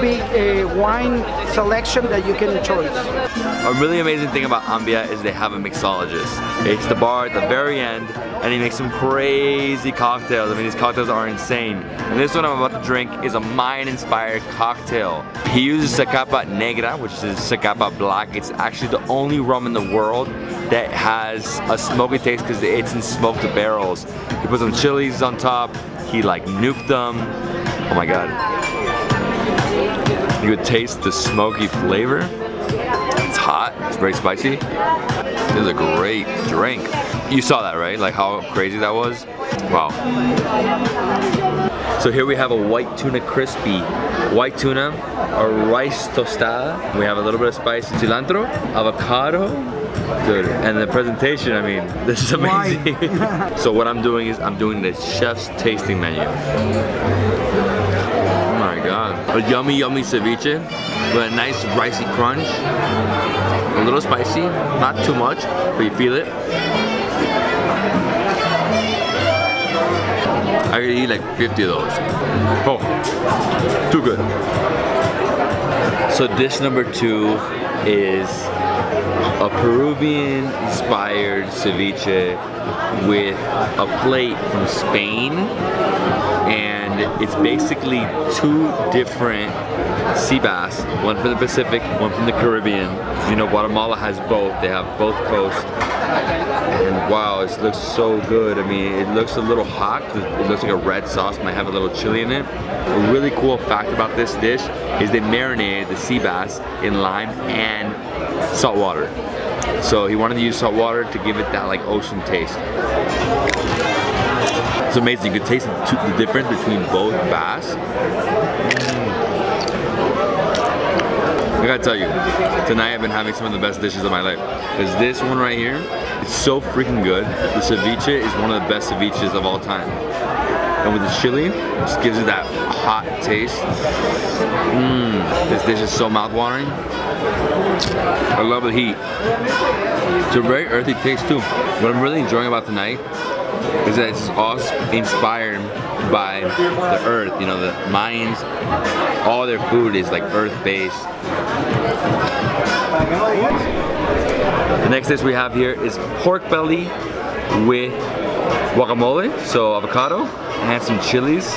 wine selection that you can choose. A really amazing thing about Ambia is they have a mixologist. It's the bar at the very end, and he makes some crazy cocktails. I mean, these cocktails are insane. And this one I'm about to drink is a Mayan-inspired cocktail. He uses Zacapa Negra, which is Zacapa Black. It's actually the only rum in the world that has a smoky taste because it's in smoked barrels. He puts some chilies on top. He like nuked them. Oh my god. You would taste the smoky flavor. It's hot, it's very spicy. This is a great drink. You saw that, right? Like how crazy that was? Wow. So here we have a white tuna crispy. White tuna, a rice tostada. We have a little bit of spicy cilantro, avocado. Dude, and the presentation, I mean, this is amazing. So what I'm doing is I'm doing the chef's tasting menu. Oh my god. A yummy ceviche with a nice ricey crunch. A little spicy, not too much, but you feel it. I could eat like 50 of those. Oh, too good. So dish number 2 is a Peruvian-inspired ceviche with a plate from Spain, and and it's basically two different sea bass, one from the Pacific, one from the Caribbean. You know, Guatemala has both. They have both coasts. And wow, it looks so good. I mean, it looks a little hot. It looks like a red sauce, might have a little chili in it. A really cool fact about this dish is they marinated the sea bass in lime and salt water. So he wanted to use salt water to give it that like ocean taste. It's amazing. You can taste the difference between both bass. I gotta tell you, tonight I've been having some of the best dishes of my life. Because this one right here, it's so freaking good. The ceviche is one of the best ceviches of all time. And with the chili, it just gives it that hot taste. This dish is so mouth-watering. I love the heat. It's a very earthy taste too. What I'm really enjoying about tonight is that it's all inspired by the earth. You know, the Mayans, all their food is like earth-based. The next dish we have here is pork belly with guacamole, so avocado, and some chilies.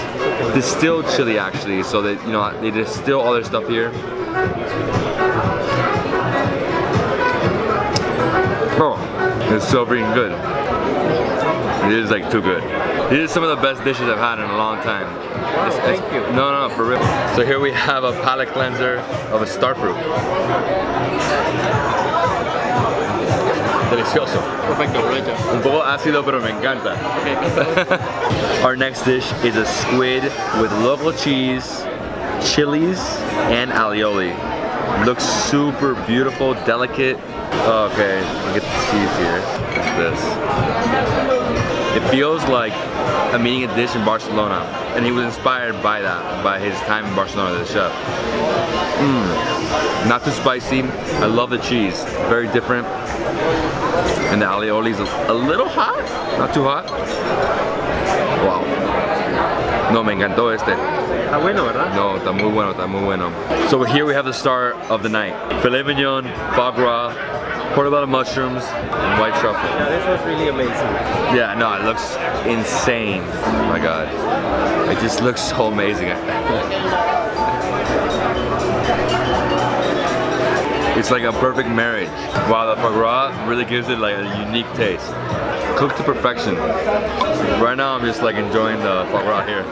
Distilled chili actually, so that, you know, they distill all their stuff here. Oh, it's so freaking good. It is like too good. These are some of the best dishes I've had in a long time. Thank you. No, for real. So here we have a palate cleanser of a starfruit. Delicioso. Perfecto, aprovecha. Un poco ácido, pero me encanta. Our next dish is a squid with local cheese, chilies, and alioli. Looks super beautiful, delicate. Okay, look at the cheese here. Look at this. It feels like I'm eating a dish in Barcelona, and he was inspired by that, by his time in Barcelona, the chef. Not too spicy. I love the cheese, very different. And the alioli is a little hot, not too hot. Wow. No, me encantó este. Está bueno, ¿verdad? No, está muy bueno, está muy bueno. So here we have the star of the night. Filet mignon, foie gras, portobello mushrooms, and white truffle. Yeah, this was really amazing. Yeah, no, it looks insane. Oh my god. It just looks so amazing. It's like a perfect marriage. Wow, the foie gras really gives it like a unique taste. Cooked to perfection. Right now I'm just like enjoying the foie gras here.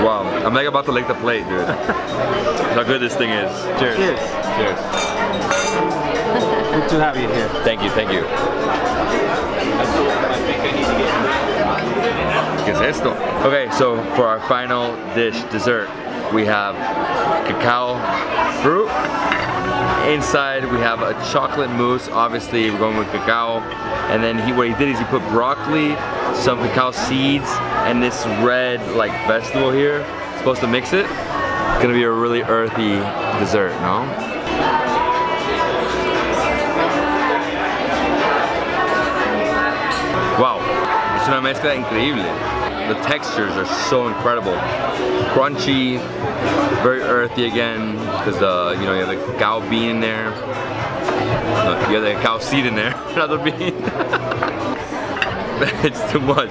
Wow, I'm like about to lick the plate, dude. How good this thing is. Cheers. Cheers. Cheers. Good to have you here. Thank you, thank you. ¿Qué es esto? Okay, so for our final dish, dessert, we have cacao fruit. Inside we have a chocolate mousse. Obviously we're going with cacao. And then what he did is he put broccoli, some cacao seeds, and this red like vegetable here. Supposed to mix it. It's gonna be a really earthy dessert, no? Wow, es una mezcla increíble. The textures are so incredible. Crunchy, very earthy again, because you know, you have the cacao bean in there. No, you have the cacao seed in there, not the bean. It's too much.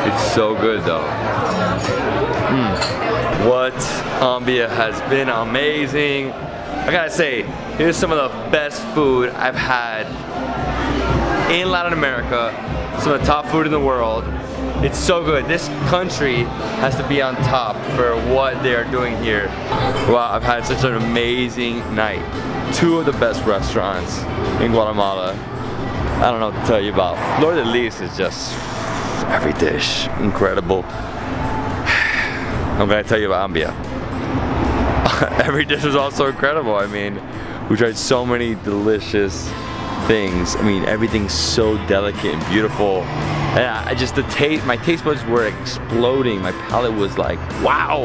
It's so good though. What Ambia has been amazing. I gotta say, here's some of the best food I've had in Latin America. Some of the top food in the world. It's so good. This country has to be on top for what they are doing here. Wow, I've had such an amazing night. Two of the best restaurants in Guatemala. I don't know what to tell you about. Flor de Lis is just every dish incredible. I'm gonna tell you about Ambia. Every dish is also incredible. I mean, we tried so many delicious things. I mean, everything's so delicate and beautiful. And I just, my taste buds were exploding. My palate was like, wow.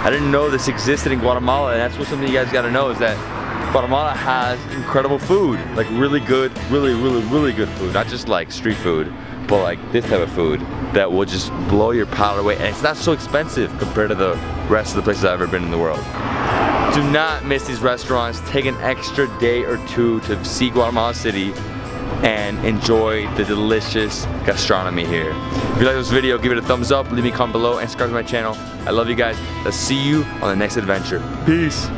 I didn't know this existed in Guatemala, and that's what something you guys gotta know is that Guatemala has incredible food. Like really good, really good food. Not just like street food, but like this type of food that will just blow your palate away. And it's not so expensive compared to the rest of the places I've ever been in the world. Do not miss these restaurants. Take an extra day or two to see Guatemala City. and enjoy the delicious gastronomy here. If you like this video, give it a thumbs up, leave me a comment below, and subscribe to my channel. I love you guys. Let's see you on the next adventure. Peace.